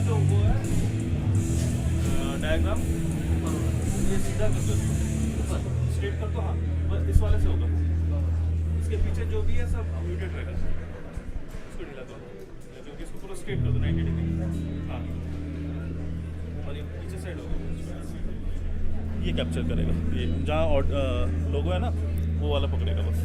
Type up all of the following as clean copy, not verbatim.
जो वो है डायग्राम, ये सीधा कर दो, स्ट्रेट कर दो। हाँ बस इस वाले से होगा, इसके पीछे जो भी है सब म्यूटेड रहेगा, इसको ढीला करो, जो कि इसको पूरा स्ट्रेट कर दो 90 डिग्री। हाँ और ये पीछे साइड होगा, ये कैप्चर करेगा, ये जहाँ लोगो है ना वो वाला पकड़ेगा बस।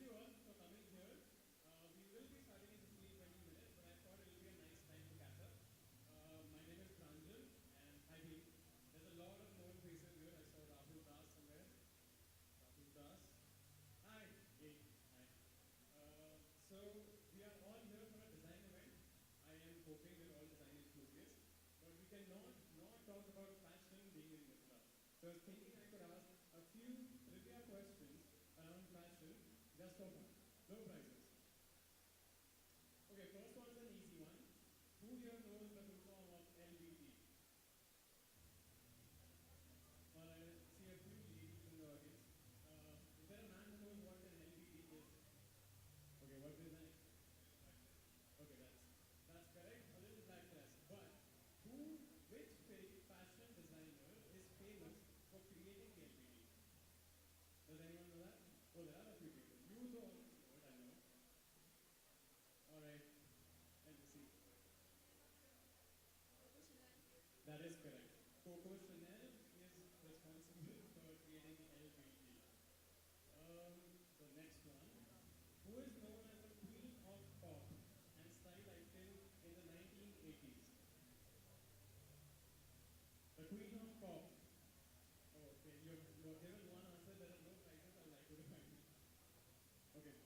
you all for coming here. We will be starting in 15 20 minutes, but I thought it will be a nice time to catch up. My name is Pranjal, and hi team. There's a lot of known faces here. I saw Rahul Das somewhere. Rahul Das. Hi. Hey. Hi. So we are all here for a design event. I am hoping we're all design enthusiasts, but we cannot not talk about fashion being in Myntra. So I was thinking I could ask a few trivia questions around fashion just for fun. No prizes. Okay, first one is an easy one. Who here knows the full form of LBT? Alright, I see a few ladies in the audience. Is there a man who knows what an LBT is? Okay, what is that? Okay, that's correct. A little black dress. But which fashion designer is famous for creating the LBT? Does anyone know that? Oh, there are a few people. You don't know it, I know. Alright, let me see. That is correct. Coco Chanel is responsible for creating LBT. The next one. Who is known as the Queen of Pop and style icon in the 1980s? The Queen of Pop. Oh, okay. You're given one answer. There are no prizes. I would like to remind you. Okay.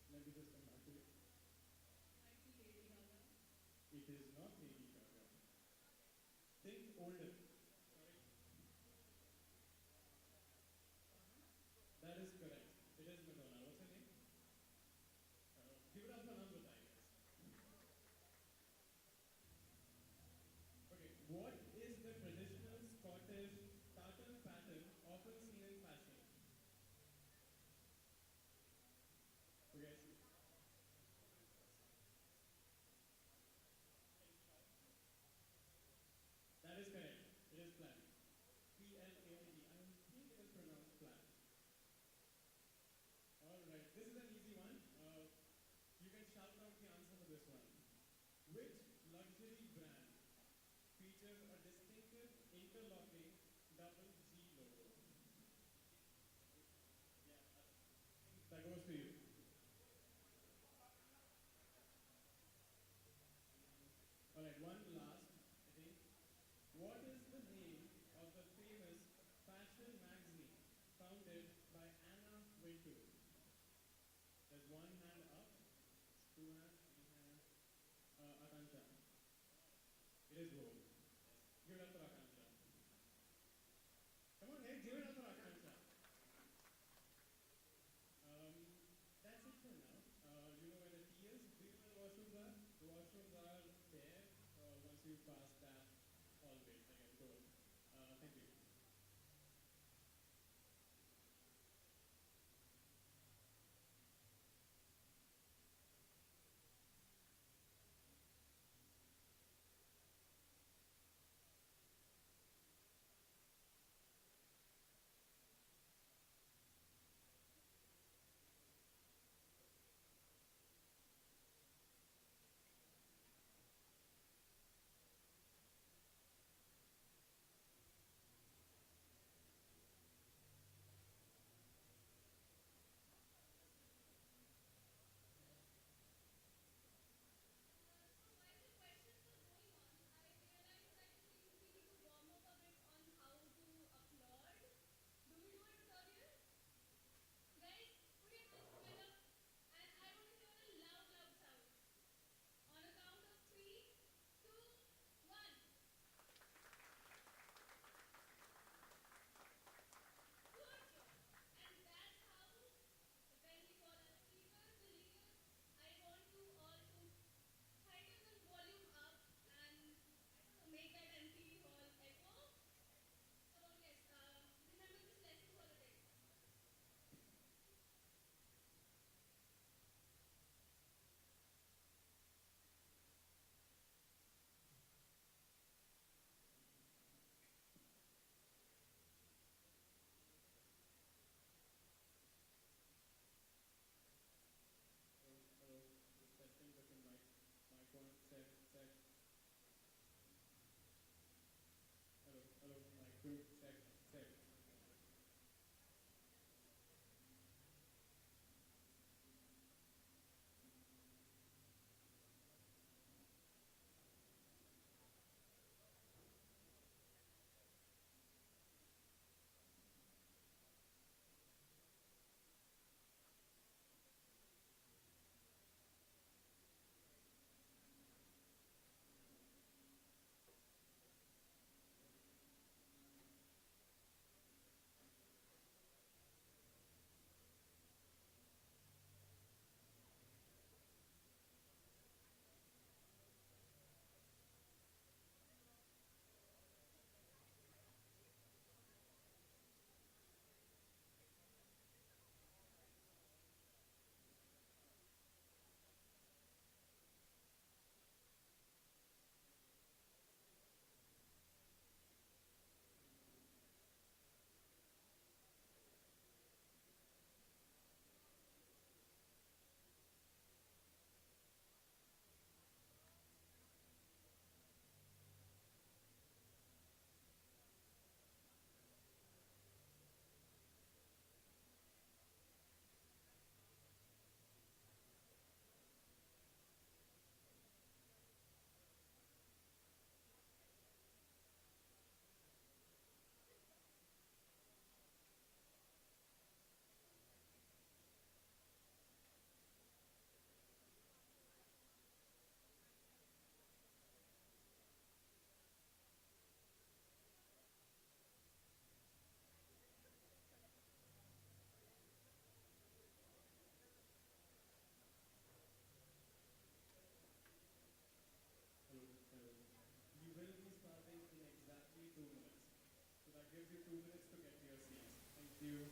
Let me just come back to it. It is not Lady Gaga. Think older. Sorry. That is correct. It is Madonna. What's her name? Give it up for number, I guess. Okay. What is the traditional Scottish tartan pattern often seen in fashion? Okay, I see. That is correct. It is plaid. Plaid. I think it is pronounced plaid. Alright, this is an easy one. You can shout out the answer for this one. Which luxury brand features a distinctive interlocking double G logo? Yeah, that goes to you. Alright, one last, I think. What is the name of the famous fashion magazine founded by Anna Wintour? There's one hand up, two hands, three hands. Akansha. It is Vogue. Give it up for Akansha. Come on, guys, give it up for Akansha. Um, that's it for now. You know where the tea is? Do you know the washrooms are? The washrooms are there once you pass that hallway, I guess, door. Thank you. So while the questions were going on, I realized that we need to warm up a bit on how to applaud. Do we do a tutorial? Guys, put your hands together and I want to hear a loud, loud sound. On a count of three, two, one. Good job. And that's how, when we call our speakers, the leaders, I want you all to heighten the volume up and I don't know, make that empty hall echo. Come on, guys. Remember this lesson for the day. Hello, hello. Just testing mic. Mic one, check. Hello. Mic two, check. you.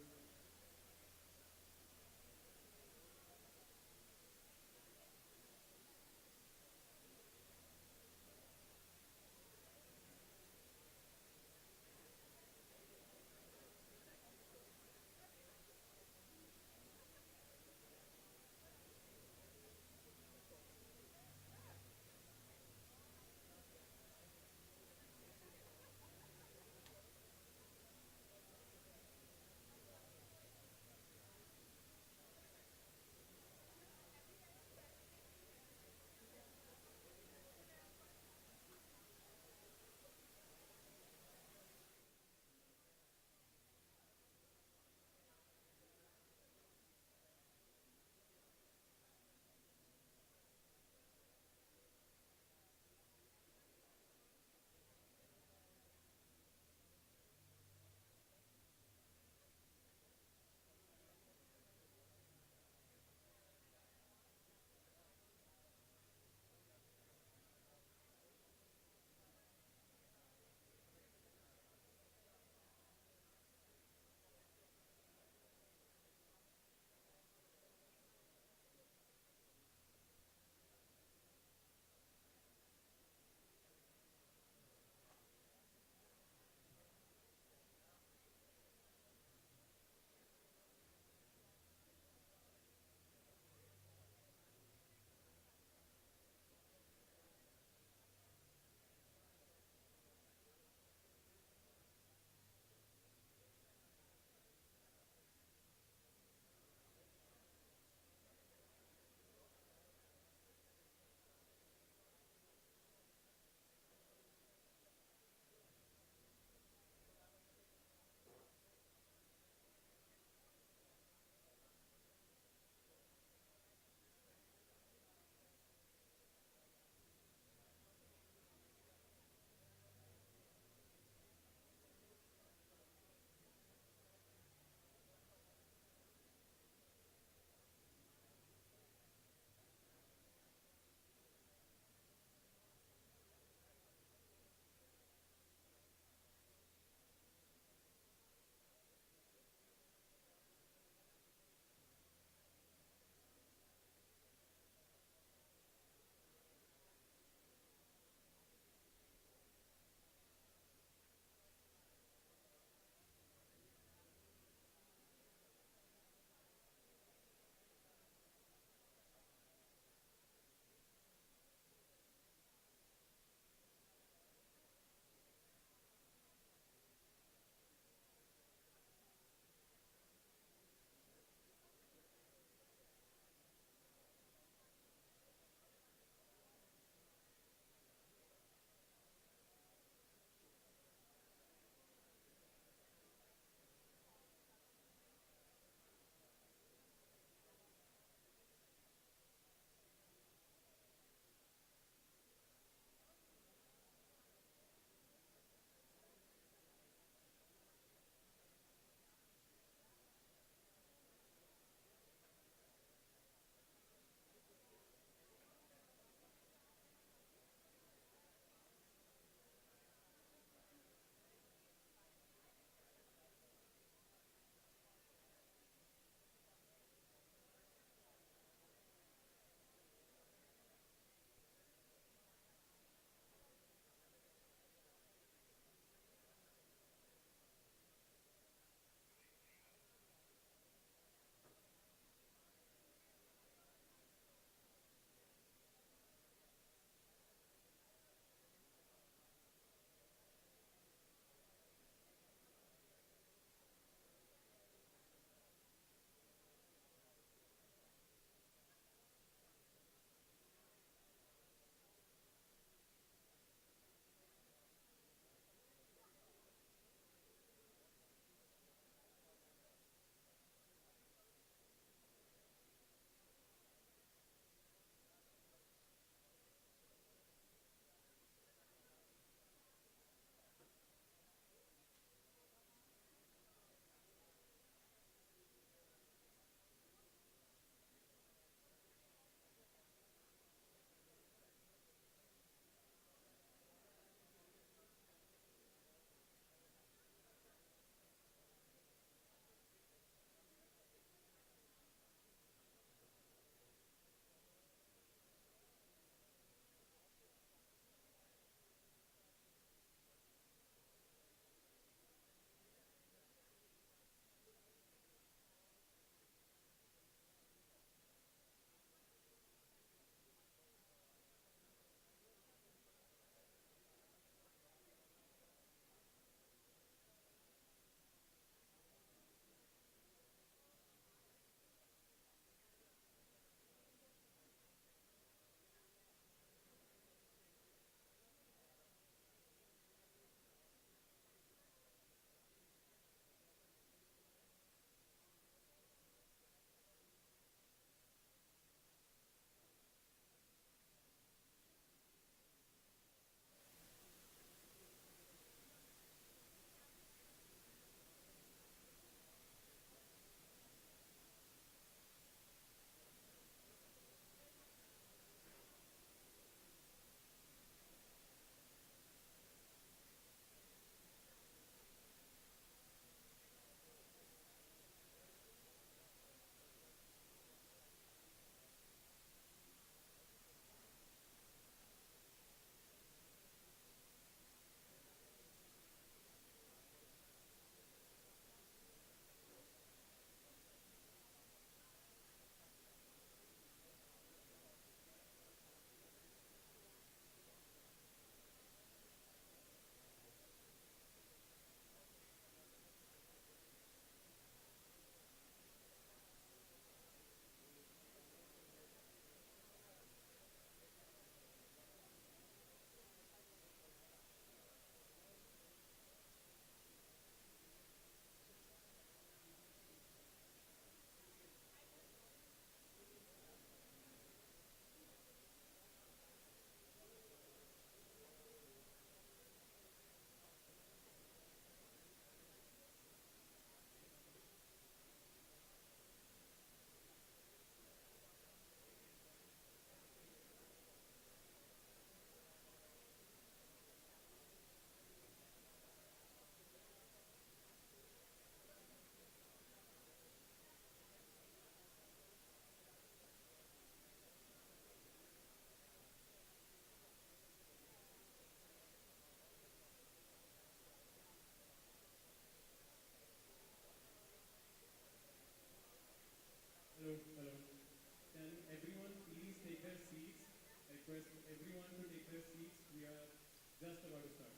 request everyone to take their seats. We are just about to start.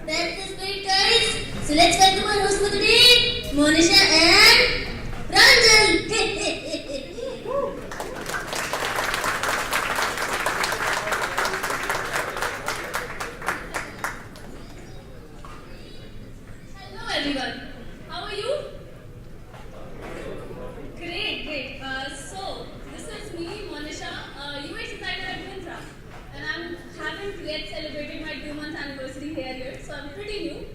That's the spirit, guys. So let's welcome our host for today, Monisha and Ranjan. Hello, everyone. How are you? Great, great. So this is me, Monisha, UX designer at Myntra, and I'm haven't yet celebrated my 2-month anniversary here, so I'm pretty new.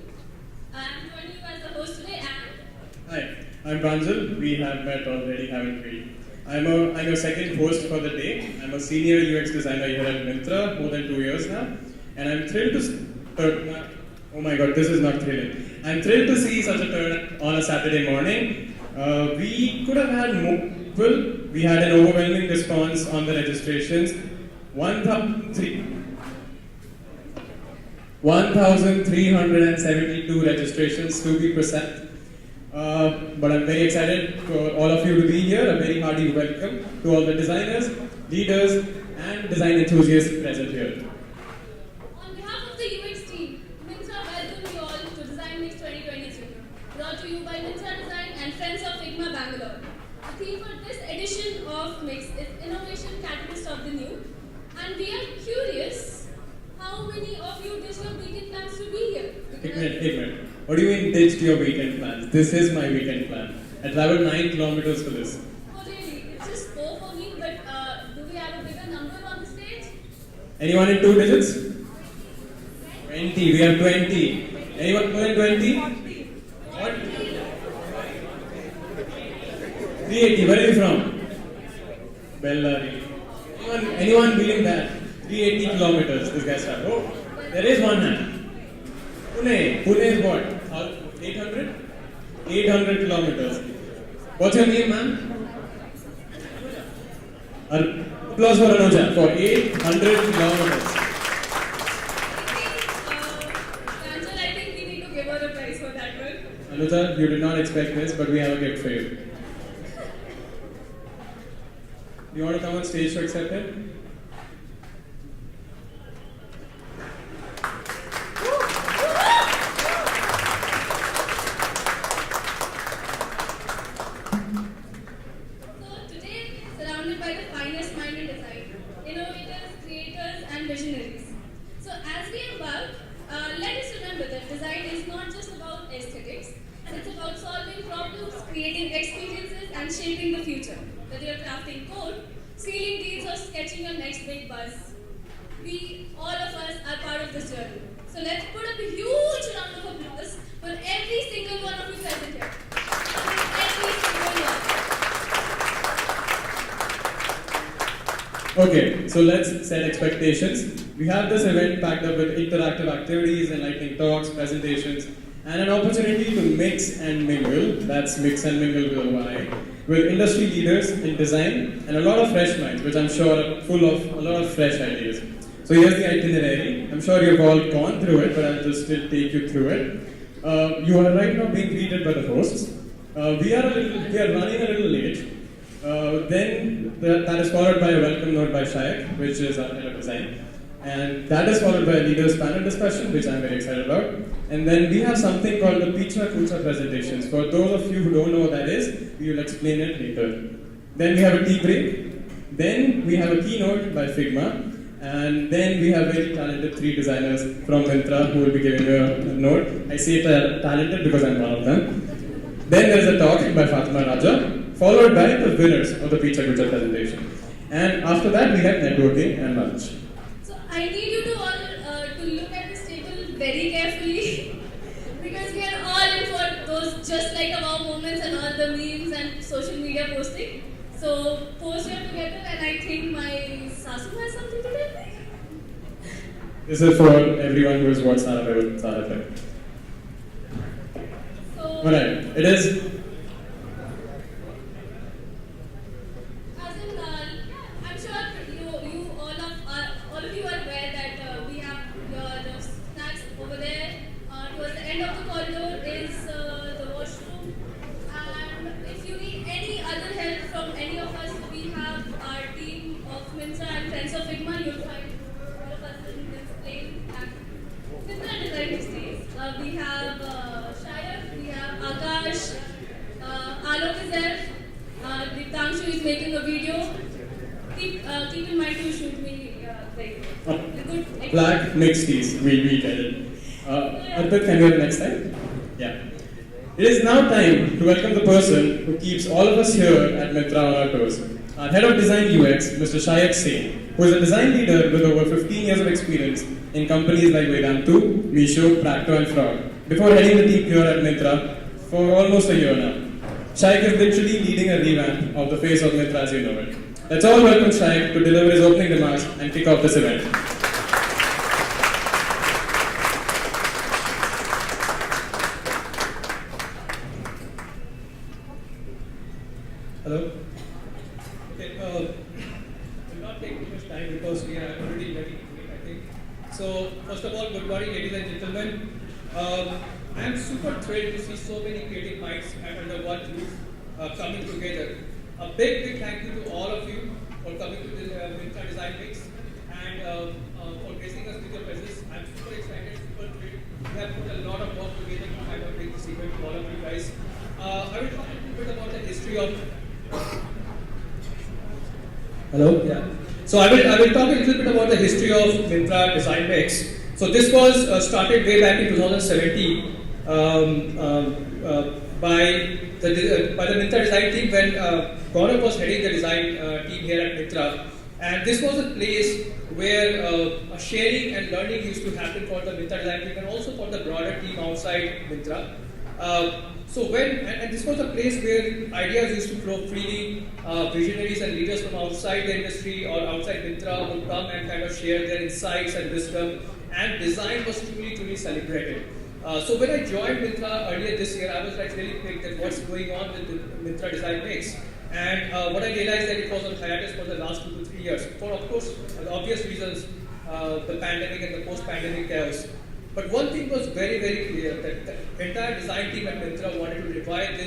I'm joining you as the host today, and Hi, I'm Pranjal. We have met already, haven't we? I'm your second host for the day. I'm a senior UX designer here at Myntra, more than 2 years now, and I'm thrilled to. Oh my God, this is not thrilling. I'm thrilled to see such a turn on a Saturday morning. We could have had more people. We had an overwhelming response on the registrations. 1,372 registrations to be precise. But I'm very excited for all of you to be here. A very hearty welcome to all the designers, leaders, and design enthusiasts present here. on behalf of the UX team, Myntra welcome you all to Design Mix 2023, brought to you by Myntra Design and Friends of Figma Bangalore. The theme for this edition of Mix is Innovation Catalyst of the New, and we are curious how many of you ditched your weekend plans to be here. एक minute. What do you mean ditched your weekend plans? This is my weekend plan. I traveled 9 kilometers for this. Oh really, it's just 4 for me, but do we have a bigger number on the stage? Anyone in 2 digits? 20. We have 20. Anyone more than 20? What? 380. Where are you from? Bellary. Anyone feeling that? 380 kilometers. This guy's traveled. Oh, there is one hand. Pune is what? 800? 800 kilometers. What's your name, ma'am? Applause for Anuja for 800 kilometers. Angel, I think we need to give her a prize for that one. Anuja, you did not expect this, but we have a gift for you. Do you want to come on stage to accept it? So today, surrounded by the finest mind in design, innovators, creators, and visionaries. So as we embark, let us remember that design is not just about aesthetics. It's about solving problems, creating experiences, and shaping the future. Whether you're crafting code, sealing deals, or sketching your next big buzz, all of us are part of this journey. So let's put up a huge round of applause for every single one of you present here. Every single one. Okay, so let's set expectations. We have this event packed up with interactive activities, enlightening talks, presentations, and an opportunity to mix and mingle, that's mix and mingle with a Y, with industry leaders in design and a lot of fresh minds, which I'm sure are full of a lot of fresh ideas. So here's the itinerary. I'm sure you've all gone through it, but I'll just still take you through it. You are right now being greeted by the hosts. We are running a little late. That is followed by a welcome note by Shayak, which is our head of design. And that is followed by a leaders panel discussion, which I'm very excited about. And then we have something called the Pizza Kucha presentations. For those of you who don't know what that is, we will explain it later. Then we have a tea break. Then we have a keynote by Figma. And then we have very talented 3 designers from Myntra who will be giving you a note. I say talented because I'm one of them. Then there is a talk by Fatima Raja, followed by the winners of the Pizza Kucha presentation. And after that, we have networking and lunch. So I need you to all to look at this table very carefully because we are all in for those just like wow moments and all the memes and social media posting. So post your together, and I think my Sasu has something to tell me. This is for everyone who has watched Sarafai with Sarafai. So Alright, it is. as in, I'm sure you all of you are aware that we have your snacks over there. Towards the end of the corridor is the washroom. And if you need any other help from any of us, we have our team of Myntra and Friends of Figma. You'll find all of us in this plane at Myntra Design Stage. We have Shayak, we have Akash, Alok is there, Diptangshu is making a video. Keep in mind to shoot me like good. Black mixed teas. We get it. Arpit, can we have the next slide? Yeah. It is now time to welcome the person who keeps all of us here at Myntra on our toes. Our head of design UX, Mr. Shayak Singh, who is a design leader with over 15 years of experience in companies like Vedantu, Misho, Practo, and Frog, before heading the team here at Myntra for almost a year now. Shayak is literally leading a revamp of the face of Myntra as you know it. Let's all welcome Shayak to deliver his opening remarks and kick off this event. Hello. Okay, will not take too much time because we are already ready to meet, I think. So, first of all, good morning, ladies and gentlemen. I am super thrilled to see so many creative minds under one roof coming together. A big thank you to all of you for coming to the Myntra Design Mix and for gracing us with your presence. I'm super excited, super thrilled. We have put a lot of work together to kind of bring this event to all of you guys. I will talk a little bit about the history of. Hello? Yeah. So I will talk a little bit about the history of Myntra Design Mix. So this was started way back in 2017 by the Myntra design team when Gaurav was heading the design team here at Myntra. And this was a place where sharing and learning used to happen for the Myntra design team and also for the broader team outside Myntra. And this was a place where ideas used to flow freely. Visionaries and leaders from outside the industry or outside Myntra would come and kind of share their insights and wisdom, and design was truly celebrated. So when I joined Myntra earlier this year, I was like really picked at what's going on with the Myntra Design Mix. And what I realized that it was on hiatus for the last 2 to 3 years. For of course, the obvious reasons, the pandemic and the post-pandemic chaos. But one thing was very clear, that the entire design team at Myntra wanted to revive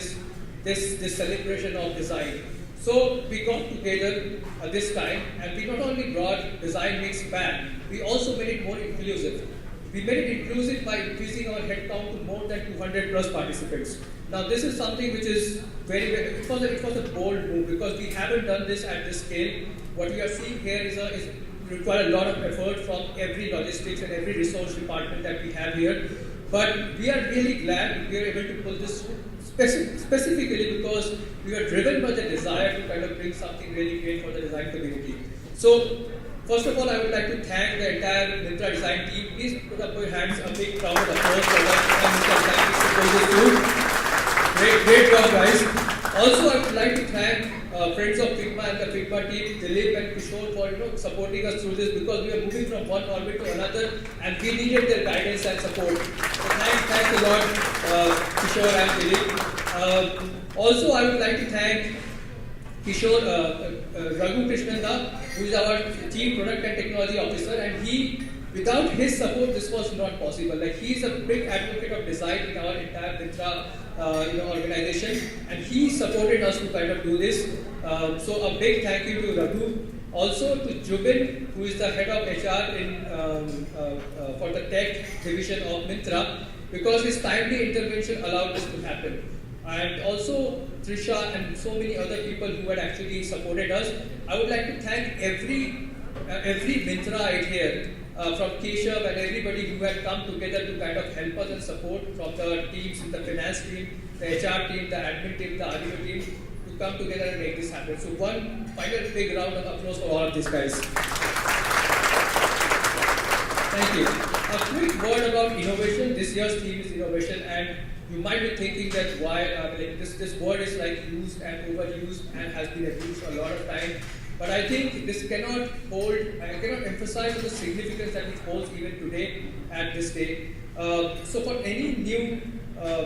this celebration of design. So we got together this time, and we not only brought Design Mix back, we also made it more inclusive. We made it inclusive by increasing our headcount to more than 200 plus participants. Now this is something which is it was a bold move because we haven't done this at this scale. What we are seeing here is require a lot of effort from every logistics and every resource department that we have here. But we are really glad we are able to pull this specifically because we are driven by the desire to kind of bring something really great for the design community. So, first of all, I would like to thank the entire Myntra design team. Please put up your hands, a big round of applause for what Myntra design team is supposed to do. Great job, guys. Also, I would like to thank friends of Figma and the Figma team, Dilip and Kishore, for supporting us through this because we are moving from one orbit to another, and we needed their guidance and support. So thanks a lot, Kishore and Dilip. Also, I would like to thank Kishore, Raghu Krishnanda, who is our Chief Product and Technology Officer, and without his support, this was not possible. Like, he is a big advocate of design in our entire Myntra organization, and he supported us to kind of do this. So a big thank you to Raghu, also to Jubin, who is the head of HR for the tech division of Myntra, because his timely intervention allowed this to happen. And also Trisha and so many other people who had actually supported us. I would like to thank every Myntraite here, from Keshav and everybody who had come together to kind of help us and support, from the teams in the finance team, the HR team, the admin team, the RDO team, to come together and make this happen. So one final big round of applause for all of these guys. Thank you. A quick word about innovation. This year's theme is innovation, and you might be thinking that why this word is like used and overused and has been abused a lot of time. But I think this cannot emphasize the significance that it holds even today at this day. So for any new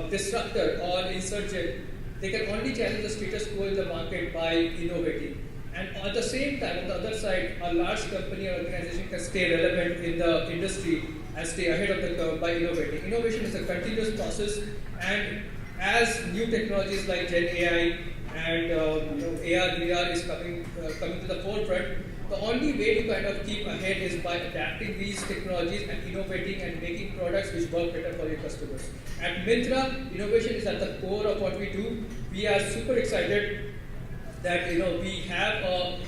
disruptor or insurgent, they can only challenge the status quo in the market by innovating. And at the same time, on the other side, a large company or organization can stay relevant in the industry and stay ahead of the curve by innovating. Innovation is a continuous process, and as new technologies like Gen AI and AR, VR is coming to the forefront, the only way to kind of keep ahead is by adapting these technologies and innovating and making products which work better for your customers. At Myntra, innovation is at the core of what we do. We are super excited that we have a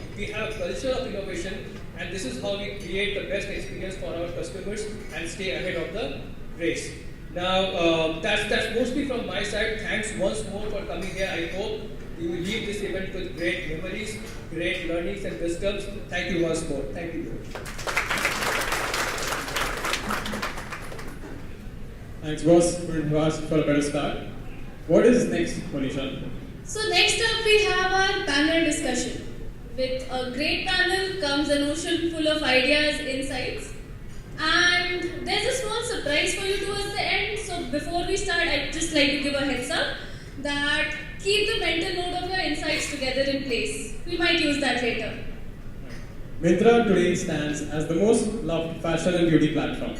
culture of innovation, and this is how we create the best experience for our customers and stay ahead of the race. Now that's mostly from my side. Thanks once more for coming here. I hope you will leave this event with great memories, great learnings and wisdoms. Thank you once more. Thank you. Thanks, boss. Couldn't ask for a better start. What is next, Monisha? So next up we have our panel discussion. With a great panel comes an ocean full of ideas, insights, and there's a small surprise for you towards the end. So before we start, I'd just like to give a heads up that keep the mental note of your insights together in place. We might use that later. Myntra today stands as the most loved fashion and beauty platform.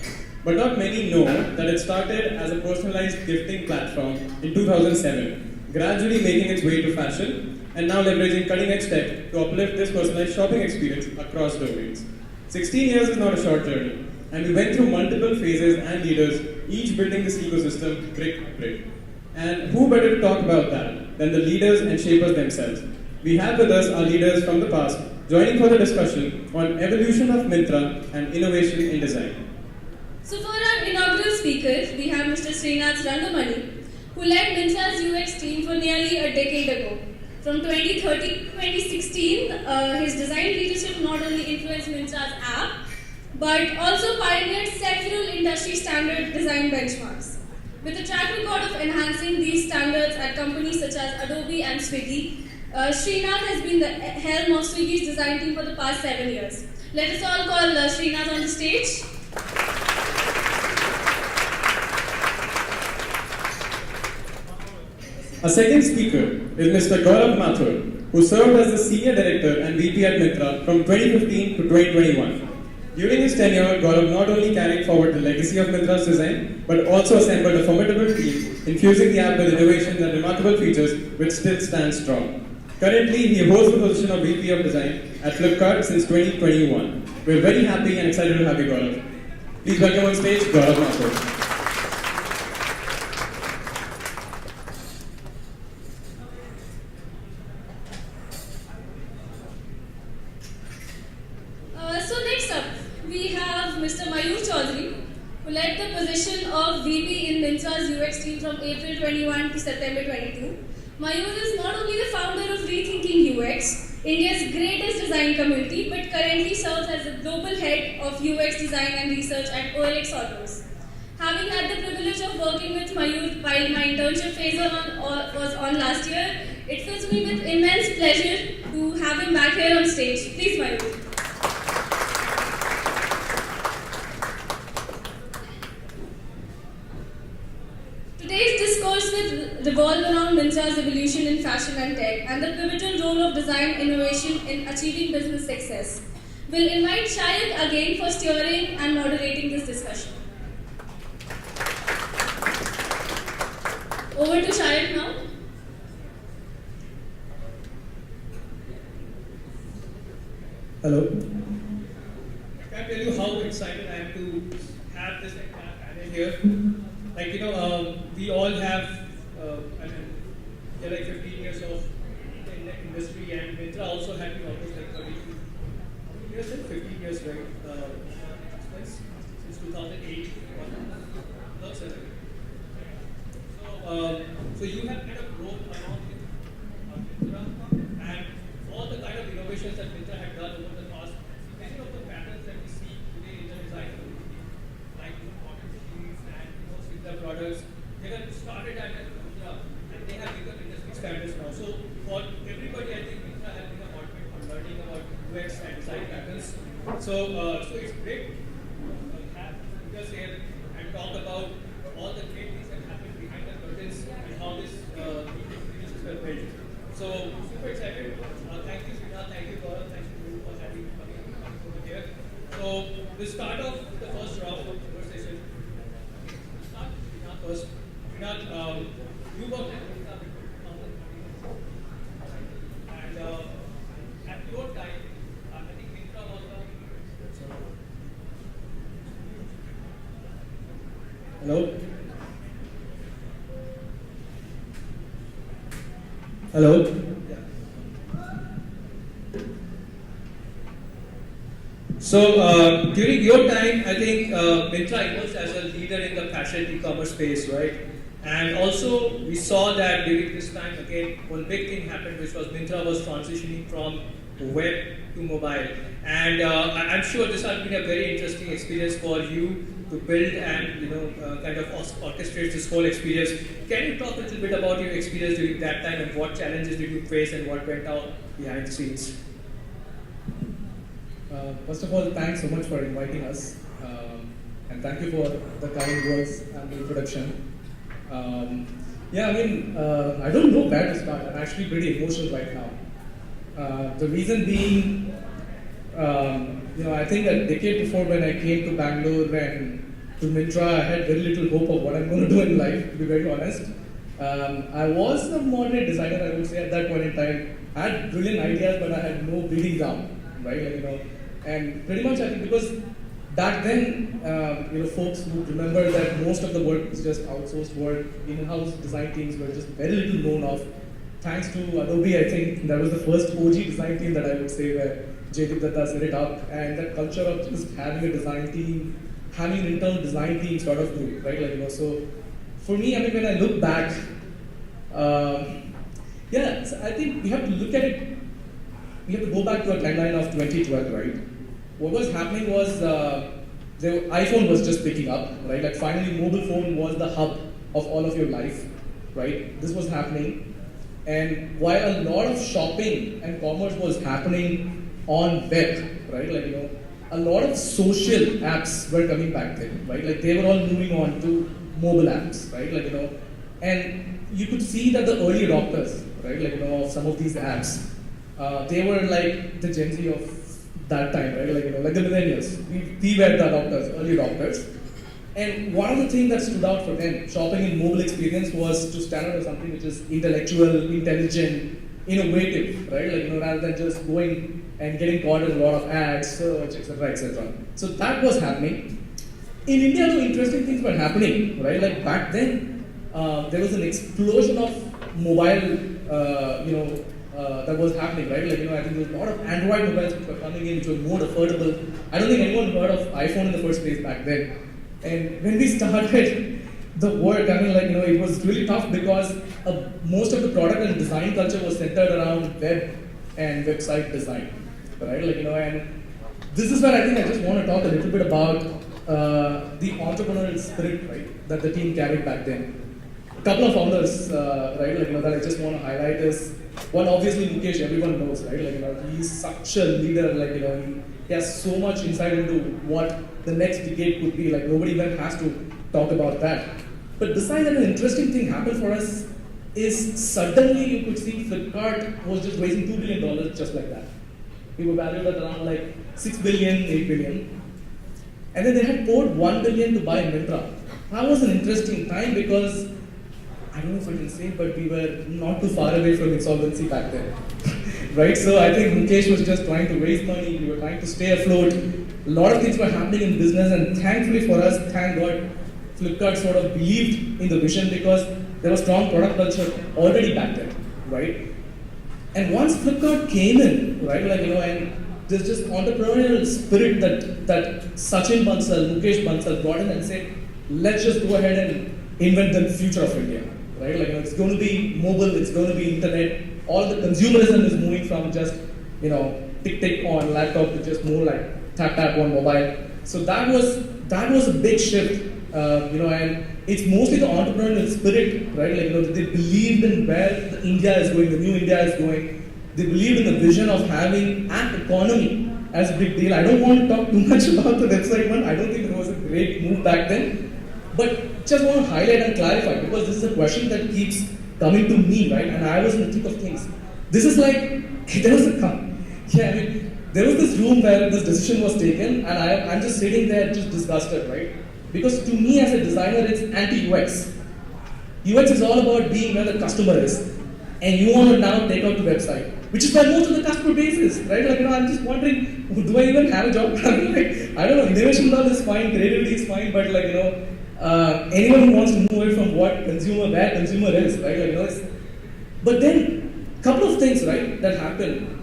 But not many know that it started as a personalized gifting platform in 2007, gradually making its way to fashion, and now leveraging cutting-edge tech to uplift this personalized shopping experience across domains. 16 years is not a short journey, and we went through multiple phases and leaders, each building this ecosystem brick by brick. And who better to talk about that than the leaders and shapers themselves? We have with us our leaders from the past, joining for the discussion on evolution of Myntra and innovation in design. So for our inaugural speaker, we have Mr. Srinath Rangamani, who led Myntra's UX team for nearly a decade ago. From 2013 to 2016, his design leadership not only influenced Myntra's app, but also pioneered several industry standard design benchmarks. With a track record of enhancing these standards at companies such as Adobe and Swiggy, Srinath has been the helm of Swiggy's design team for the past 7 years. Let us all call Srinath on the stage. Our second speaker is Mr. Gaurav Mathur, who served as the Senior Director and VP at Myntra from 2015 to 2021. During his tenure, Gaurav not only carried forward the legacy of Myntra's design, but also assembled a formidable team, infusing the app with innovations and remarkable features which still stand strong. Currently, he holds the position of VP of Design at Flipkart since 2021. We're very happy and excited to have you, Gaurav. Please welcome on stage Gaurav Mathur. So next up, we have Mr. Mayur Chaudhary, who led the position of VP in Myntra's UX team from April 21 to September 22. Mayur is not only the founder of Rethinking UX, India's greatest design community, but currently serves as the global head of UX design and research at OLX Autos. Having had the privilege of working with Mayur while my internship phase was on last year, it fills me with immense pleasure to have him back here on stage. Please, Mayur. Today's discourse will revolve around Myntra's evolution in fashion and tech and the pivotal role of design innovation in achieving business success. We'll invite Shayak again for steering and moderating this discussion. Over to Shayak now. Hello. I can't tell you how excited I am to have this entire panel here. Like, we all have, they're like 15 years of the industry, and Myntra also had been almost like 30 years and 15 years, right? Since 2008. No, sir. So you have kind of grown along with Myntra, and all the kind of innovations that Myntra had done over the past. Many of the patterns that we see today in the design community, like cotton sheets and similar products, they were started at Myntra, and they have become industry standards now. So for everybody, I think Myntra has been a hotbed for learning about UX and design patterns. So it's great to have leaders here and talk about all the great things that happened behind the curtains and how this these were built. So super excited. Thank you, Srinath. Thank you, Gaurav. Thank you for having coming over here. So we'll start off the first round of conversation. We'll start with Srinath first. Srinath, you worked at Myntra before 2014. And at your time, I think Myntra was the... Hello? Hello? So during your time, I think Myntra emerged as a leader in the fashion e-commerce space, right? And also we saw that during this time, again, one big thing happened, which was Myntra was transitioning from web to mobile. And I'm sure this has been a very interesting experience for you to build and kind of orchestrate this whole experience. Can you talk a little bit about your experience during that time and what challenges did you face and what went out behind the scenes? First of all, thanks so much for inviting us, and thank you for the kind words and the introduction. I don't know where to start. I'm actually pretty emotional right now. The reason being, I think a decade before when I came to Bangalore and to Myntra, I had very little hope of what I'm going to do in life, to be very honest. I was a moderate designer, I would say, at that point in time. I had brilliant ideas, but I had no breeding ground, right? And pretty much I think because back then, folks would remember that most of the work was just outsourced work. In-house design teams were just very little known of. Thanks to Adobe, I think that was the first OG design team that I would say where Jaydeep Datta set it up, and that culture of just having a design team, having an internal design team sort of grew, right? So for me, when I look back, so I think we have to look at it. We have to go back to a timeline of 2012, right? What was happening was the iPhone was just picking up, right? Like finally, mobile phone was the hub of all of your life, right? This was happening, and while a lot of shopping and commerce was happening on web, right? A lot of social apps were coming back then, right? Like they were all moving on to mobile apps, right? And you could see that the early adopters, right? Of some of these apps, they were like the Gen Z of that time, right? Like the millennials. We were the adopters, early adopters. And one of the things that stood out for them, shopping in mobile experience, was to stand out as something which is intellectual, intelligent, innovative, right? Rather than just going and getting caught in a lot of ads, search, etc., etc. So that was happening. In India, though, interesting things were happening, right? Like back then, there was an explosion of mobile, that was happening, right? I think there was a lot of Android mobiles which were coming in, which were more affordable. I don't think anyone heard of iPhone in the first place back then. And when we started the work, it was really tough because most of the product and design culture was centered around web and website design, right? And this is where I think I just want to talk a little bit about the entrepreneurial spirit, right, that the team carried back then. A couple of founders, right, that I just want to highlight is one, obviously Mukesh, everyone knows, right? He's such a leader, he has so much insight into what the next decade could be. Nobody even has to talk about that. But besides that, an interesting thing happened for us is suddenly you could see Flipkart was just raising $2 billion just like that. We were valued at around like 6 billion, 8 billion. And then they had poured 1 billion to buy Myntra. That was an interesting time because, I don't know if I can say, but we were not too far away from insolvency back then. Right? So I think Mukesh was just trying to raise money, we were trying to stay afloat. A lot of things were happening in business, and thankfully for us, thank God, Flipkart sort of believed in the vision because there was strong product culture already back then, right? And once Flipkart came in, right, like, and there's just entrepreneurial spirit that Sachin Bansal, Mukesh Bansal brought in and said, let's just go ahead and invent the future of India, right? Like, it's going to be mobile, it's going to be internet. All the consumerism is moving from just, tick on laptop to just more like tap on mobile. So that was a big shift, and it's mostly the entrepreneurial spirit, right? Like, they believed in where the India is going, the new India is going. They believed in the vision of having app economy as a big deal. I don't want to talk too much about the website one. I don't think it was a great move back then. But just want to highlight and clarify because this is a question that keeps coming to me, right? And I was in the thick of things. This is like, there was there was this room where this decision was taken, and I'm just sitting there just disgusted, right? Because to me as a designer, it's anti-UX. UX is all about being where the customer is. And you want to now take out the website, which is where most of the customer base is, right? Like, I'm just wondering, do I even have a job? I don't know, innovation love is fine, creativity is fine, but like, anyone who wants to move away from where consumer is, right? Like, but then, couple of things, right, that happened.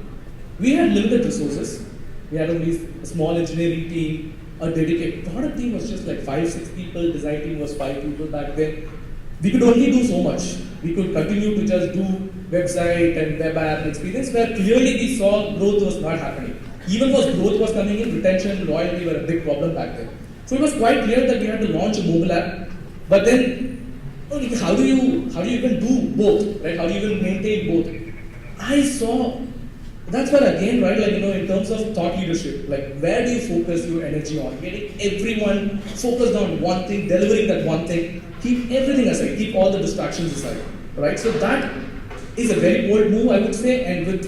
We had limited resources. We had only a small engineering team, a dedicated product team was just like 5-6 people, design team was 5 people back then. We could only do so much. We could continue to just do website and web app experience where clearly we saw growth was not happening. Even as growth was coming in, retention, loyalty were a big problem back then. So it was quite clear that we had to launch a mobile app. But then, how do you even do both, right? How do you even maintain both? I saw, that's where again, right, like, in terms of thought leadership, like, where do you focus your energy on? Getting everyone focused on one thing, delivering that one thing, keep everything aside, keep all the distractions aside, right? So that is a very bold move, I would say, and with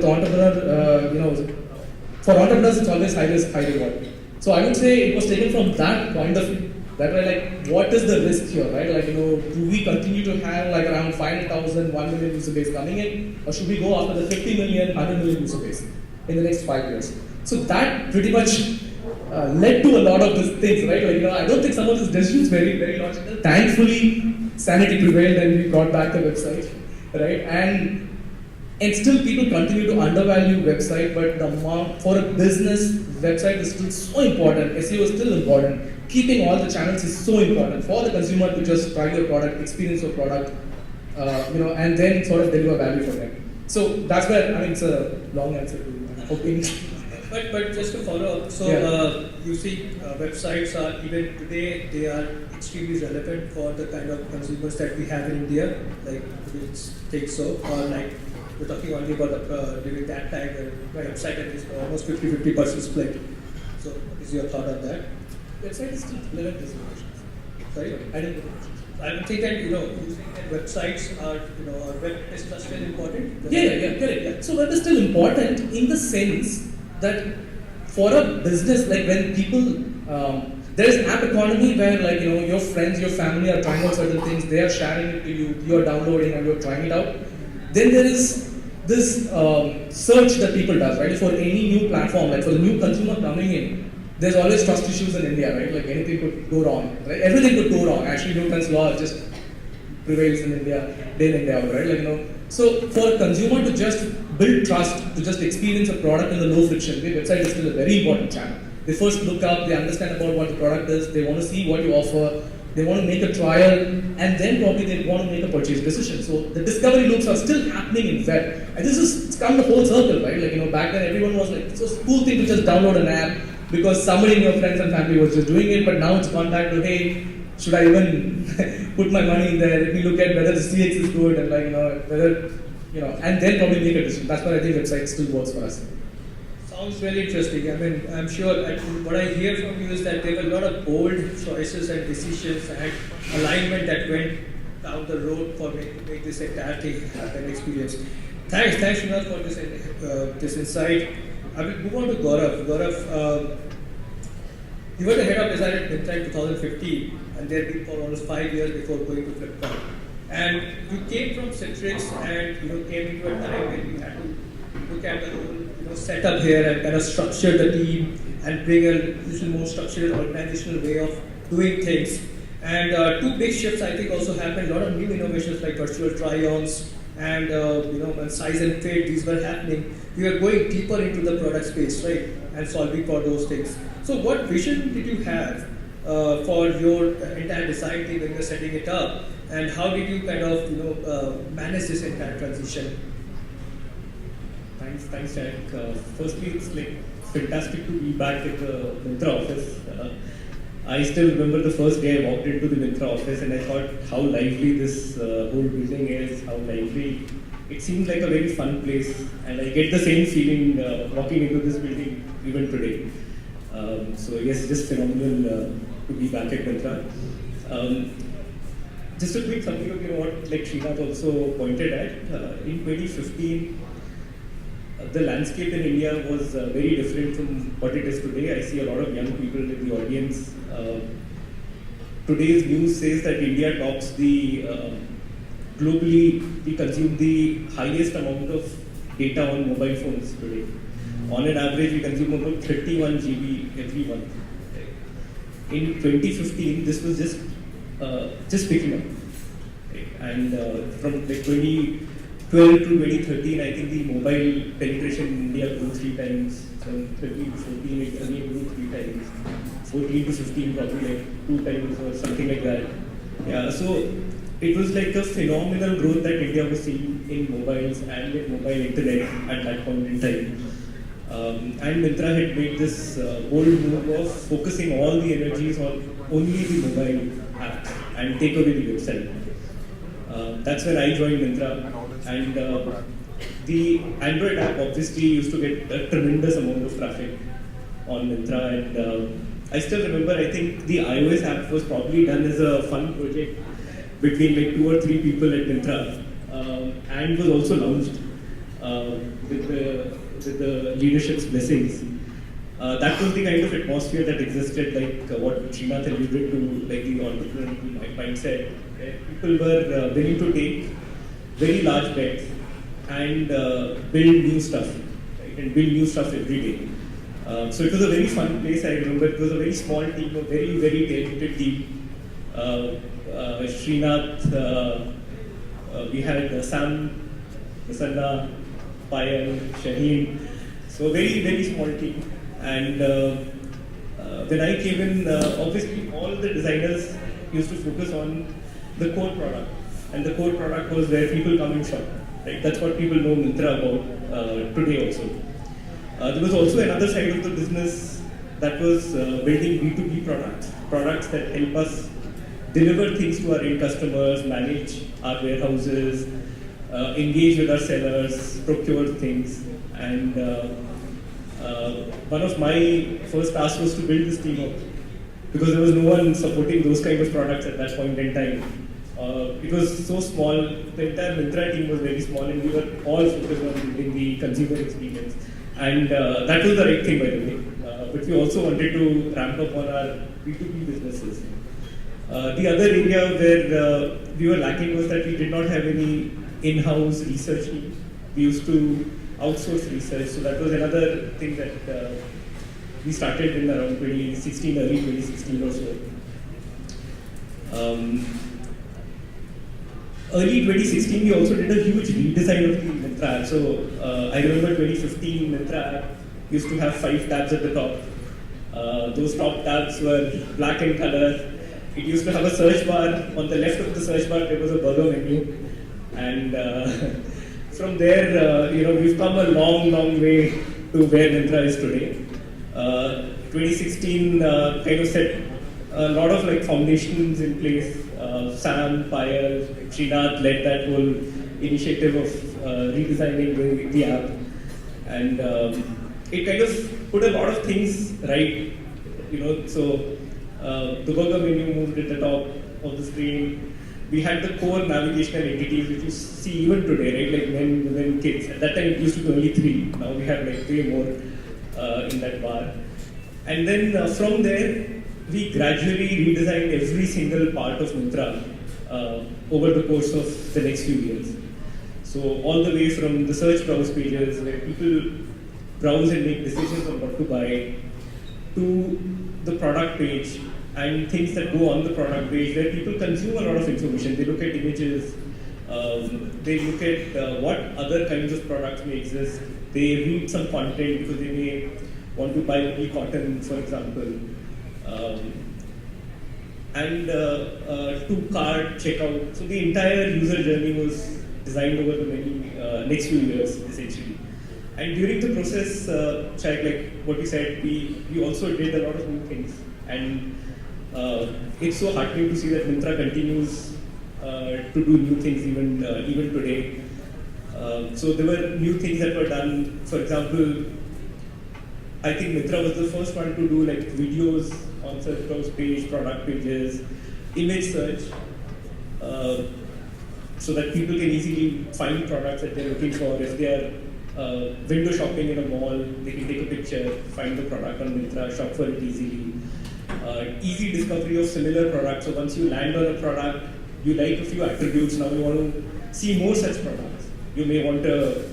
entrepreneur, for entrepreneurs, it's always high risk, high reward. So I would say it was taken from that point of view. That way, like, what is the risk here, right? Like, do we continue to have like around 500,000, 1 million user base coming in, or should we go after the 50 million, 100 million user base in the next 5 years? So that pretty much led to a lot of these things, right? Like, I don't think some of these decisions were very, very logical. Thankfully, sanity prevailed and we got back the website, right? And still people continue to undervalue website, but for a business, website is still so important. SEO is still important. Keeping all the channels is so important for the consumer to just try your product, experience your product, and then sort of deliver value for them. So that's where, it's a long answer to hoping. But just to follow up, so you see websites are, even today, they are extremely relevant for the kind of consumers that we have in India, like take so, or like we're talking only about during that time when website is almost 50-50% split. So what is your thought on that? Website is still relevant as well. Sorry? I don't know. I don't think that, you think that websites are, or web is still important? Yeah, correct. Yeah. So web is still important in the sense that for a business, like when people, there is an app economy where like, your friends, your family are trying out certain things, they are sharing it to you, you are downloading and you're trying it out. Then there is this search that people does, right? For any new platform, like for the new consumer coming in, there's always trust issues in India, right? Like anything could go wrong, right? Everything could go wrong. Actually, Newton's law just prevails in India, day in, day out, right? Like, so for a consumer to just build trust, to just experience a product in the low friction way, website is still a very important channel. They first look up, they understand about what the product is, they want to see what you offer, they want to make a trial, and then probably they want to make a purchase decision. So the discovery loops are still happening in web. And it's come the whole circle, right? Like, back then everyone was like, it's a cool thing to just download an app because somebody in your friends and family was just doing it, but now it's gone back to, hey, should I even put my money in there? Let me look at whether the CX is good and like, whether, and then probably make a decision. That's why I think website still works for us. Sounds very interesting. I mean, I'm sure what I hear from you is that there were a lot of bold choices and decisions and alignment that went down the road for make this entire thing happen experience. Thanks, Srinath, for this insight. I will move on to Gaurav. Gaurav, you were the head of design at Myntra in 2015, and there been for almost 5 years before going to Flipkart. And you came from Citrix, and came into a time when you had to look at the whole setup here and kind of structure the team and bring a little more structured organizational way of doing things. And two big shifts I think also happened. A lot of new innovations like virtual try-ons and when size and fit, these were happening. We were going deeper into the product space, right, and solving for those things. So what vision did you have for your entire design team when you were setting it up, and how did you kind of manage this entire transition? Thanks, Jack. Firstly, it's like fantastic to be back at the Myntra office. I still remember the first day I walked into the Myntra office, and I thought how lively this whole building is, how lively. It seems like a very fun place, and I get the same feeling walking into this building even today. So yes, just phenomenal to be back at Myntra. Just a quick summary of what like Srinath also pointed at. In 2015, the landscape in India was very different from what it is today. I see a lot of young people in the audience. Today's news says that India tops the globally, we consume the highest amount of data on mobile phones today. On an average, we consume about 31 GB every month. In 2015, this was just picking up. And from like 2012 to 2013, I think the mobile penetration in India grew 3 times. From 13 to 14, it again grew 3 times. 14 to 15, probably like 2 times or something like that. Yeah, so it was like a phenomenal growth that India was seeing in mobiles and in mobile internet at that point in time. And Myntra had made this bold move of focusing all the energies on only the mobile app and take away the website. That's when I joined Myntra, and the Android app obviously used to get a tremendous amount of traffic on Myntra, and I still remember, I think the iOS app was probably done as a fun project between like 2 or 3 people at Myntra, and was also launched with the leadership's blessings. That was the kind of atmosphere that existed, like what Srinath alluded to, like the entrepreneurial mindset, where people were willing to take very large bets and build new stuff, right, and build new stuff every day. So it was a very fun place. I remember it was a very small team, a very, very talented team. Srinath, we had Sam, Prasanna, Payal, Shaheen. So very, very small team. And when I came in, obviously all the designers used to focus on the core product. And the core product was where people come and shop. Right? That's what people know Myntra about today also. There was also another side of the business that was building B2B products that help us deliver things to our end customers, manage our warehouses, engage with our sellers, procure things. And one of my first tasks was to build this team up, because there was no one supporting those kind of products at that point in time. It was so small, the entire Myntra team was very small, and we were all focused on building the consumer experience. And that was the right thing, by the way. But we also wanted to ramp up on our B2B businesses. The other area where we were lacking was that we did not have any in-house research team. We used to outsource research, so that was another thing that we started in around 2016, early 2016 or so. Early 2016, we also did a huge redesign of the Myntra app. So I remember 2015, Myntra app used to have 5 tabs at the top. Those top tabs were black in color. It used to have a search bar. On the left of the search bar, there was a burger menu. And from there, we've come a long, long way to where Myntra is today. 2016 kind of set a lot of like foundations in place. Sam, Payal, Srinath led that whole initiative of redesigning the app, and it kind of put a lot of things right. So the burger menu moved at the top of the screen. we had the core navigational entities which you see even today, right? Like men, women, kids. At that time it used to be only 3. Now we have like 3 more in that bar. And then from there, we gradually redesigned every single part of Myntra over the course of the next few years. So all the way from the search browse pages where people browse and make decisions on what to buy, to the product page and things that go on the product page where people consume a lot of information. They look at images, they look at what other kinds of products may exist, they read some content because they may want to buy only cotton, for example. And to cart, checkout. So the entire user journey was designed over the many next few years, essentially. And during the process, Chaik, like what you said, we also did a lot of new things. And it's so heartening to see that Myntra continues to do new things even today. So there were new things that were done. For example, I think Myntra was the first one to do like videos on search browse page, product pages, image search, so that people can easily find products that they're looking for. If they are window shopping in a mall, they can take a picture, find the product on Myntra, shop for it easily. Easy discovery of similar products. So once you land on a product, you like a few attributes, now you want to see more such products. You may want a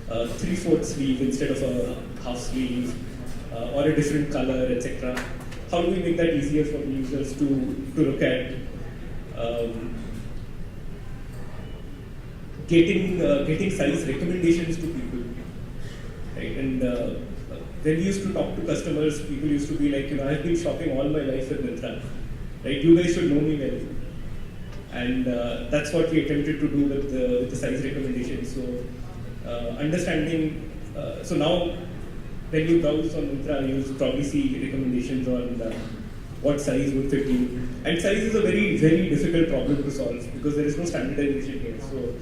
3/4 sleeve instead of a half sleeve, or a different color, etc. How do we make that easier for the users to look at? Getting size recommendations to people, right? And when we used to talk to customers, people used to be like, I've been shopping all my life with Myntra, right? You guys should know me well. And that's what we attempted to do with the size recommendations. So understanding, so now when you browse on Myntra, you probably see recommendations on what size would fit you. And size is a very, very difficult problem to solve because there is no standardization here. So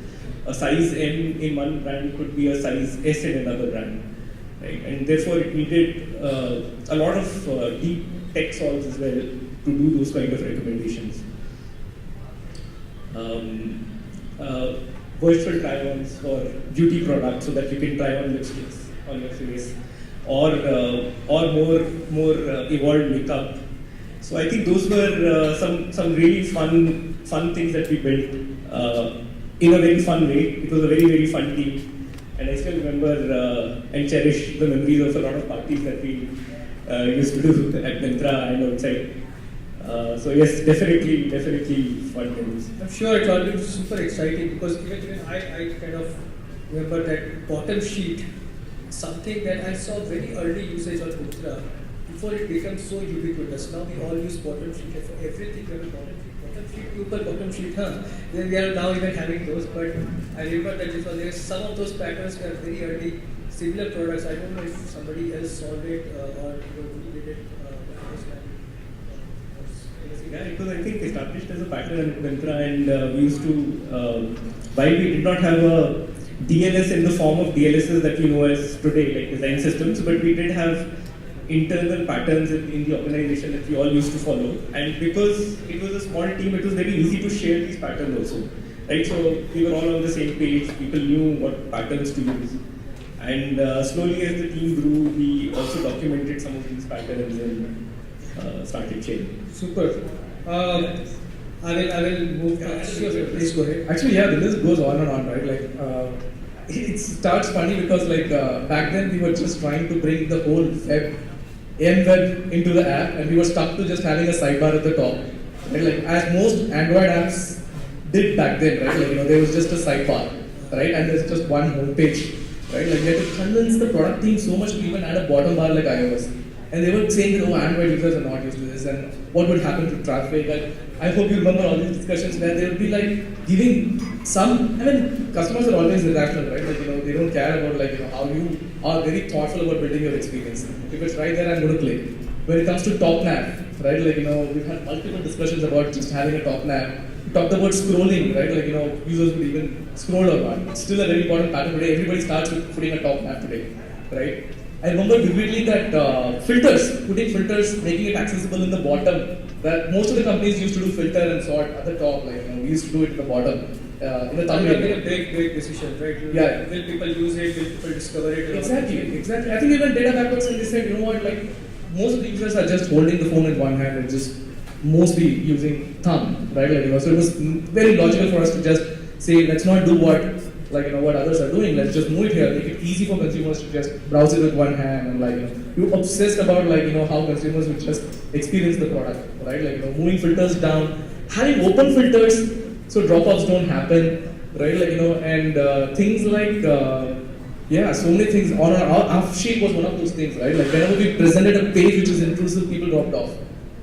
a size M in one brand could be a size S in another brand, right? And therefore it needed a lot of deep tech solves as well to do those kind of recommendations. Virtual try-ons for beauty products so that you can try on lipsticks on your face, or more evolved makeup. So I think those were some really fun things that we built in a very fun way. It was a very, very fun team, and I still remember and cherish the memories of a lot of parties that we used to do at Myntra and outside. So yes, definitely fun times. I'm sure it will be super exciting because even I kind of remember that bottom sheet, something that I saw very early usage on Myntra before it becomes so ubiquitous. Now we all use bottom sheet for everything. We have a bottom sheet, huh? Then we are now even having those, but I remember that there some of those patterns were very early. Similar products, I don't know if somebody else solved it or we did it. Yeah, it was, I think, established as a pattern at Myntra, and we used to, while we did not have a DLS in the form of DLSs that we know as today, like design systems, but we did have internal patterns in the organization that we all used to follow. And because it was a small team, it was very easy to share these patterns also, right? So we were all on the same page, people knew what patterns to use. And slowly as the team grew, we also documented some of these patterns and started sharing. Super. I will move. Please go ahead. Actually, yeah, the list goes on and on, right? Like, it starts funny because like back then we were just trying to bring the whole web into the app, and we were stuck to just having a sidebar at the top, right? Like as most Android apps did back then, right? Like there was just a sidebar, right? And there's just one home page, right? Like we had to convince the product team so much to even add a bottom bar like iOS. And they were saying that, Android users are not used to this, and what would happen to traffic? I hope you remember all these discussions where they would be like giving customers are always irrational, right? Like, they don't care about how you are very thoughtful about building your experience. If it's right there, I'm going to click. When it comes to top nav, right? Like, we've had multiple discussions about just having a top nav. We talked about scrolling, right? Like, users would even scroll or not. It's still a very important pattern today. Everybody starts with putting a top nav today, right? I remember vividly that putting filters, making it accessible in the bottom. That most of the companies used to do filter and sort at the top, like we used to do it at the bottom. In the That would have thumbnail. been a big decision, right? Yeah. Will people use it? Will people discover it? Exactly. I think even data backups, when they said, you know what, like most of the users are just holding the phone in one hand and just mostly using thumb, right? So it was very logical for us to just say, let's not do what what others are doing. Let's just move it here, make it easy for consumers to just browse it with one hand, and you're obsessed about how consumers would just experience the product, right? Moving filters down, having open filters so drop-offs don't happen, right? And things like so many things. On our off sheet was one of those things, right? Whenever we presented a page which is intrusive, people dropped off,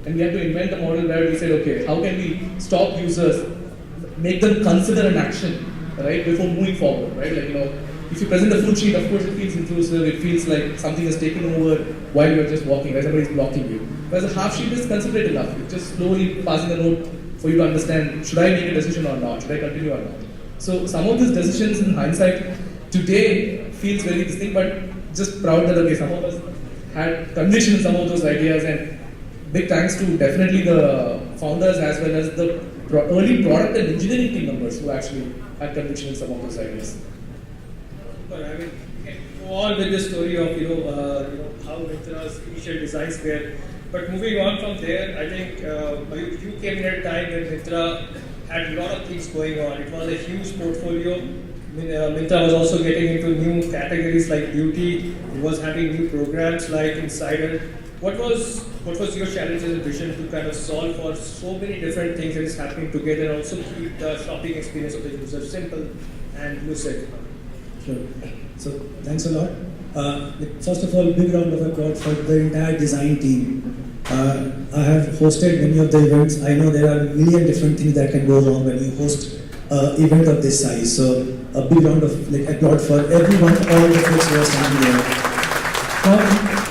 and we had to invent a model where we said, okay, how can we stop users, make them consider an action, right, before moving forward, right? If you present a full sheet, of course it feels intrusive, it feels like something is taken over while you're just walking, right? Somebody is blocking you. Whereas a half sheet is considerate enough. It's just slowly passing a note for you to understand, should I make a decision or not? Should I continue or not? So some of these decisions in hindsight today feels very distinct, but just proud that okay, some of us had conviction in some of those ideas, and big thanks to definitely the founders as well as the early product and engineering team members who actually had conviction in some of those ideas. But I mean, we can go on with the story of how Myntra's initial designs were. But moving on from there, I think you came in at a time when Myntra had a lot of things going on. It was a huge portfolio. Myntra was also getting into new categories like beauty. It was having new programs like Insider. What was your challenge and vision to kind of solve for so many different things that is happening together and also keep the shopping experience of the user simple and lucid? Sure. So thanks a lot. First of all, big round of applause for the entire design team. I have hosted many of the events. I know there are a million different things that can go wrong when you host an event of this size. So a big round of applause for everyone, all the folks who are standing there.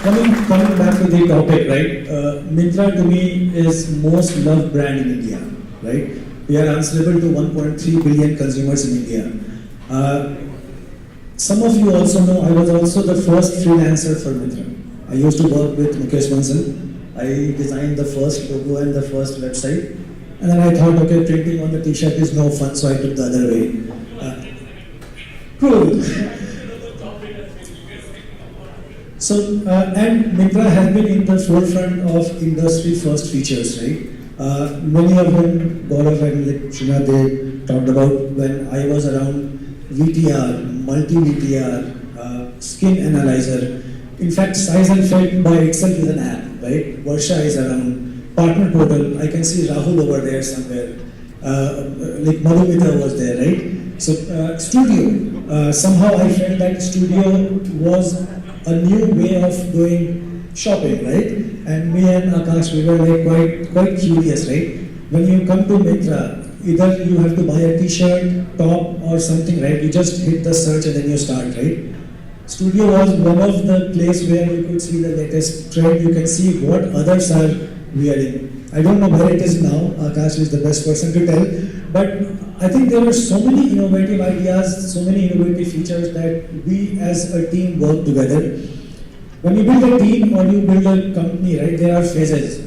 Coming back to the topic, right? Myntra to me is most loved brand in India, right? We are answerable to 1.3 billion consumers in India. Some of you also know I was also the first freelancer for Myntra. I used to work with Mukesh Bansal. I designed the first logo and the first website. And then I thought, okay, printing on the t-shirt is no fun, so I took the other way. Cool. So, and Myntra has been in the forefront of industry first features, right? Many of them, Gaurav and Shrinath, they talked about when I was around VTR, multi-VTR, skin analyzer. In fact, Size and Fit by itself is an app, right? Varsha is around, partner portal, I can see Rahul over there somewhere. Madhumita was there, right? So, Studio, somehow I felt that Studio was a new way of doing shopping, right? And me and Akash, we were quite curious, right? When you come to Myntra, either you have to buy a t-shirt, top or something, right? You just hit the search and then you start, right? Studio was one of the place where you could see the latest trend, you can see what others are wearing. I don't know where it is now, Akash is the best person to tell, but I think there were so many innovative ideas, so many innovative features that we as a team work together. When you build a team or you build a company, right, there are phases.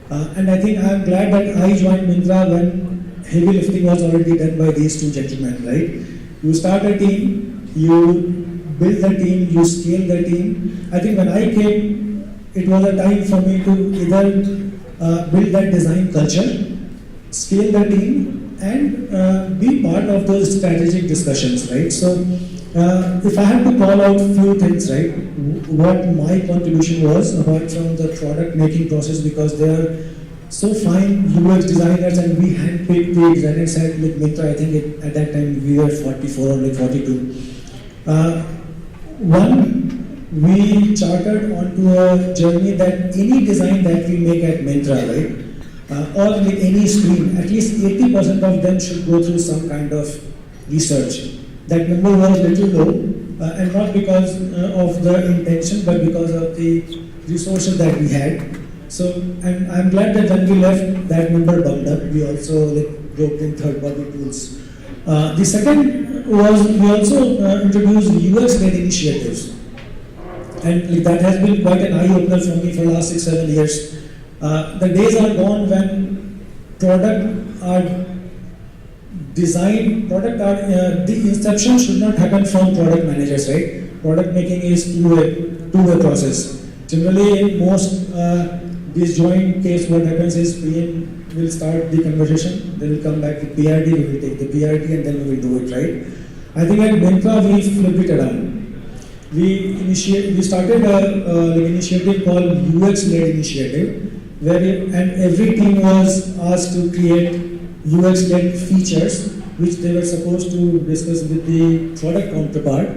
And I think I'm glad that I joined Myntra when heavy lifting was already done by these two gentlemen, right? You start a team, you build the team, you scale the team. I think when I came, it was a time for me to either build that design culture, scale the team, and be part of those strategic discussions, right? So, if I had to call out a few things, right, what my contribution was, apart from the product making process, because they are so fine UX designers and we handpicked the designers at Myntra, I think at that time we were 44 or 42. One, we chartered onto a journey that any design that we make at Myntra, right, or any screen, at least 80% of them should go through some kind of research. That number was a little low, and not because of the intention, but because of the resources that we had. So, and I'm glad that when we left, that number bumped up. We also roped in third-party tools. The second was we also introduced UX-led initiatives. and like, that has been quite an eye opener for me for the last 6-7 years. The days are gone when product are the inception should not happen from product managers, right? Product making is two-way process. Generally, in most disjoint case, what happens is PM will start the conversation, they will come back with PRD, we will take the PRD and then we will do it, right? I think at Myntra we flipped it around. We started an initiative called UX-led initiative, and every team was asked to create UX-led features which they were supposed to discuss with the product counterpart.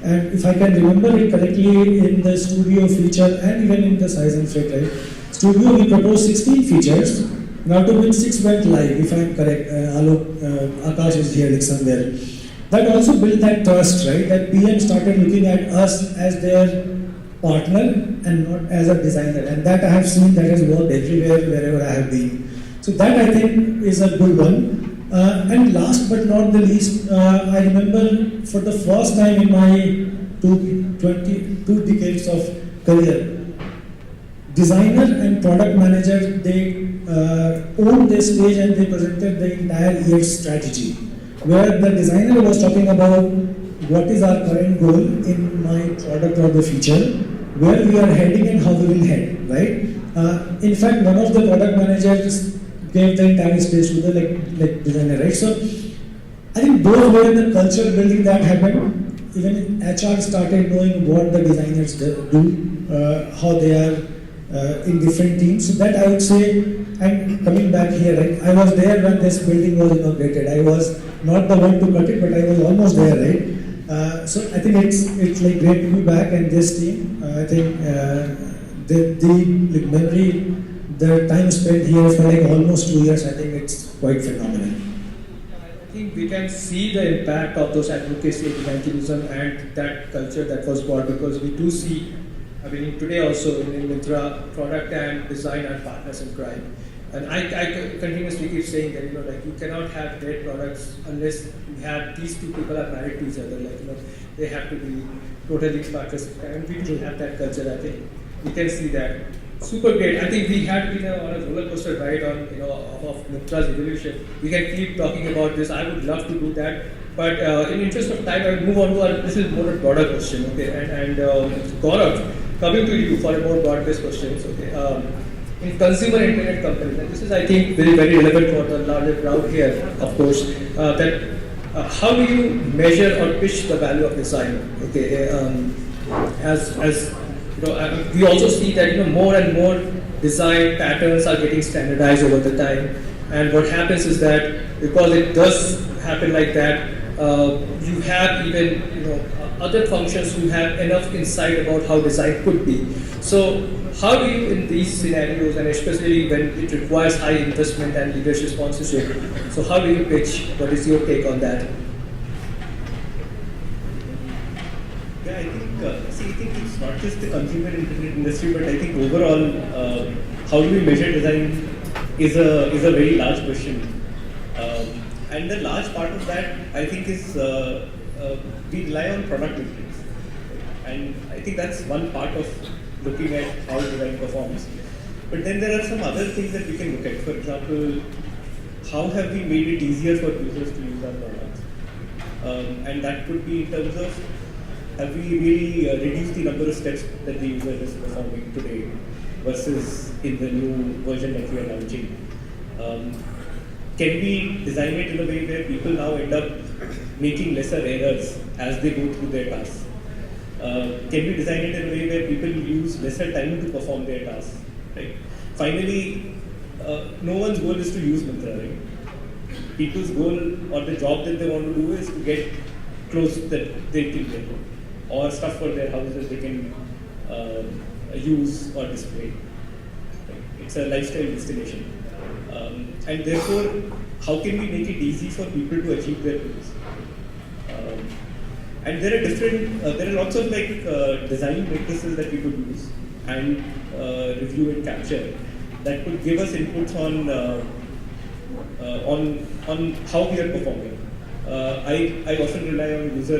And if I can remember it correctly, in the studio feature and even in the size and fit, right? Studio we proposed 16 features. Now to which 6 went live, if I am correct. Akash is here like somewhere. That also built that trust, right? That PM started looking at us as their partner and not as a designer. And that I have seen that has worked everywhere, wherever I have been. So that I think is a good one. And last but not the least, I remember for the first time in my 22 decades of career, designer and product manager, they owned the stage and they presented the entire year's strategy, where the designer was talking about what is our current goal in my product or the feature, where we are heading and how we will head, right? In fact, one of the product managers gave the entire space to the designer, right? So I think those were the culture building that happened. Even HR started knowing what the designers do, how they are in different teams. So that I would say, and coming back here, right? I was there when this building was inaugurated. I was not the one to cut it, but I was almost there, right? So I think it's like great to be back and this team. I think the memory, the time spent here for like almost 2 years, I think it's quite phenomenal. I think we can see the impact of those advocacy, evangelism, and that culture that was brought, because we do see, I mean, today also in Myntra, product and design are partners in crime. And I continuously keep saying that, like you cannot have great products unless you have these two people are married to each other. Like, they have to be totally partners. And we do have that culture, I think. We can see that. Super great. I think we had been on a roller coaster ride on, of Myntra's evolution. We can keep talking about this. I would love to do that. But in interest of time, I will move on to this is more a broader question, okay? And Gaurav, coming to you for a more broad-based questions, okay? In consumer internet companies, and this is, I think, very, very relevant for the larger crowd here, of course, that how do you measure or pitch the value of design, okay? We also see that more and more design patterns are getting standardized over the time, and what happens is that because it does happen like that, you have even other functions who have enough insight about how design could be. So how do you, in these scenarios, and especially when it requires high investment and leadership sponsorship, so how do you pitch? What is your take on that? Yeah, I think it's not just the consumer internet industry, but I think overall, how do we measure design is a very large question. And the large part of that, I think, is we rely on product metrics. And I think that's one part of looking at how design performs. But then there are some other things that we can look at. For example, how have we made it easier for users to use our products? And that could be in terms of, have we really reduced the number of steps that the user is performing today versus in the new version that we are launching? Can we design it in a way where people now end up making lesser errors as they go through their tasks? Can we design it in a way where people use lesser time to perform their tasks? Right? Finally, no one's goal is to use Myntra, right? People's goal or the job that they want to do is to get clothes that they think they want, or stuff for their house that they can use or display. Right? It's a lifestyle destination. And therefore, how can we make it easy for people to achieve their goals? And there are lots of design matrices that we could use and review and capture that could give us inputs on how we are performing. I often rely on user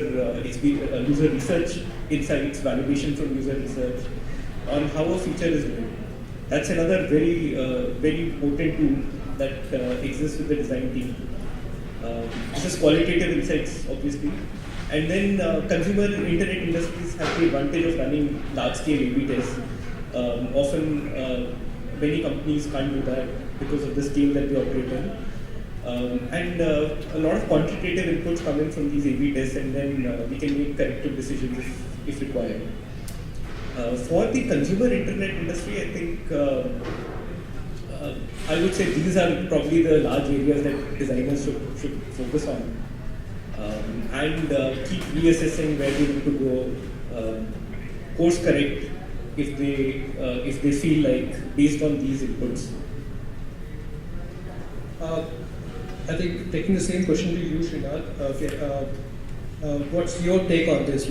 research insights, validation from user research, on how a feature is doing. That's another very important tool that exists with the design team. This is qualitative insights, obviously. And then consumer internet industries have the advantage of running large-scale A/B tests. Often, many companies can't do that because of the scale that they operate in. And a lot of quantitative inputs come in from these A/B tests, and then we can make corrective decisions if required. For the consumer internet industry, I think I would say these are probably the large areas that designers should focus on, and keep reassessing where they need to go, course correct if they feel like based on these inputs. I think taking the same question to you, Srinath. What's your take on this?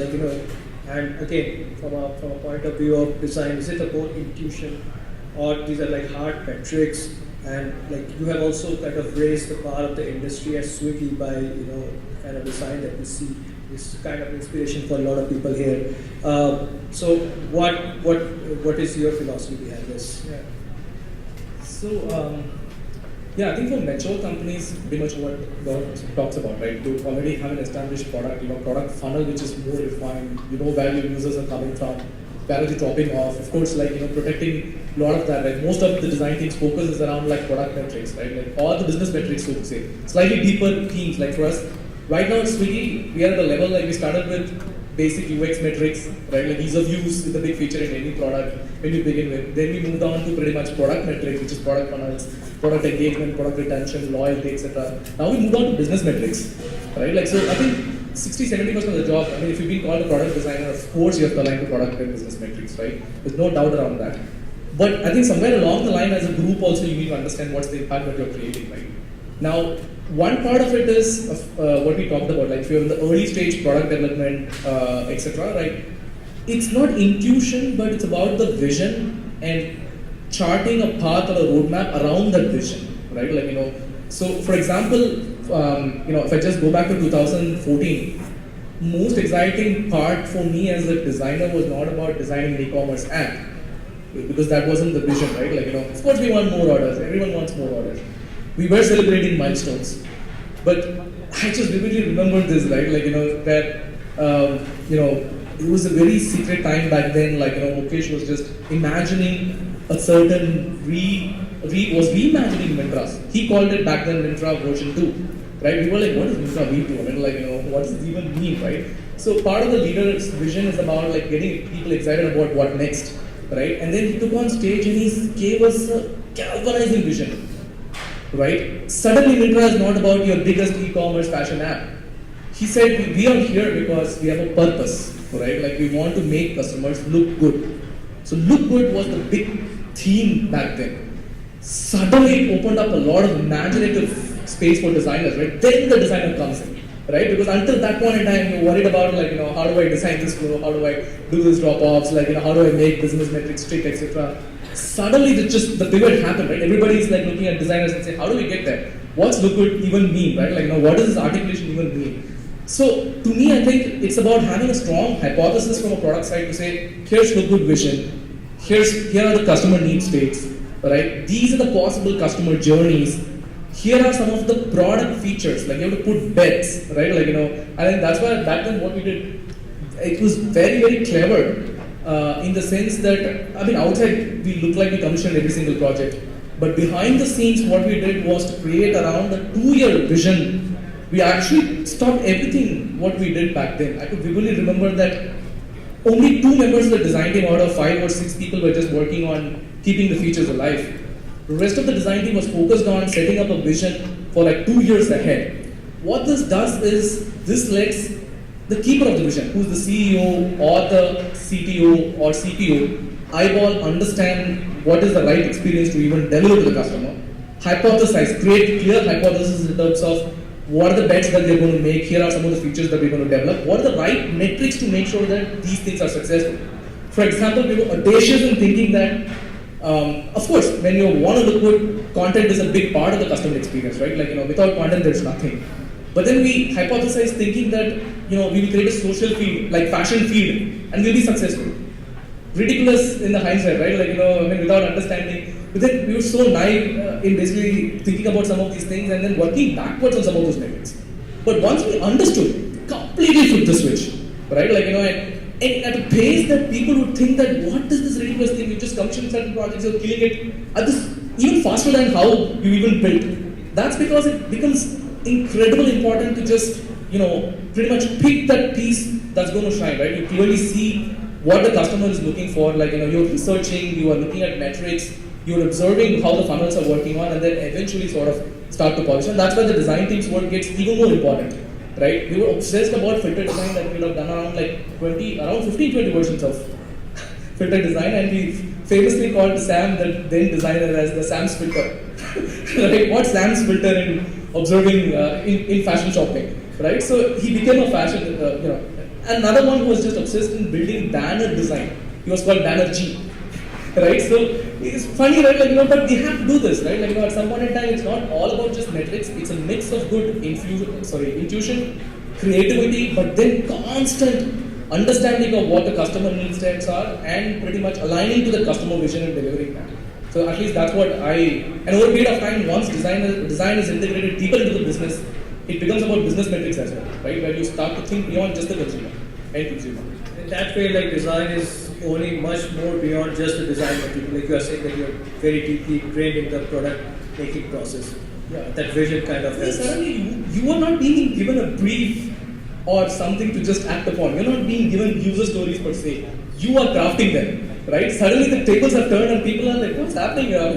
And again, from a point of view of design, is it about intuition, or these are like hard metrics? And you have also kind of raised the bar of the industry as Swiggy by kind of design that we see is kind of inspiration for a lot of people here. So what is your philosophy behind this? Yeah. So. Yeah, I think for mature companies, pretty much what Gaurav talks about, right? To already have an established product, product funnel which is more refined, where your users are coming from, where are they dropping off. Of course, protecting a lot of that, right? Most of the design team's focus is around product metrics, right? All the business metrics, so to say. Slightly deeper themes, for us, right now at Swiggy, we are at the level we started with basic UX metrics, right? Ease of use is the big feature in any product when you begin with. Then we moved on to pretty much product metrics, which is product funnels, product engagement, product retention, loyalty, etc. Now we moved on to business metrics, right? So I think 60-70% of the job, if you've been called a product designer, of course you have to align to product and business metrics, right? There's no doubt around that. But I think somewhere along the line as a group also you need to understand what's the impact that you're creating, right? Now, one part of it is what we talked about, if you're in the early stage product development, etc., right? It's not intuition, but it's about the vision and charting a path or a roadmap around that vision, right? So for example, if I just go back to 2014, most exciting part for me as a designer was not about designing an e-commerce app, because that wasn't the vision, right? Of course we want more orders, everyone wants more orders. We were celebrating milestones, but I just vividly remember this, right? It was a very secret time back then. Mukesh was just imagining a certain was reimagining Myntra. He called it back then Myntra version 2, right? We were like, what is Myntra V2? What does this even mean, right? So part of the leader's vision is about getting people excited about what next, right? And then he took on stage and he gave us a galvanizing vision. Right? Suddenly Myntra is not about your biggest e-commerce fashion app. He said, we are here because we have a purpose, right? We want to make customers look good. So look good was the big theme back then. Suddenly it opened up a lot of imaginative space for designers, right? Then the designer comes in, right? Because until that point in time, you're worried about how do I design this flow? How do I do this drop-offs? How do I make business metrics strict, etc. Suddenly the pivot happened, right? Everybody's looking at designers and saying, how do we get there? What's look good even mean, right? What does this articulation even mean? So to me, I think it's about having a strong hypothesis from a product side to say, here's look good vision, here are the customer need states, right? These are the possible customer journeys. Here are some of the product features, you have to put bets, right? I think that's why back then what we did, it was very, very clever. In the sense that, outside we look like we commissioned every single project, but behind the scenes what we did was to create around a 2-year vision. We actually stopped everything what we did back then. I could vividly remember that only 2 members of the design team out of 5 or 6 people were just working on keeping the features alive. The rest of the design team was focused on setting up a vision for 2 years ahead. What this does is, this lets the keeper of the vision, who's the CEO or the CTO or CPO, eyeball, understand what is the right experience to even deliver to the customer, hypothesize, create clear hypotheses in terms of what are the bets that they're going to make, here are some of the features that we're going to develop, what are the right metrics to make sure that these things are successful. For example, we were audacious in thinking that, of course, when you want to look good, content is a big part of the customer experience, right? Without content, there's nothing. But then we hypothesized thinking that, we will create a social feed, like fashion feed, and we'll be successful. Ridiculous in the hindsight, right? Without understanding. But then we were so naive in basically thinking about some of these things and then working backwards on some of those metrics. But once we understood, completely flipped the switch, right? And at a pace that people would think that what is this ridiculous thing? You just commission certain projects, you're killing it at this even faster than how you even built. That's because it becomes incredibly important to just, pretty much pick that piece that's going to shine, right? You clearly see what the customer is looking for, you're researching, you are looking at metrics, you're observing how the funnels are working on, and then eventually sort of start to polish. And that's where the design team's work gets even more important, right? We were obsessed about filter design that we would have done around 15-20 versions of filter design, and we famously called Sam, the then designer, as the Sam's filter. Right? What's Sam's filter in observing in fashion shopping, right? So he became a fashion, Another one who was just obsessed in building banner design. He was called Banner G, right? So it's funny, right? But we have to do this, right? At some point in time, it's not all about just metrics. It's a mix of good intuition, creativity, but then constant understanding of what the customer needs states are, and pretty much aligning to the customer vision and delivering that. So at least that's what and over a period of time, once design is integrated deeper into the business, it becomes about business metrics as well, right? Where you start to think beyond just the end consumer. In that way, sdesign is only much more beyond just the design metric. Like you are saying that you're very deeply trained in the product making process. Yeah. That vision kind of helps. Suddenly you are not being given a brief or something to just act upon. You're not being given user stories per se. You are crafting them, right? Suddenly the tables are turned and people are like, what's happening here?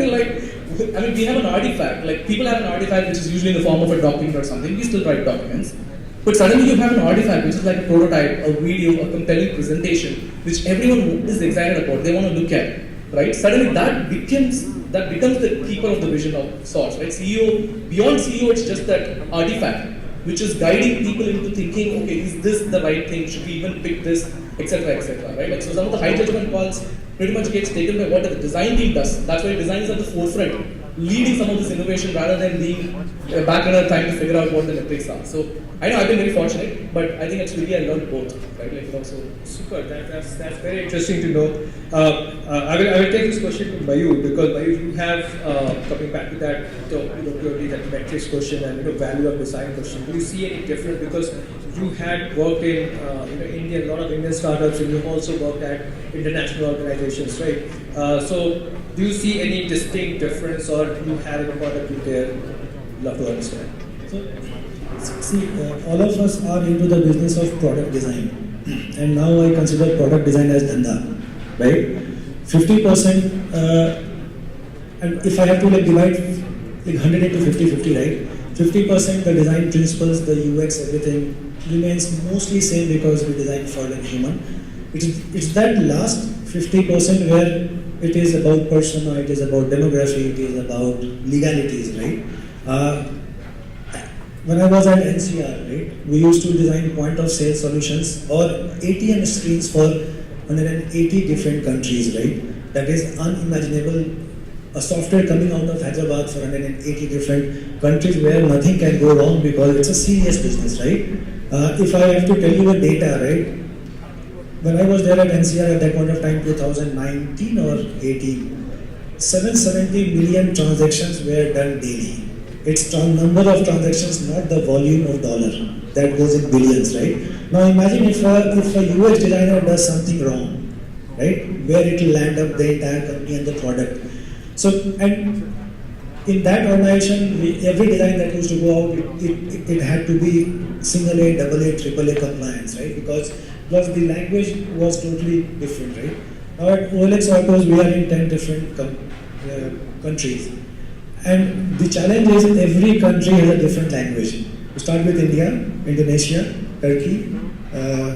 We have an artifact. People have an artifact which is usually in the form of a document or something. We still write documents. But suddenly you have an artifact which is like a prototype, a video, a compelling presentation, which everyone is excited about. They want to look at, right? Suddenly that becomes the keeper of the vision of sorts, right? Beyond CEO, it's just that artifact which is guiding people into thinking, okay, is this the right thing? Should we even pick this, etc., right? So some of the high judgment calls pretty much gets taken by what the design team does. That's why design is at the forefront, leading some of this innovation rather than being a backrunner trying to figure out what the metrics are. So I know I've been very fortunate, but I think it's really I learned both, right? Super. That's very interesting to know. I will take this question to Mayu, because Mayu, you have coming back to that, purely that metrics question and value of design question. Do you see any difference, because you had worked in India, a lot of Indian startups, and you also worked at international organizations, right? So do you see any distinct difference, or do you have a product you there? Love to understand. So, see, all of us are into the business of product design, and now I consider product design as dhanda, right? 50%, and if I have to divide 100 into 50-50, right? 50% the design principles, the UX, everything remains mostly same because we design for the human. It's that last 50% where it is about persona, it is about demography, it is about legalities, right? When I was at NCR, right, we used to design point of sale solutions or ATM screens for 180 different countries, right? That is unimaginable. A software coming out of Hyderabad for 180 different countries where nothing can go wrong because it's a serious business, right? If I have to tell you the data, right? When I was there at NCR at that point of time, 2019 or 18, 770 million transactions were done daily. It's number of transactions, not the volume of dollar. That goes in billions, right? Now imagine if a UX designer does something wrong, right? Where it will land up the entire company and the product. So, and in that organization, every design that used to go out, it had to be single A, double A, triple A compliance, right? Because the language was totally different, right? Now at OLX Autos, we are in 10 different countries. And the challenge is every country has a different language. We start with India, Indonesia, Turkey,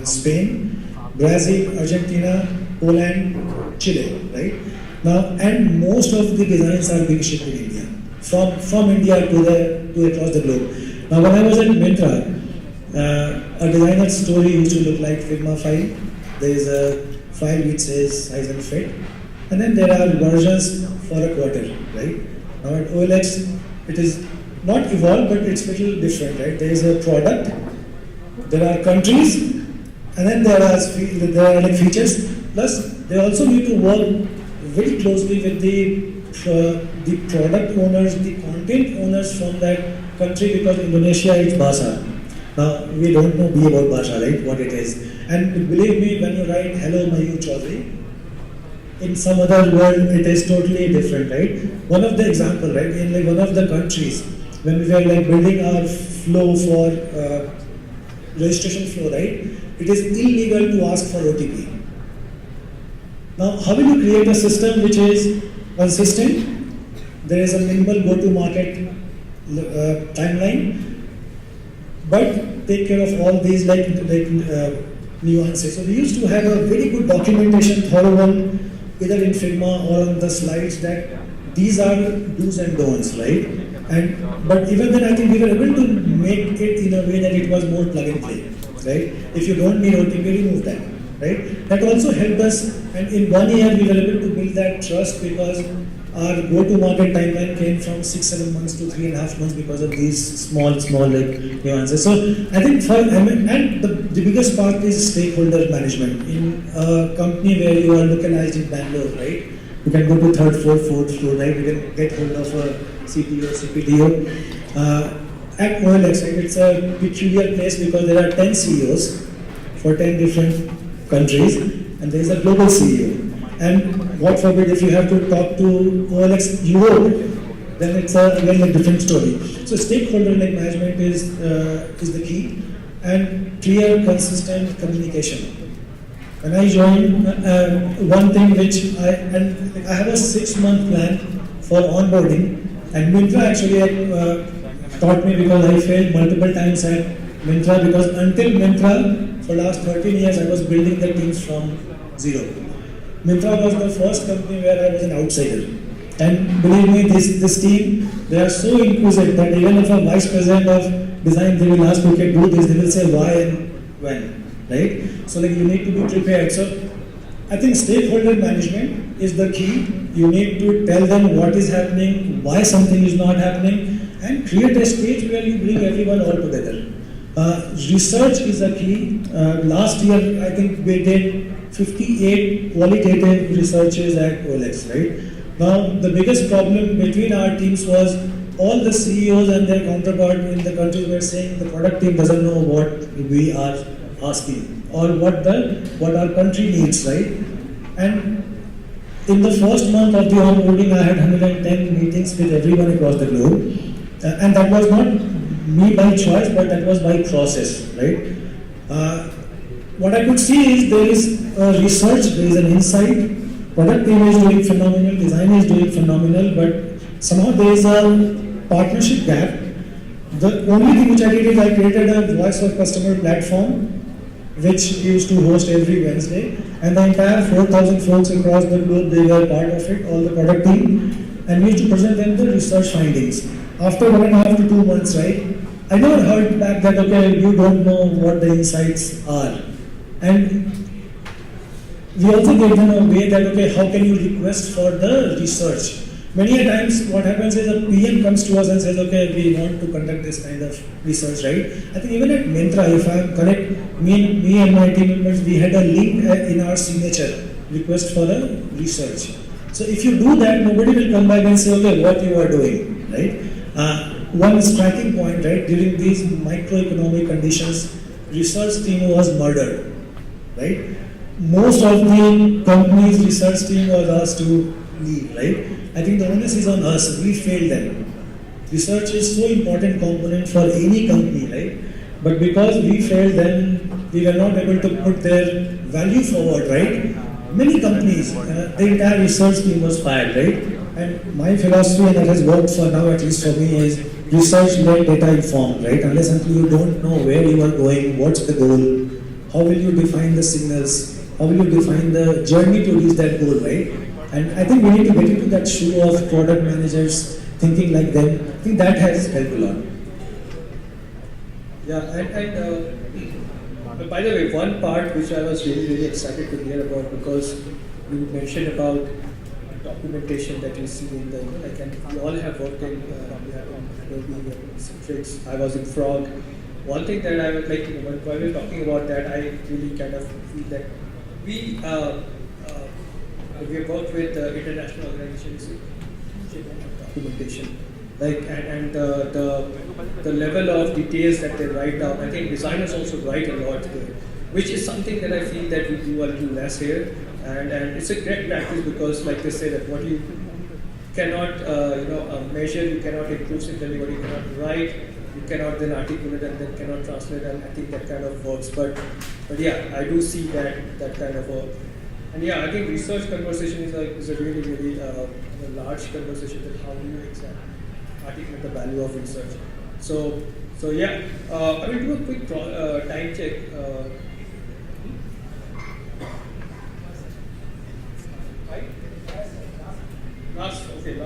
Spain, Brazil, Argentina, Poland, Chile, right? Now, and most of the designs are being shipped in India, from India to across the globe. Now, when I was at Myntra, a designer's story used to look like Figma file. There is a file which says size and fit, and then there are versions for a quarter, right? Now at OLX, it is not evolved, but it's a little different, right? There is a product, there are countries, and then there are like features. Plus, they also need to work very closely with the product owners, the content owners from that country, because Indonesia is Bahasa. Now, we don't know B about Bahasa, right? What it is. And believe me, when you write "Hello, Mayu Chaudhary," in some other world, it is totally different, right? One of the example, right? In like one of the countries, when we were like building our flow for registration flow, right? It is illegal to ask for OTP. Now, how will you create a system which is consistent? There is a minimal go-to-market timeline, but take care of all these nuances. So we used to have a very good documentation, thorough one, either in Figma or on the slides, that these are do's and don'ts, right? But even then, I think we were able to make it in a way that it was more plug and play, right? If you don't need OTP, remove that, right? That also helped us, and in 1 year we were able to build that trust, because our go-to-market timeline came from 6-7 months to 3.5 months because of these small like nuances. So I think and the biggest part is stakeholder management. In a company where you are localized in Bangalore, right? You can go to third floor, fourth floor, right? You can get hold of a CTO, CPTO. At OLX, right, it's a peculiar place because there are 10 CEOs for 10 different countries, and there is a global CEO. And God forbid, if you have to talk to OLX Europe, then it's again a different story. So stakeholder management is the key, and clear, consistent communication. When I joined, one thing which I have a 6-month plan for onboarding, and Myntra actually taught me, because I failed multiple times at Myntra, because until Myntra, for last 13 years, I was building the teams from zero. Myntra was the first company where I was an outsider. And believe me, this team, they are so inclusive that even if a vice president of design, they will ask, okay, do this, they will say why and when, right? So like you need to be prepared. So I think stakeholder management is the key. You need to tell them what is happening, why something is not happening, and create a stage where you bring everyone all together. Research is a key. Last year, I think we did 58 qualitative researches at OLX, right? Now, the biggest problem between our teams was all the CEOs and their counterpart in the country were saying the product team doesn't know what we are asking or what our country needs, right? And in the first month of the onboarding, I had 110 meetings with everyone across the globe, and that was not me by choice, but that was by process, right? What I could see is there is a research, there is an insight. Product team is doing phenomenal, design is doing phenomenal, but somehow there is a partnership gap. The only thing which I did is I created a voice of customer platform, which used to host every Wednesday, and the entire 4,000 folks across the globe, they were part of it, all the product team, and we used to present them the research findings. After 1.5 to 2 months, right, I never heard back that, okay, you don't know what the insights are. And we also gave them a way that, okay, how can you request for the research? Many a times what happens is a PM comes to us and says, okay, we want to conduct this kind of research, right? I think even at Myntra, if I am correct, me and my team members, we had a link in our signature, request for a research. So if you do that, nobody will come back and say, okay, what you are doing, right? One striking point, right, during these microeconomic conditions, research team was murdered, right? Most of the company's research team was asked to leave, right? I think the onus is on us. We failed them. Research is so important component for any company, right? But because we failed them, we were not able to put their value forward, right? Many companies, the entire research team was fired, right? And my philosophy, and it has worked for now, at least for me, is research-led, data-informed, right? Unless until you don't know where you are going, what's the goal, how will you define the signals, how will you define the journey to reach that goal, right? And I think we need to get into that shoe of product managers thinking like them. I think that has helped a lot. Yeah, and by the way, one part which I was really excited to hear about, because you mentioned about documentation that you see in the, like, and we all have worked in, we have in Adobe, Citrix, I was in Frog. One thing that I would like to, while we're talking about that, I really kind of feel that we have worked with international organizations, documentation, like, and the level of details that they write down. I think designers also write a lot there, which is something that I feel that we do a little less here. And it's a great practice because, like they say, that what you cannot measure, you cannot improve simply what you cannot write, you cannot then articulate and then cannot translate, and I think that kind of works. But yeah, I do see that kind of work. And yeah, I think research conversation is a really, really a large conversation that how do you exactly articulate the value of research. So yeah, I will do a quick time check. Right? Last. Okay.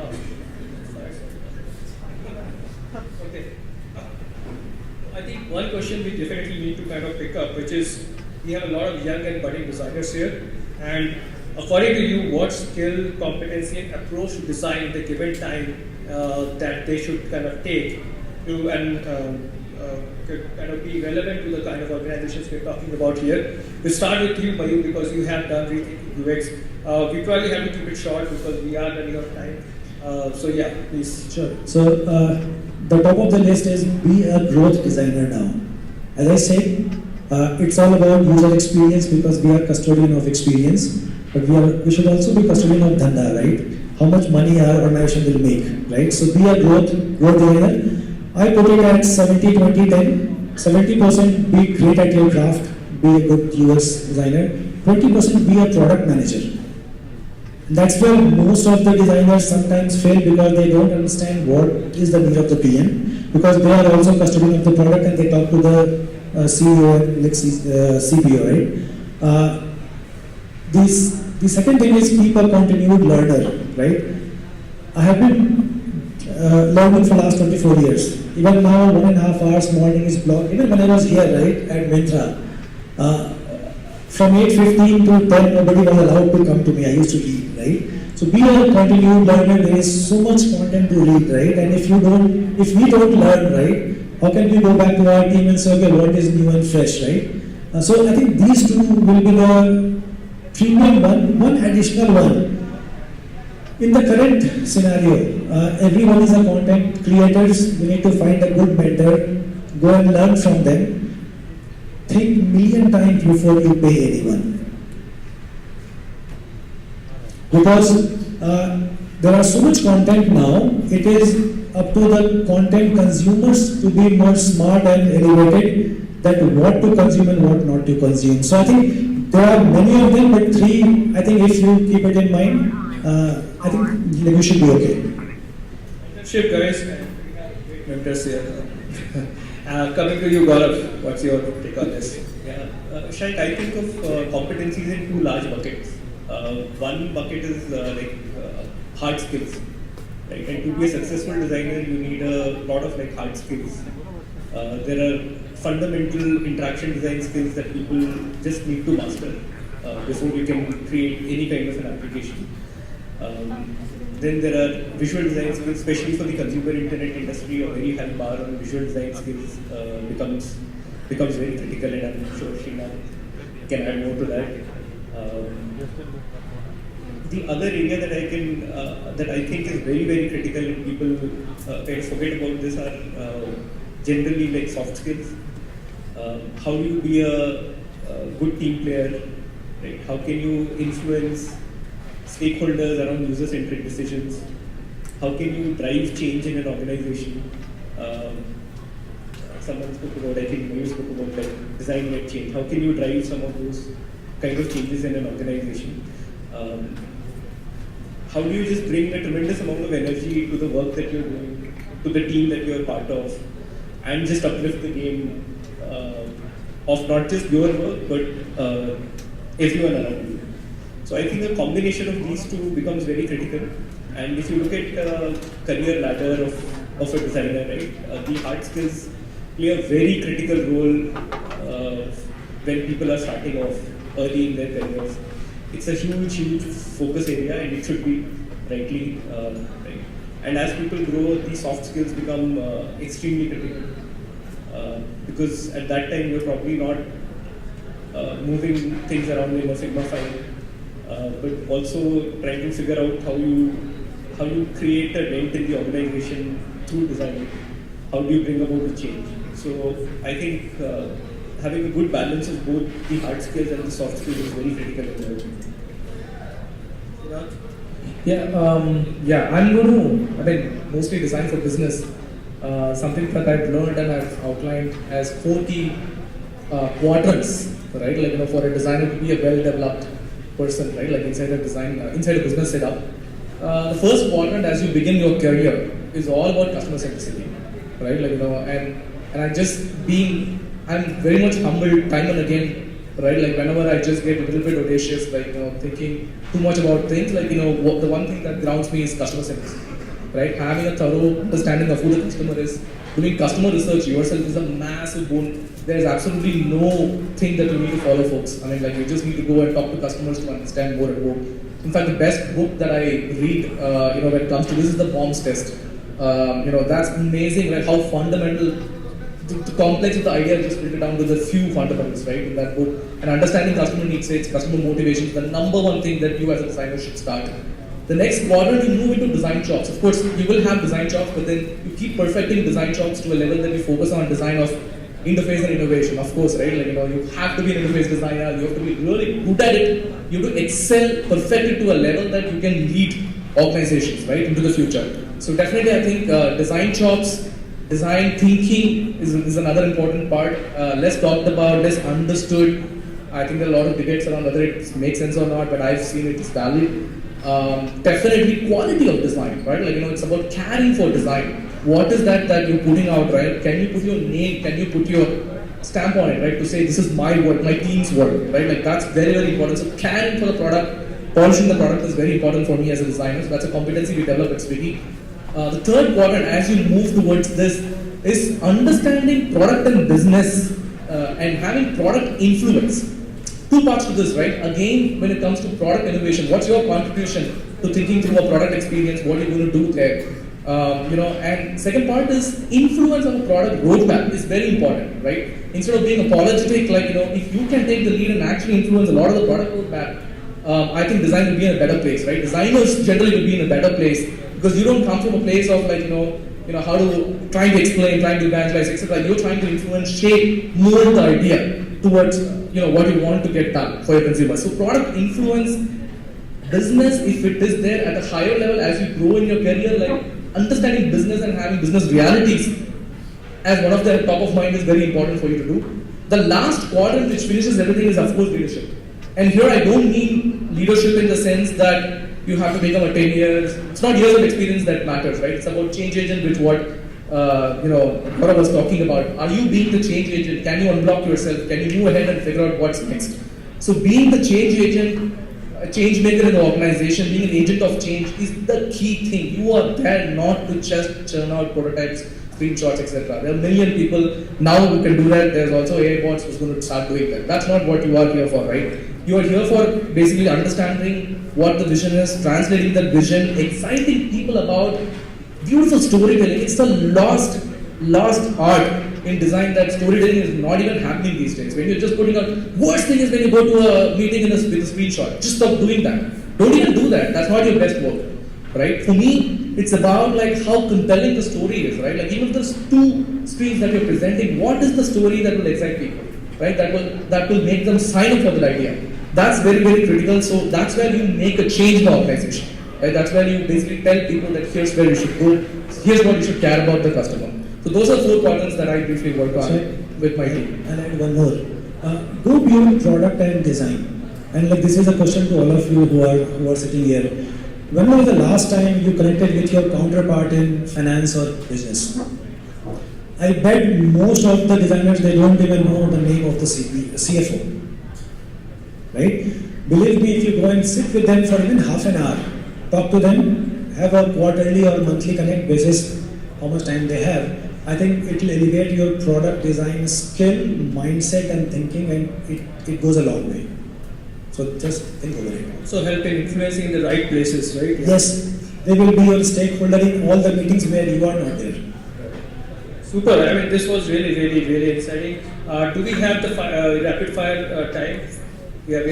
I think one question we definitely need to kind of pick up, which is we have a lot of young and budding designers here, and according to you, what skill, competency, and approach to design in the given time that they should kind of take to kind of be relevant to the kind of organizations we're talking about here. We'll start with you, Mayur, because you have done rethinking UX. We probably have to keep it short because we are running out of time. So yeah, please. Sure. So the top of the list is be a growth designer now. As I said, it's all about user experience because we are custodian of experience, but we should also be custodian of dhanda, right? How much money our organization will make, right? So be a growth designer. I put it at 70-20-10. 70% be great at your craft, be a good UX designer. 20% be a product manager. That's where most of the designers sometimes fail because they don't understand what is the need of the PM, because they are also custodian of the product and they talk to the CEO and like CPO, right? The second thing is keep a continued learner, right? I have been learning for the last 24 years. Even now, 1.5 hours morning is blocked. Even when I was here, right, at Myntra, from 8:15 to 10, nobody was allowed to come to me. I used to read, right? So be a continued learner. There is so much content to read, right? And if we don't learn, right, how can we go back to our team and say, okay, what is new and fresh, right? So I think these two will be the premium one additional one. In the current scenario, everyone is a content creators. We need to find a good mentor, go and learn from them. Think million times before you pay anyone. Because there are so much content now, it is up to the content consumers to be more smart and elevated that what to consume and what not to consume. So I think there are many of them, but three, I think if you keep it in mind, I think you should be okay. Mentorship, guys. Mentors here. Coming to you, Gaurav, what's your take on this? Yeah, Shaik, I think of competencies in two large buckets. One bucket is hard skills. Right? And to be a successful designer, you need a lot of hard skills. There are fundamental interaction design skills that people just need to master before you can create any kind of an application. Then there are visual design skills, especially for the consumer internet industry. A very high bar on visual design skills becomes very critical, and I'm sure Sheena can add more to that. The other area that I think is very, very critical, and people kind of forget about this, are generally soft skills. How do you be a good team player? Right? How can you influence stakeholders around user-centric decisions? How can you drive change in an organization? Someone spoke about, I think Mayur spoke about design-led change. How can you drive some of those kind of changes in an organization? How do you just bring a tremendous amount of energy to the work that you're doing, to the team that you're part of, and just uplift the game of not just your work, but everyone around you? So I think a combination of these two becomes very critical. And if you look at career ladder of a designer, right, the hard skills play a very critical role when people are starting off early in their careers. It's a huge, huge focus area, and it should be rightly. Right. And as people grow, these soft skills become extremely critical. Because at that time you're probably not moving things around in a Figma file, but also trying to figure out how you create a dent in the organization through design. How do you bring about the change? So I think having a good balance of both the hard skills and the soft skills is very critical in the Yeah, I'm going to, mostly design for business. Something that I've learned and I've outlined as 4 key quadrants, right? For a designer to be a well-developed person, right? Inside a business setup. The first quadrant as you begin your career is all about customer centricity, right? I'm very much humbled time and again, right? Whenever I just get a little bit audacious, thinking too much about things, the one thing that grounds me is customer centricity, right? Having a thorough understanding of who the customer is, doing customer research yourself is a massive boon. There's absolutely no thing that you need to follow, folks. You just need to go and talk to customers to understand more and more. In fact, the best book that I read, when it comes to this is the Bombs test. That's amazing, right? How fundamental, the complex of the idea is just written down to the few fundamentals, right, in that book. And understanding customer needs states, customer motivation is the number one thing that you as a designer should start. The next quadrant, you move into design chops. Of course, you will have design chops, but then you keep perfecting design chops to a level that you focus on design of interface and innovation, of course, right? You have to be an interface designer, you have to be really good at it, you have to excel, perfect it to a level that you can lead organizations, right, into the future. So definitely I think design chops, design thinking is another important part, less talked about, less understood. I think there are a lot of debates around whether it makes sense or not, but I've seen it is valid. Definitely quality of design, right? It's about caring for design. What is that you're putting out, right? Can you put your name, can you put your stamp on it, right? To say this is my work, my team's work, right? That's very, very important. So caring for the product, polishing the product is very important for me as a designer. So that's a competency we develop at Swiggy. The third quadrant, as you move towards this, is understanding product and business and having product influence. Two parts to this, right? Again, when it comes to product innovation, what's your contribution to thinking through a product experience? What are you going to do there? And second part is influence of a product roadmap is very important, right? Instead of being apologetic, if you can take the lead and actually influence a lot of the product roadmap, I think design will be in a better place, right? Designers generally will be in a better place because you don't come from a place of how to trying to explain, trying to evangelize, etc. You're trying to influence, shape, mold the idea towards what you want to get done for your consumers. So product influence, business, if it is there at a higher level as you grow in your career, understanding business and having business realities as one of the top of mind is very important for you to do. The last quadrant which finishes everything is of course leadership. And here I don't mean leadership in the sense that you have to become a 10 years. It's not years of experience that matters, right? It's about change agent, which what I was talking about. Are you being the change agent? Can you unblock yourself? Can you move ahead and figure out what's next? So being the change agent, a change maker in the organization, being an agent of change is the key thing. You are there not to just churn out prototypes, screenshots, etc. There are a million people now who can do that. There's also AI bots who's going to start doing that. That's not what you are here for, right? You are here for basically understanding what the vision is, translating that vision, exciting people about beautiful storytelling. It's the lost art in design that storytelling is not even happening these days. When you're just putting out, worst thing is when you go to a meeting with a screenshot. Just stop doing that. Don't even do that. That's not your best work, right? For me, it's about how compelling the story is, right? Even if there's two screens that you're presenting, what is the story that will excite people, right? That will make them sign up for that idea. That's very, very critical. So that's where you make a change in the organization, right? That's where you basically tell people that here's where you should go, here's what you should care about the customer. So those are 4 quadrants that I briefly work on with my team. And add one more. Go beyond product and design. And this is a question to all of you who are sitting here. When was the last time you connected with your counterpart in finance or business? I bet most of the designers, they don't even know the name of the CFO. Right? Believe me, if you go and sit with them for even half an hour, talk to them, have a quarterly or monthly connect basis, how much time they have, I think it will elevate your product design skill, mindset and thinking, and it goes a long way. So just think over it. So help in influencing in the right places, right? Yes, they will be your stakeholder in all the meetings where you are not there. Super. I mean, this was really exciting. Do we have the rapid fire time? We are.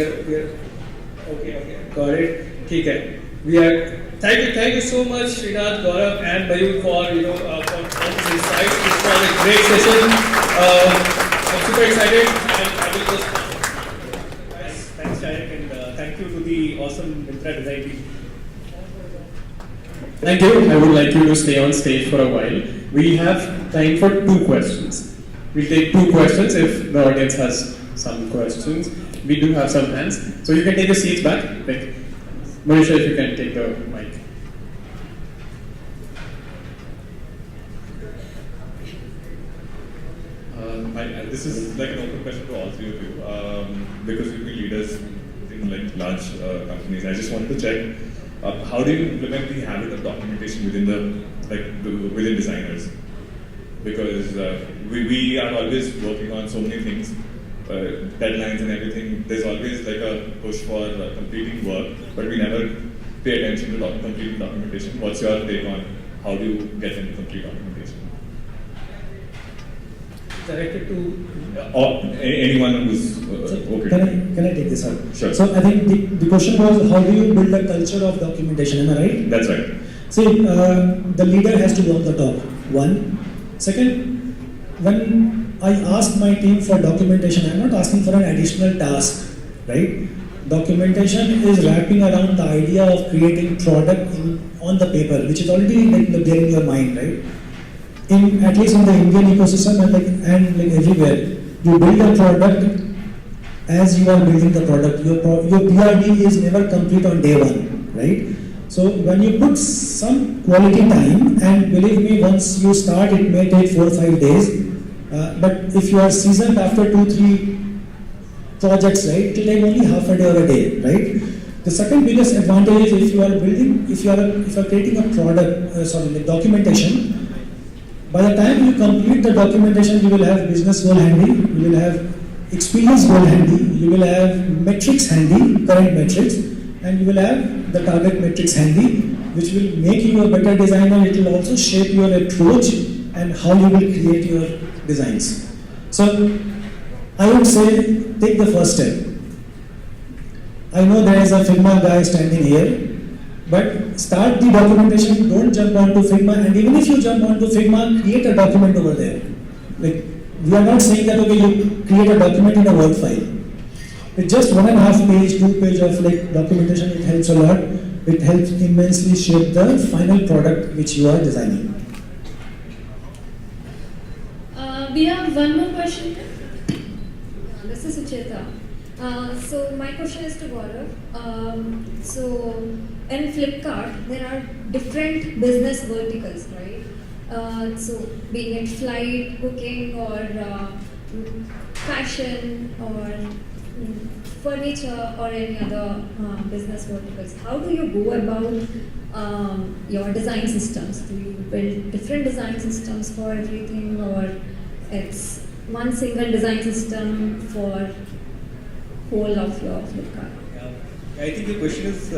Okay. Got it. Okay. We are. Thank you so much, Srinath, Gaurav, and Mayur for for all these insights. This was a great session. I'm super excited, and I will just. Thanks, Shayak, and thank you to the awesome Myntra design team. Thank you. I would like you to stay on stage for a while. We have time for 2 questions. We'll take 2 questions if the audience has some questions. We do have some hands. So you can take your seats back. Like, Marisha, if you can take the mic. This is like an open question to all 3 of you, because you've been leaders in like large companies. I just wanted to check, how do you implement the habit of documentation within within designers? Because we are always working on so many things, deadlines and everything. There's always like a push for completing work, but we never pay attention to completing documentation. What's your take on how do you get into complete documentation? Directed to. Or anyone who's okay. Can I take this up? Sure. So I think the question was, how do you build a culture of documentation? Am I right? That's right. See, the leader has to be on the top. 1. Second, when I ask my team for documentation, I'm not asking for an additional task, right? Documentation is wrapping around the idea of creating product on the paper, which is already there in your mind, right? At least in the Indian ecosystem and everywhere, you build a product as you are building the product. Your PRD is never complete on day 1, right? So when you put some quality time, and believe me, once you start, it may take 4 or 5 days. But if you are seasoned after 2-3 projects, right, it will take only half a day or a day, right? The second biggest advantage is if you are creating a product, the documentation. By the time you complete the documentation, you will have business goal handy, you will have experience goal handy, you will have metrics handy, current metrics, and you will have the target metrics handy, which will make you a better designer. It will also shape your approach and how you will create your designs. So I would say take the first step. I know there is a Figma guy standing here, but start the documentation, don't jump onto Figma, and even if you jump onto Figma, create a document over there. Like, we are not saying that, okay, you create a document in a Word file. With just 1.5 page, 2 page of documentation, it helps a lot. It helps immensely shape the final product which you are designing. We have one more question here. This is Sucheta. So my question is to Gaurav. So in Flipkart, there are different business verticals, right? So being it flight, cooking, or fashion, or furniture, or any other business verticals. How do you go about your design systems? Do you build different design systems for everything, or it's one single design system for whole of your Flipkart? I think the question is,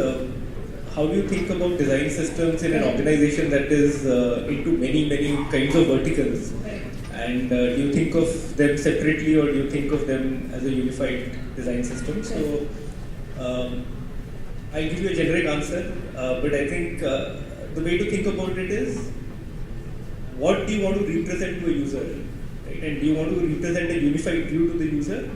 how do you think about design systems in an organization that is into many kinds of verticals? Right. And do you think of them separately, or do you think of them as a unified design system? So I'll give you a generic answer, but I think the way to think about it is, what do you want to represent to a user? Right? And do you want to represent a unified view to the user?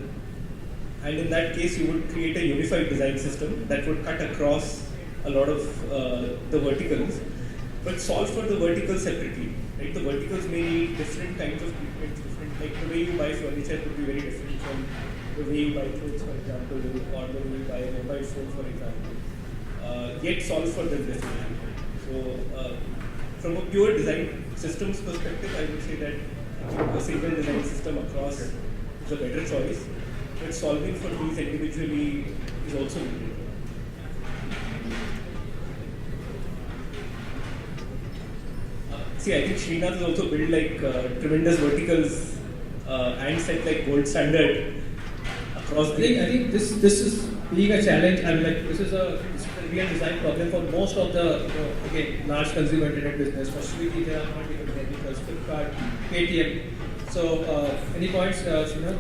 And in that case, you would create a unified design system that would cut across a lot of the verticals, but solve for the verticals separately. Right? The verticals may need different kinds of treatments, like the way you buy furniture could be very different from the way you buy clothes, for example, or the way you buy a mobile phone, for example. Yet solve for them differently. So from a pure design systems perspective, I would say that a single design system across is a better choice, but solving for these individually is also needed. See, I think Srinath has also built tremendous verticals and set gold standard across. I think this is being a challenge. I mean, like this is a real design problem for most of the again large consumer internet business. For Swiggy, there are not even vehicles, Flipkart, Paytm. So, any points, Srinath?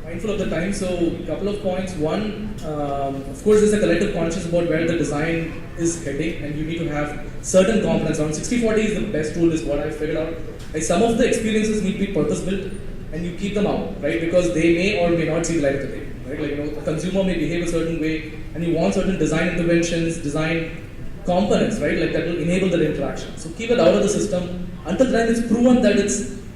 Mindful of the time, so a couple of points. One, of course, there's a collective conscience about where the design is heading, and you need to have certain components. Around 60/40 is the best rule, is what I figured out. Like some of the experiences need to be purpose built, and you keep them out, right? Because they may or may not see the light of the day, right? Like a consumer may behave a certain way, and you want certain design interventions, design components, right? Like that will enable that interaction. So keep it out of the system until then it's proven that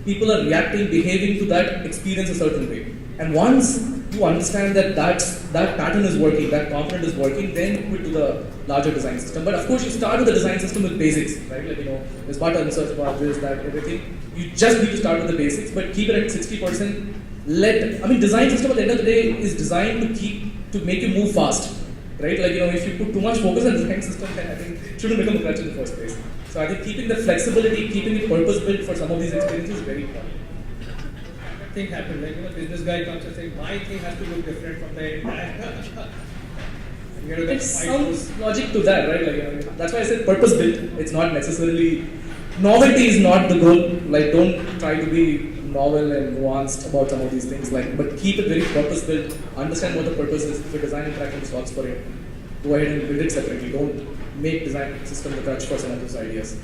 people are reacting, behaving to that experience a certain way. And once you understand that that pattern is working, that component is working, then you quit to the larger design system. But of course, you start with the design system with basics, right? Like, there's button, search bar, this, that, everything. You just need to start with the basics, but keep it at 60%. Design system at the end of the day is designed to make you move fast, right? Like, if you put too much focus on the design system, then I think it shouldn't become a crutch in the first place. So I think keeping the flexibility, keeping it purpose built for some of these experiences is very important. Thing happened, like business guy comes and says, my thing has to look different from the entire. It sounds logic to that, right? Like, that's why I said purpose built. It's not necessarily novelty is not the goal. Like, don't try to be novel and nuanced about some of these things. Like, but keep it very purpose built. Understand what the purpose is. If your design interaction solves for it, go ahead and build it separately. Don't make design system the crutch for some of those ideas.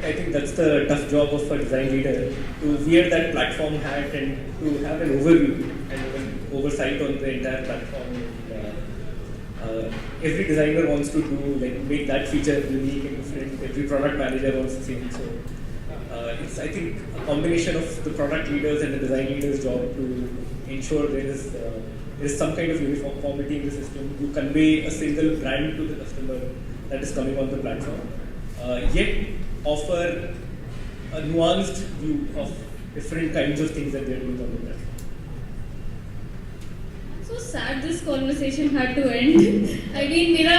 I think that's the tough job of a design leader, to wear that platform hat and to have an overview and an oversight on the entire platform. Every designer wants to make that feature unique and different. Every product manager wants the same. So it's, I think, a combination of the product leaders and the design leaders' job to ensure there is some kind of uniformity in the system, to convey a single brand to the customer that is coming on the platform. Yet offer a nuanced view of different kinds of things that they're doing on the platform. I'm so sad this conversation had to end. I mean, मेरा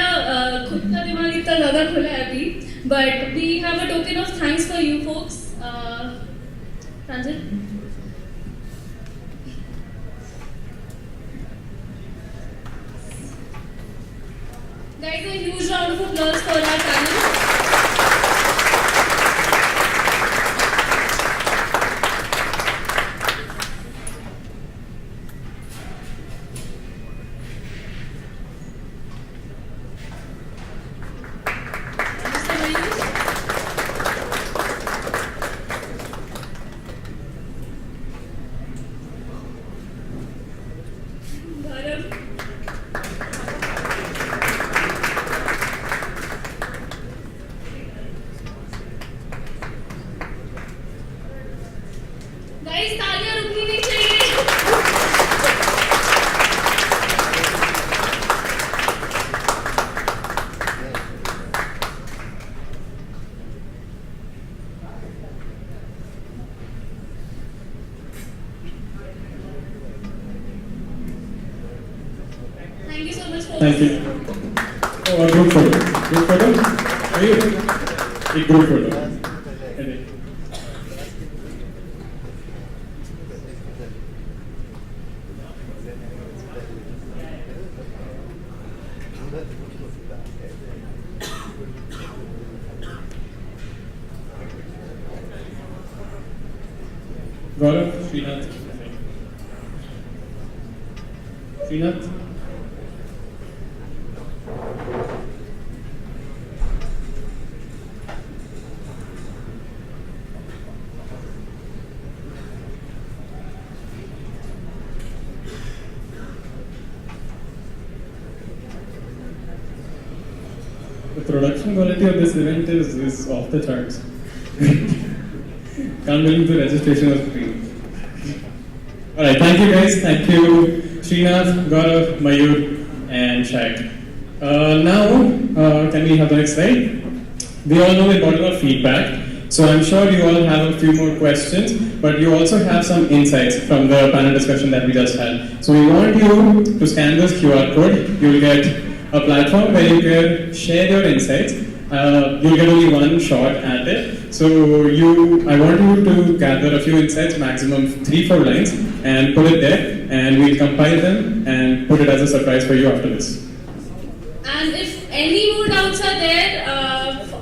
खुद का दिमाग इतना ज़्यादा खुला है अभी. But we have a token of thanks for you folks. Ranjan? Guys, a huge round of applause for our panel. Guys, तालियां रुकनी नहीं चाहिए. Thank you so much for Thank you. Oh, a group photo. Group photo? Are you? A group photo. Any? Gaurav, Srinath. Srinath? The production quality of this event is off the charts. Can't believe the registration was free. Alright, thank you guys. Thank you, Srinath, Gaurav, Mayur, and Shaq. Now, can we have the next slide? We all know we got a lot of feedback, so I'm sure you all have a few more questions, but you also have some insights from the panel discussion that we just had. So we want you to scan this QR code. You'll get a platform where you can share your insights. you'll get only one shot at it. So I want you to gather a few insights, maximum 3-4 lines, and put it there, and we'll compile them and put it as a surprise for you after this. And if any more doubts are there,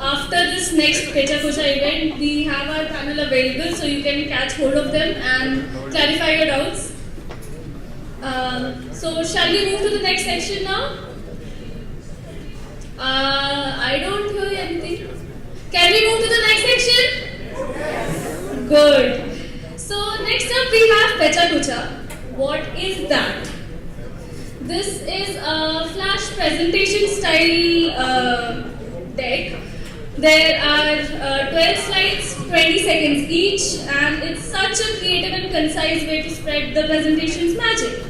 after this next Pecha Kucha event, we have our panel available so you can catch hold of them and clarify your doubts. So shall we move to the next section now? I don't hear anything. Can we move to the next section? Yes. Good. So next up we have Pecha Kucha. What is that? This is a flash presentation style deck. There are 12 slides, 20 seconds each, and it's such a creative and concise way to spread the presentation's magic.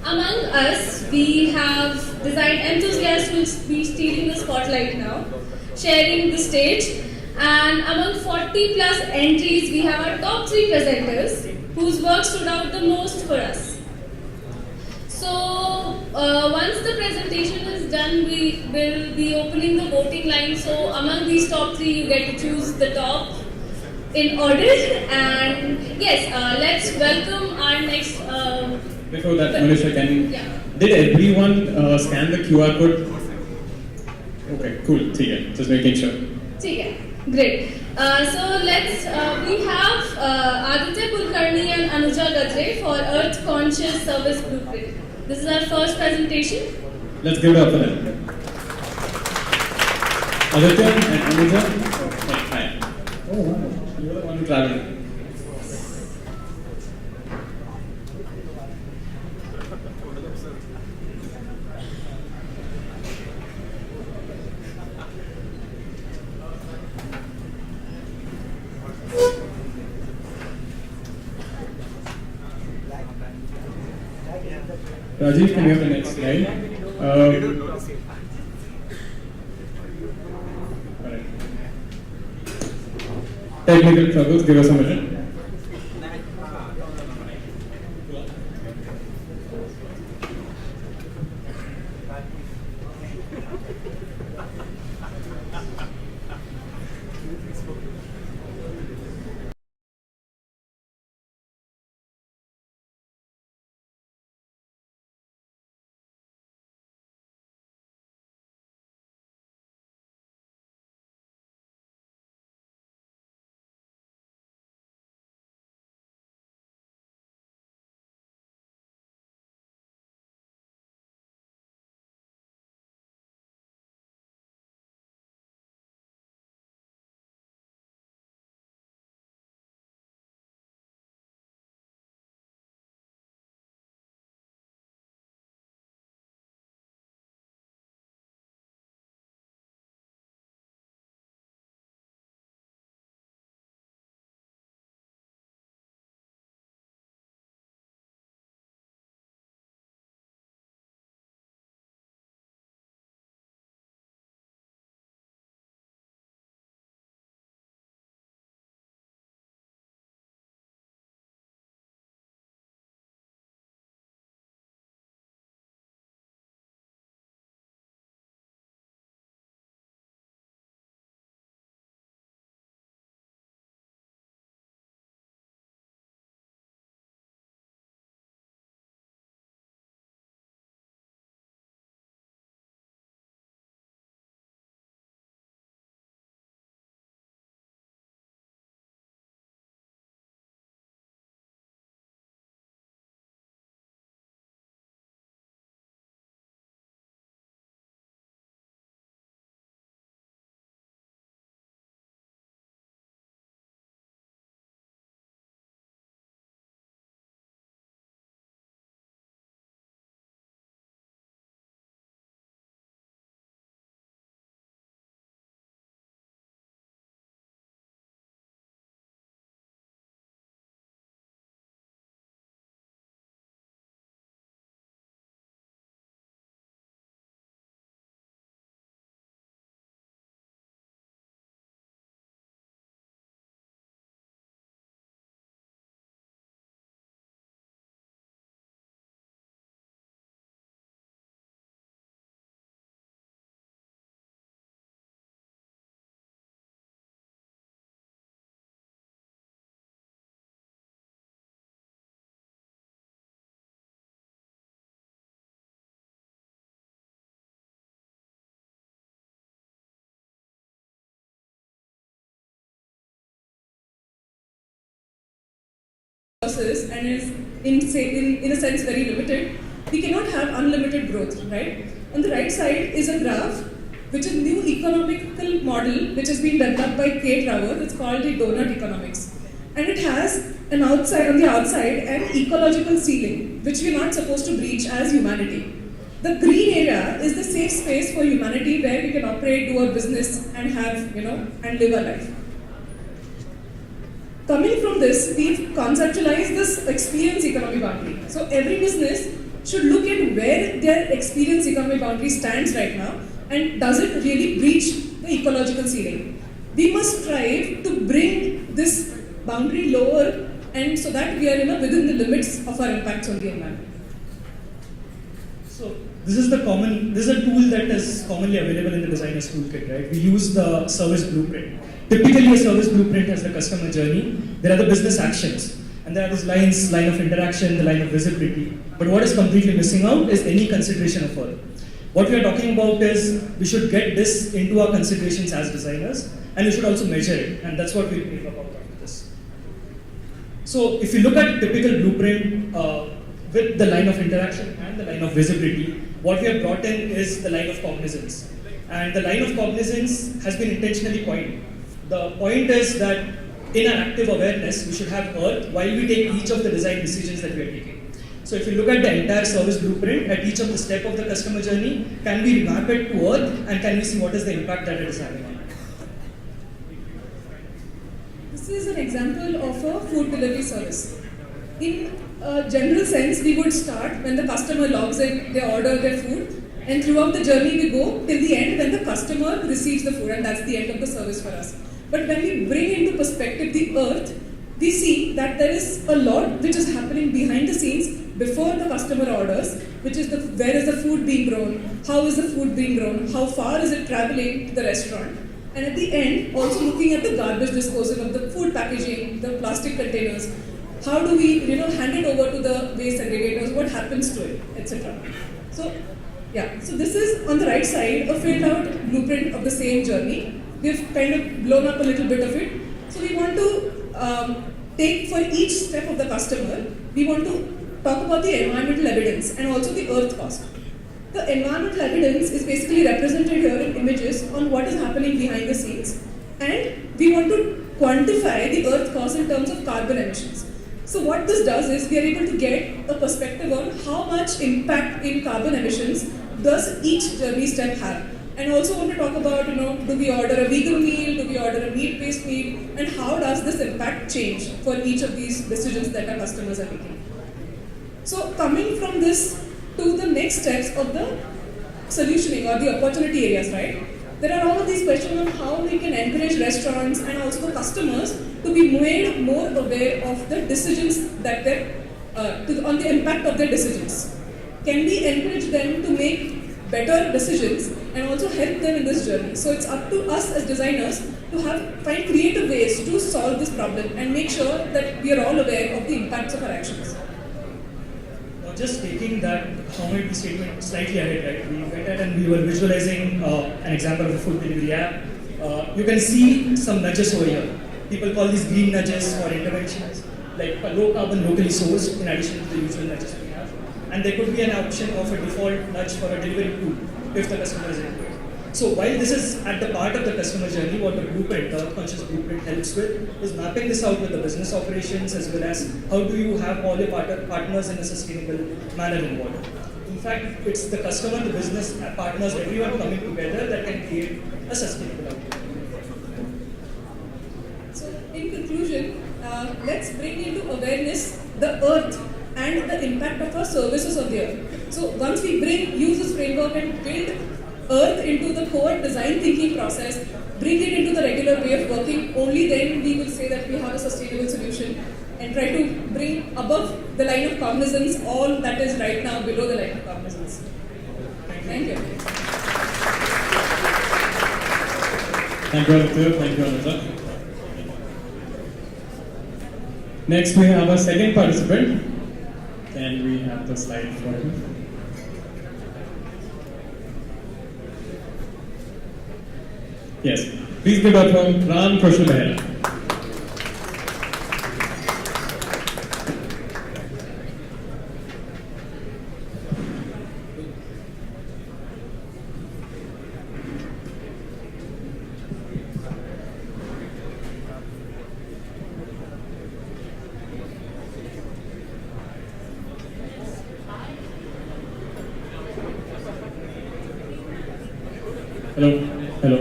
Among us, we have design enthusiasts who will be stealing the spotlight now, sharing the stage. And among 40 plus entries, we have our top 3 presenters whose work stood out the most for us. So once the presentation is done, we will be opening the voting line. So among these top 3, you get to choose the top in order. And yes, let's welcome our next. Before that, Manisha, Yeah. did everyone scan the QR code? Okay, cool. Just making sure. Okay, great. So let's, we have Aditya Kulkarni and Anuja Gadre for Earth Conscious Service Blueprint. This is our first presentation. Let's give it up for them. Aditya and Anuja. Hi. Oh, wow. You are the one who traveled. Rajiv, can we have the next slide? Alright. Technical troubles, give us a minute. resources and is in a sense very limited, we cannot have unlimited growth, right? On the right side is a graph which is a new economical model which has been developed by Kate Raworth. It's called the donut economics. And it has on the outside an ecological ceiling which we're not supposed to breach as humanity. The green area is the safe space for humanity where we can operate, do our business and have, and live our life. Coming from this, we've conceptualized this experience economy boundary. So every business should look at where their experience economy boundary stands right now and does it really breach the ecological ceiling. We must strive to bring this boundary lower and so that we are within the limits of our impacts on the environment. So this is a tool that is commonly available in the designer's toolkit, right? We use the service blueprint. Typically a service blueprint has the customer journey. There are the business actions. And there are these lines, line of interaction, the line of visibility. But what is completely missing out is any consideration of all. What we are talking about is we should get this into our considerations as designers and we should also measure it. And that's what we'll bring about after this. So if you look at typical blueprint with the line of interaction and the line of visibility, what we have brought in is the line of cognizance. And the line of cognizance has been intentionally coined. The point is that in our active awareness, we should have Earth while we take each of the design decisions that we are taking. So if you look at the entire service blueprint, at each of the step of the customer journey, can we map it to Earth and can we see what is the impact that it is having on it? This is an example of a food delivery service. In a general sense, we would start when the customer logs in, they order their food, and throughout the journey we go till the end when the customer receives the food, and that's the end of the service for us. But when we bring into perspective the Earth, we see that there is a lot which is happening behind the scenes before the customer orders, which is where is the food being grown, how is the food being grown, how far is it traveling to the restaurant, and at the end also looking at the garbage disposal of the food packaging, the plastic containers, how do we hand it over to the waste segregators, what happens to it, etc. So this is on the right side a filled out blueprint of the same journey. We've kind of blown up a little bit of it. So we want to take for each step of the customer, we want to talk about the environmental evidence and also the earth cost. The environmental evidence is basically represented here in images on what is happening behind the scenes, and we want to quantify the earth cost in terms of carbon emissions. So what this does is we are able to get a perspective on how much impact in carbon emissions does each journey step have. And also want to talk about, do we order a vegan meal, do we order a meat-based meal, and how does this impact change for each of these decisions that our customers are making. So coming from this to the next steps of the solutioning or the opportunity areas, right? There are all of these questions on how we can encourage restaurants and also the customers to be made more aware of the decisions that on the impact of their decisions. Can we encourage them to make better decisions and also help them in this journey? So it's up to us as designers to find creative ways to solve this problem and make sure that we are all aware of the impacts of our actions. Now just taking that commodity statement slightly ahead, right? We went ahead and we were visualizing an example of a food delivery app. You can see some nudges over here. People call these green nudges or interventions, like a low carbon, locally sourced in addition to the usual nudges we have. And there could be an option of a default nudge for a delivery tool if the customer is into it. So while this is at the part of the customer journey, what the blueprint, the conscious blueprint helps with is mapping this out with the business operations as well as how do you have all your partners in a sustainable manner involved. In fact, it's the customer, the business partners, everyone coming together that can create a sustainable outcome. So in conclusion, let's bring into awareness the earth and the impact of our services on the earth. So once we use this framework and build earth into the core design thinking process, bring it into the regular way of working, only then we will say that we have a sustainable solution and try to bring above the line of cognizance all that is right now below the line of cognizance. Thank you. Thank you, Aditya. Thank you, Anita. Next, we have a second participant. Can we have the slide for him? Yes, please give up from Ram Kaushal Mehra. Hello. Hello.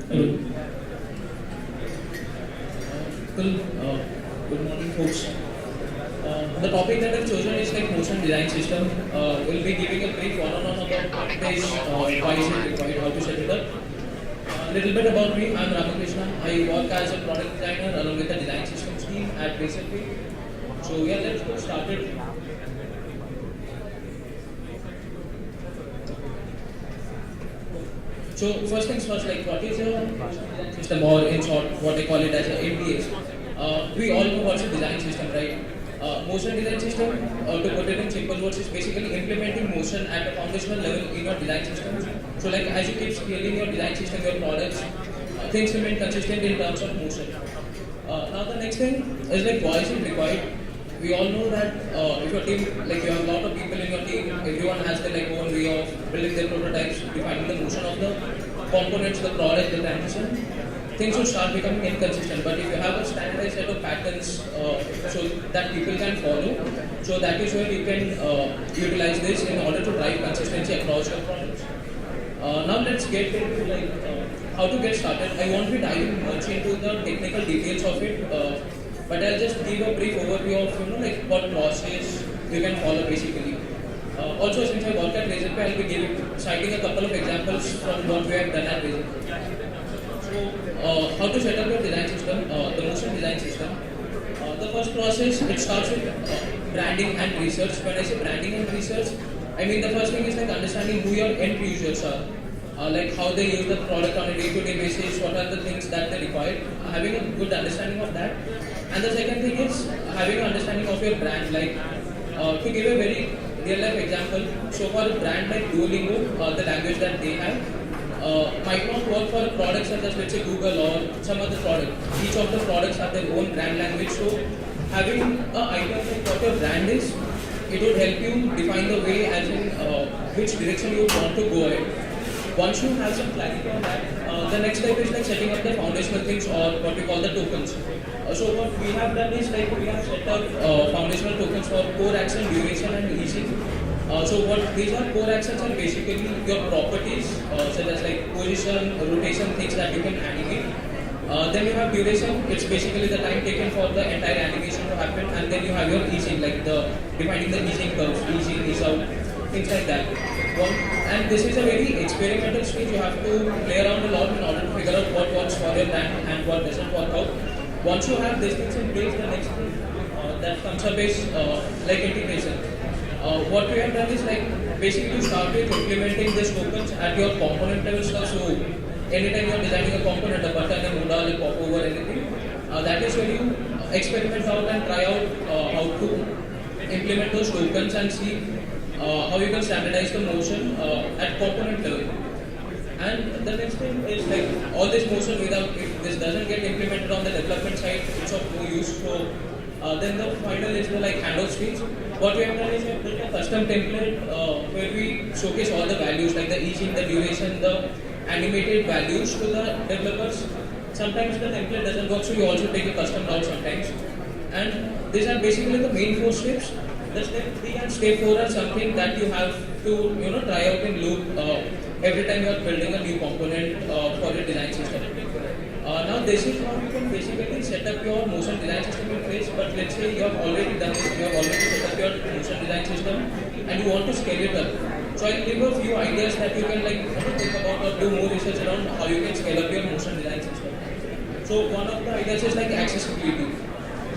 Hello. Good morning, folks. The topic that I've chosen is like motion design system. We'll be giving a brief one-on-one about what it is, why is it required, how to set it up. A little bit about me. I'm Ramakrishna. I work as a product designer along with the design systems team at Basically. So yeah, let's get started. So first things first, like what is a design system, or in short, what they call it as a MDS. We all know what's a design system, right? Motion design system, to put it in simple words, is basically implementing motion at a foundational level in your design systems. So like as you keep scaling your design system, your products, things remain consistent in terms of motion. Now the next thing is like why is it required? We all know that if your team, like you have a lot of people in your team, everyone has their like own way of building their prototypes, defining the motion of the components, the product, the transition. Things will start becoming inconsistent. But if you have a standardized set of patterns so that people can follow, so that is where you can utilize this in order to drive consistency across your products. Now let's get into like how to get started. I won't be diving much into the technical details of it. But I'll just give a brief overview of like what process you can follow basically. Also, since I work at Razorpay, I'll be citing a couple of examples from what we have done at Razorpay. So, how to set up your design system, the motion design system. The first process, it starts with branding and research. When I say branding and research, I mean the first thing is like understanding who your end users are. Like how they use the product on a day-to-day basis, what are the things that they require, having a good understanding of that. And the second thing is having an understanding of your brand. Like to give a very real-life example, so for a brand like Duolingo, the language that they have might not work for a product such as let's say Google or some other product. Each of the products have their own brand language. So having an idea of what your brand is, it would help you define the way as in which direction you want to go ahead. Once you have some clarity on that, the next step is like setting up the foundational things or what we call the tokens. So what we have done is like we have set up foundational tokens for core action, duration and easing. So what these are core actions are basically your properties such as like position, rotation, things that you can animate. Then you have duration, it's basically the time taken for the entire animation to happen, and then you have your easing, like the defining the easing curves, easing, ease out, things like that. And this is a very experimental stage. You have to play around a lot in order to figure out what works for your brand and what doesn't work out. Once you have these things in place, the next thing that comes up is like integration. What we have done is like basically start with implementing these tokens at your component level stuff. So anytime you are designing a component, a button, a modal, a popover, anything, that is where you experiment out and try out how to implement those tokens and see how you can standardize the motion at component level. And the next thing is like all this motion without, if this doesn't get implemented on the development side, it's of no use. So then the final is the like handoff stage. What we have done is we have built a custom template where we showcase all the values like the easing, the duration, the animated values to the developers. Sometimes the template doesn't work, so you also take a custom route sometimes. And these are basically the main 4 steps. The step 3 and step 4 are something that you have to try out in loop every time you are building a new component for your design system. Now this is how you can basically set up your motion design system in place. But let's say you have already done this, you have already set up your motion design system and you want to scale it up. So I'll give you a few ideas that you can like think about or do more research around how you can scale up your motion design system. So one of the ideas is like accessibility.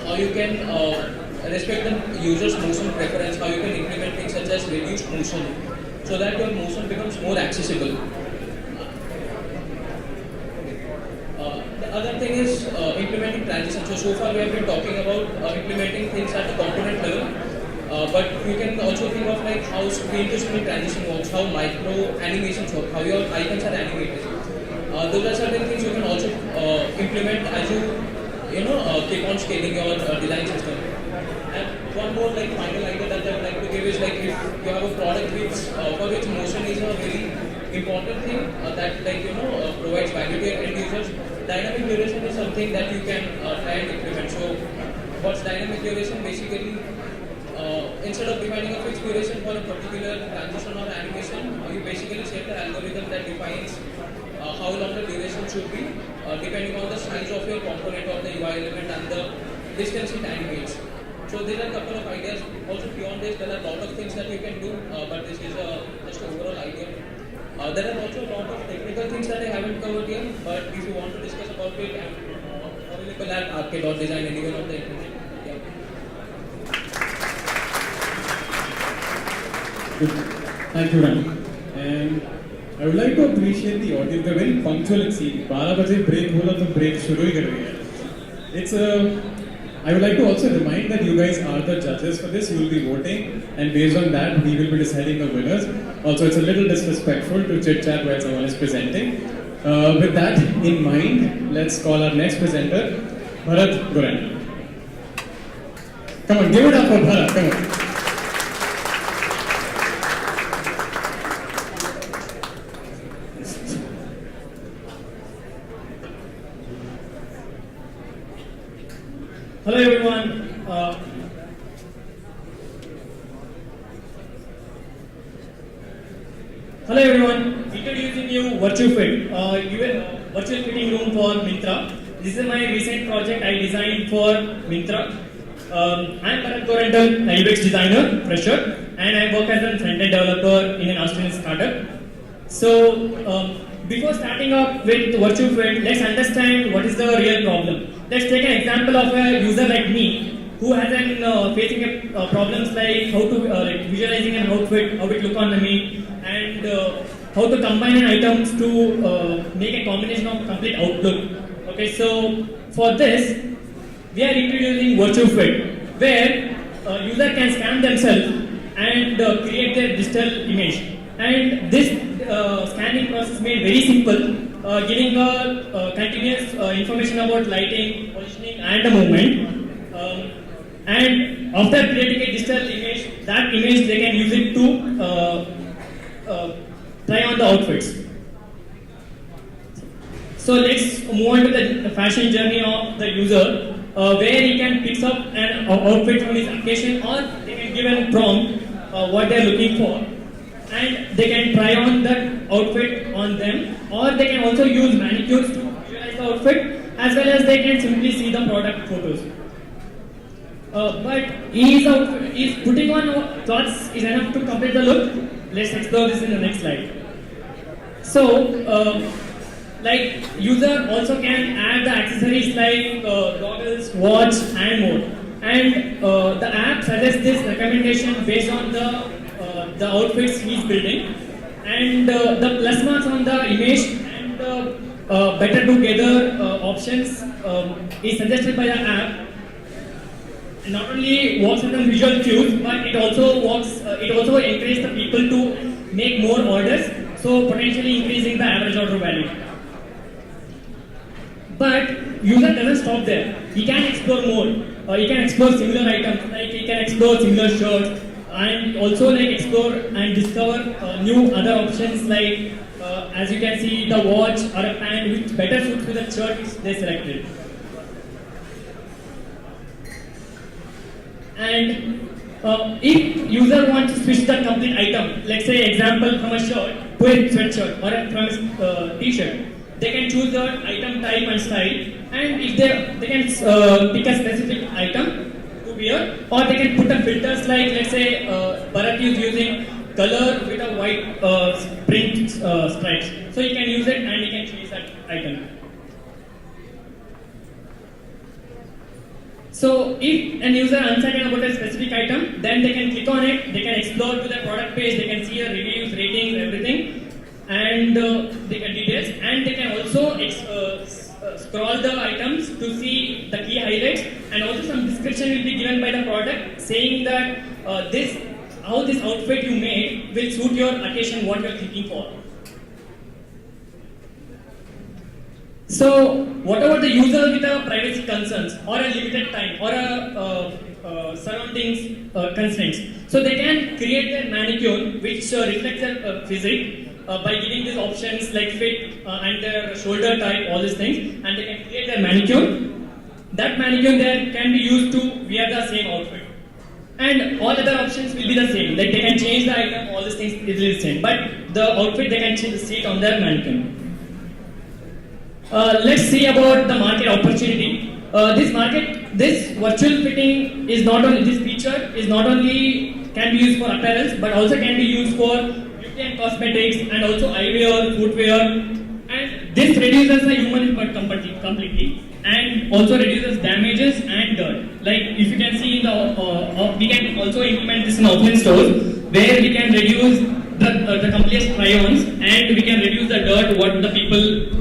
How you can respect the user's motion preference, how you can implement things such as reduced motion so that your motion becomes more accessible. The other thing is implementing transitions. So far we have been talking about implementing things at the component level, but you can also think of like how screen to screen transition works, how micro animations work, how your icons are animated. Those are certain things you can also implement as you keep on scaling your design system. And one more like final idea that I would like to give is like if you have a product which for which motion is a very important thing that provides value to your end users, dynamic duration is something that you can try and implement. So what's dynamic duration? Basically instead of defining a fixed duration for a particular transition or animation, you basically shape the algorithm that defines how long the duration should be, depending on the size of your component or the UI element and the distance it animates. So there are a couple of ideas. Also beyond this, there are a lot of things that you can do, but this is just an overall idea. There are also a lot of technical things that I haven't covered here, but if you want to discuss about it, I'm available at arcade.design anywhere on the internet. Yeah. Thank you, Ram. And I would like to appreciate the audience. They're very punctual and see. 12 baje break bola to break shuru hi kar rahi hai. It's I would like to also remind that you guys are the judges for this. You will be voting, and based on that, we will be deciding the winners. Also, it's a little disrespectful to chit chat while someone is presenting. With that in mind, let's call our next presenter, Bharat Goran. Come on, give it up for Bharat. Come on. Hello everyone. Hello everyone. Introducing you VirtuFit, virtual fitting room for Myntra. This is my recent project I designed for Myntra. I am Bharat Goran, a UX designer, fresher, and I work as a front-end developer in an Australian startup. So before starting up with VirtuFit, let's understand what is the real problem. Let's take an example of a user like me who has facing problems like how to visualizing an outfit, how it look on me, and how to combine an items to make a combination of complete outlook. Okay, so for this, we are introducing VirtuFit, where user can scan themselves and create their digital image. And this scanning process made very simple. Giving continuous information about lighting, positioning, and the movement. And after creating a digital image, that image they can use it to try on the outfits. So let's move on to the fashion journey of the user, where he can pick up an outfit from his occasion, or they can give a prompt what they are looking for, and they can try on that outfit on them, or they can also use mannequins to visualize the outfit, as well as they can simply see the product photos. But is putting on clothes is enough to complete the look? Let's explore this in the next slide. So, like user also can add the accessories like goggles, watch, and more. And the app suggests this recommendation based on the outfits he's building, and the plus marks on the image and better together options is suggested by the app. Not only works on the visual cues, but it also encourages the people to make more orders, so potentially increasing the average order value. But user doesn't stop there. He can explore more. He can explore similar items, like he can explore similar shirts, and also like explore and discover new other options like as you can see, the watch or a pant which better suits with the shirt they selected. And if user wants to switch the complete item, let's say example from a shirt to a sweatshirt or from a t-shirt, they can choose the item type and style, and if they can pick a specific item to wear, or they can put a filters like, let's say Bharat is using color with a white print stripes, so you can use it and you can change that item. So if an user is uncertain about a specific item, then they can click on it, they can explore to the product page, they can see the reviews, ratings, everything, and they can details, and they can also scroll the items to see the key highlights, and also some description will be given by the product saying that how this outfit you made will suit your occasion, what you are thinking for. So, what about the user with a privacy concerns or a limited time or a surroundings constraints? So they can create a mannequin which reflects their physique by giving these options like fit and their shoulder type, all these things, and they can create a mannequin. That mannequin there can be used to wear the same outfit. and all other options will be the same. Like they can change the item, all these things is the same. But the outfit they can change the seat on their mannequin. Let's see about the market opportunity. This virtual fitting is not only this feature is not only can be used for apparels, but also can be used for beauty and cosmetics, and also eyewear, footwear, and this reduces the human effort completely, and also reduces damages and dirt. Like if you can see in the, we can also implement this in offline stores where we can reduce the complete try-ons, and we can reduce the dirt what the people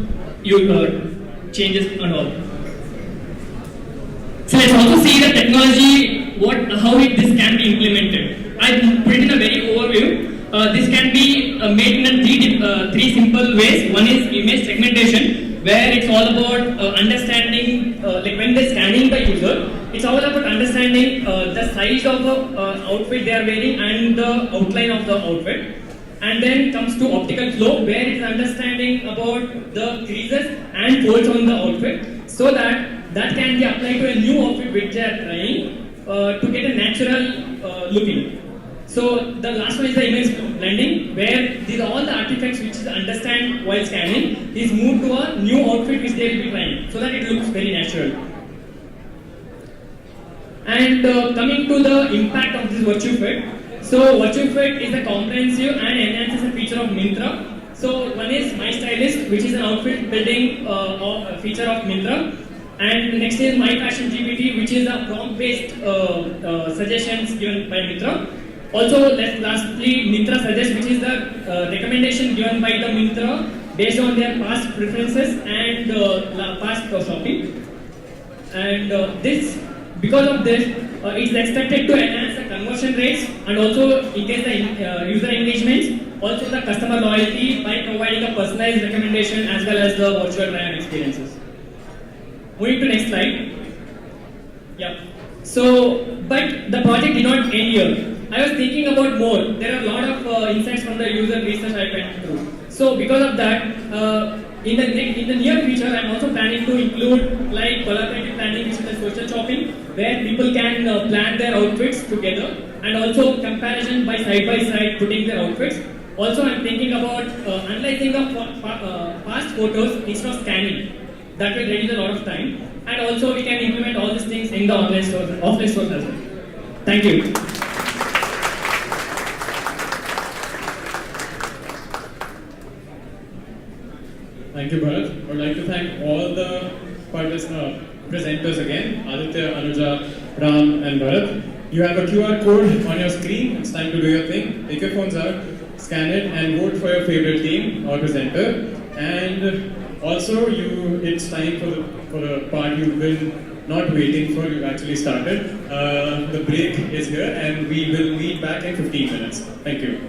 changes and all. So let's also see the technology, this can be implemented. I put it in a very overview. This can be made in three simple ways. One is image segmentation, where it's all about understanding, like when they're scanning the user, it's all about understanding the size of the outfit they are wearing and the outline of the outfit. And then comes to optical flow, where it is understanding about the creases and folds on the outfit, so that can be applied to a new outfit which they are trying to get a natural looking. So the last one is the image blending, where these all the artifacts which is understand while scanning is moved to a new outfit which they will be trying, so that it looks very natural. And coming to the impact of this virtue fit. So virtue fit is a comprehensive and enhances a feature of Myntra. So one is My Stylist, which is an outfit building feature of Myntra. And next is My Fashion GPT, which is a prompt-based suggestions given by Myntra. Also, lastly, Myntra Suggest, which is the recommendation given by the Myntra based on their past preferences and past shopping. And because of this, it's expected to enhance the conversion rates and also increase the user engagement, also the customer loyalty by providing a personalized recommendation as well as the virtual try-on experiences. Moving to next slide. Yeah. So, but the project did not end here. I was thinking about more. There are a lot of insights from the user research I went through. So, because of that, in the near future, I'm also planning to include like collaborative planning, which is the social shopping, where people can plan their outfits together, and also comparison by side putting their outfits. Also, I'm thinking about analyzing the past photos instead of scanning. That will reduce a lot of time, and also we can implement all these things in the offline stores as well. Thank you. Thank you, Bharat. I would like to thank all the presenters again, Aditya, Anuja, Ram, and Bharat. You have a QR code on your screen. It's time to do your thing. Take your phones out, scan it, and vote for your favorite team or presenter. And also, it's time for the part you've been not waiting for. You've actually started. The break is here, and we will meet back in 15 minutes. Thank you.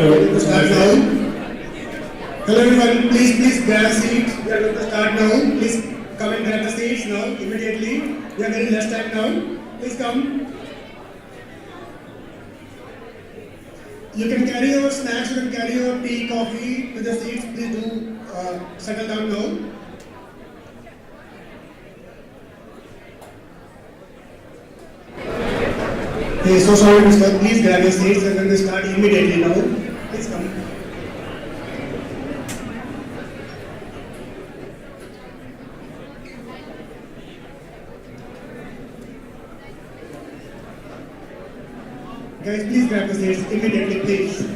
are going to start now. Hello everyone, please grab a seat. We are going to start now. Please come and grab the seats now, immediately. We are very less time now. Please come. You can carry your snacks, you can carry your tea, coffee to the seats. Please do settle down now. Okay, so sorry, Mr. Please grab your seats. We are going to start immediately now. Please come. Guys, please grab the seats immediately, please.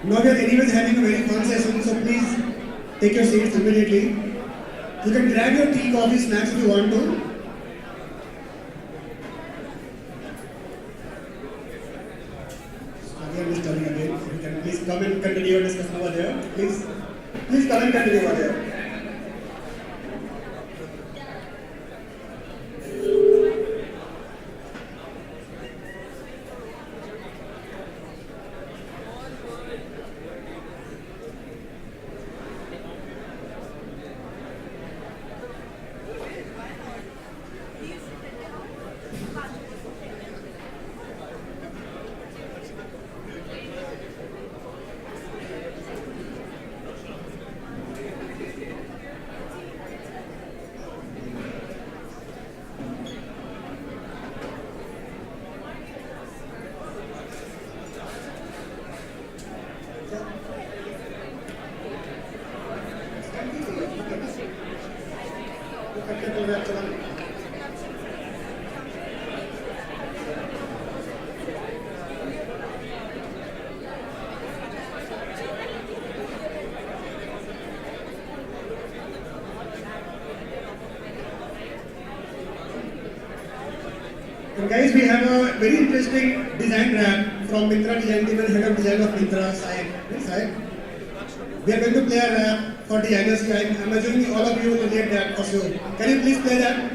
Now we are anyways having a very fun session, so please take your seats immediately. You can grab your tea, coffee, snacks if you want to. Again, Mr. again. You can please come and continue your discussion over there. Please come and continue over there. And guys, we have a very interesting design rap from Myntra design team and head of design of Myntra, Sai. We are going to play a rap for designers. I'm assuming all of you will relate that for sure. Can you please play that?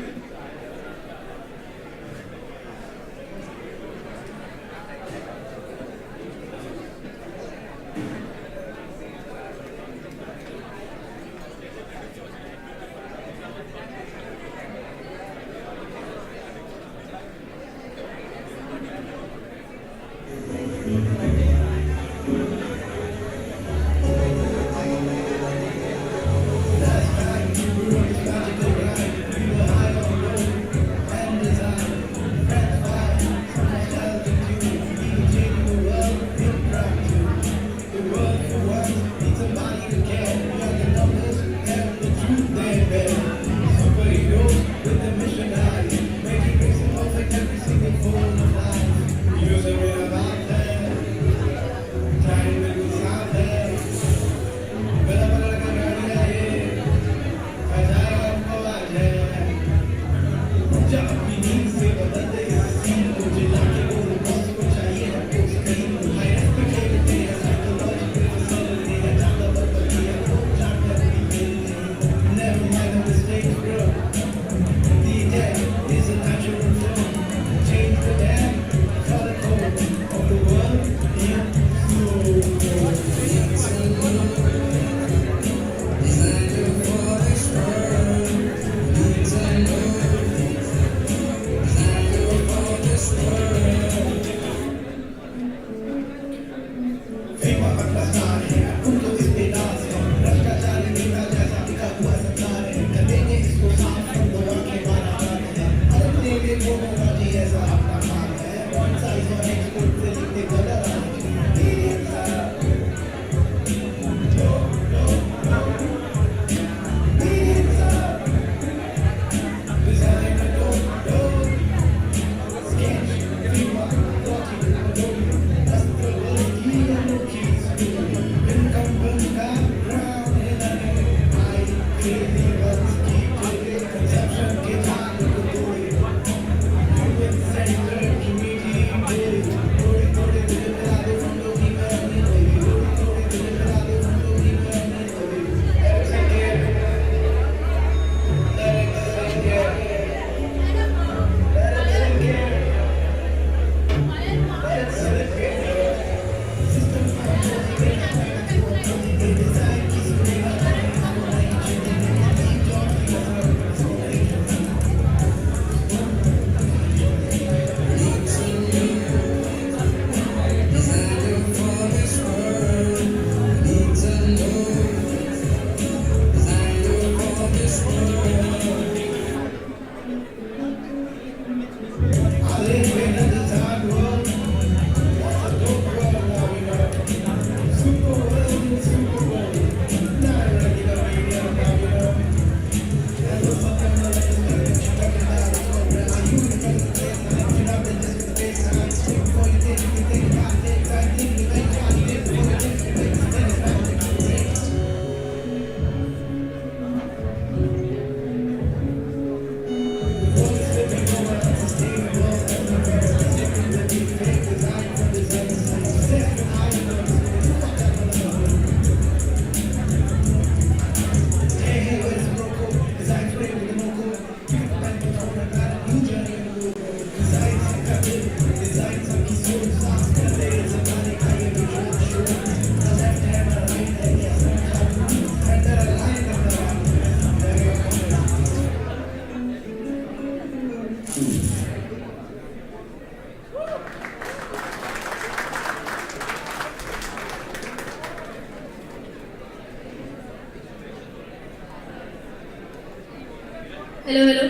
Hello, hello.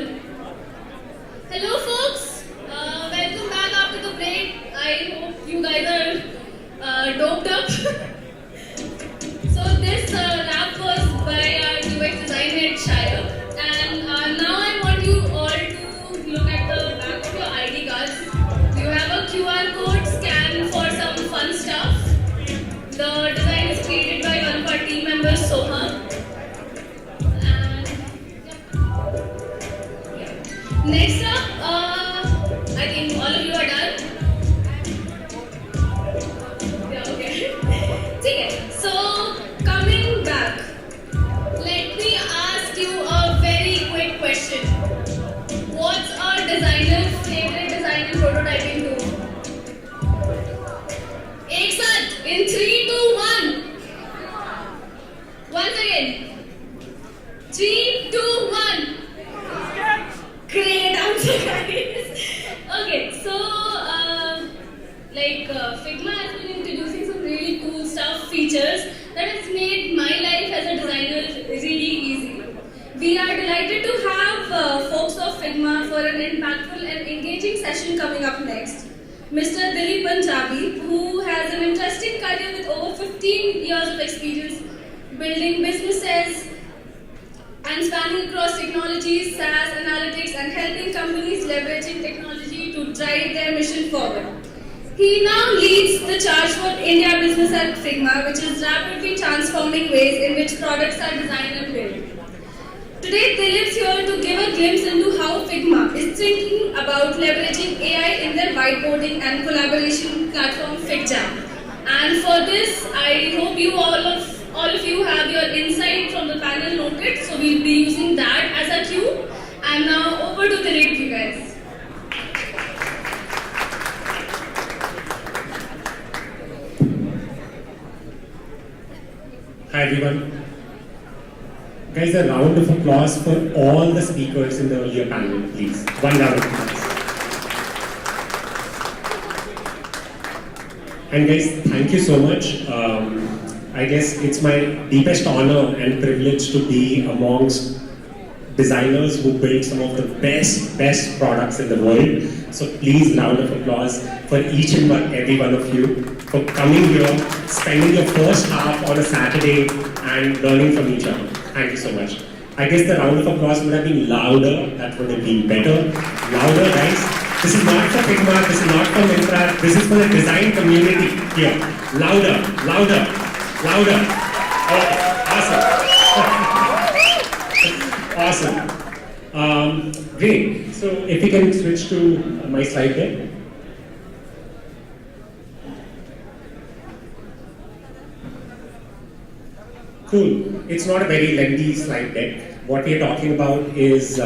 Hello, folks. Welcome back after the break. I hope you guys are doped up. So this rap was by our UX design head Shire, and now I want you all to look at the back of your ID cards. You have a QR code scan for some fun stuff. The design is created by one of our team members, Soha. Next up, I think all of you are done. Yeah, okay. Okay, so coming back, let me ask you a very quick question. What's our designer's favorite design and prototyping tool? एक साथ, in 3, 2, 1. Once again. 3, 2, 1. Great answer, guys. Okay, so Figma has been introducing some really cool stuff, features that has made my life as a designer really easy. We are delighted to have folks of Figma for an impactful and engaging session coming up next. Mr. Dilip Punjabi, who has an interesting career with over 15 years of experience building businesses and spanning across technologies, SaaS, analytics, and helping companies leveraging technology to drive their mission forward. He now leads the charge for India business at Figma, which is rapidly transforming ways in which products are designed and built. Today, Dilip's here to give a glimpse into how Figma is thinking about leveraging AI in their whiteboarding and collaboration platform FigJam. And for this, I hope you all of you have your insight from the panel noted, so we'll be using that as a cue. And now over to Dilip, you guys. Hi everyone. Guys, a round of applause for all the speakers in the earlier panel, please. One round of applause. And guys, thank you so much. I guess it's my deepest honor and privilege to be amongst designers who build some of the best products in the world. So please, round of applause for each and every one of you for coming here, spending your first half on a Saturday and learning from each other. Thank you so much. I guess the round of applause would have been louder, that would have been better. Louder, guys. This is not for Figma, this is not for Myntra, this is for the design community here. Louder, louder, louder. Okay, awesome. Awesome. Great. So if we can switch to my slide deck. Cool. It's not a very lengthy slide deck. What we are talking about is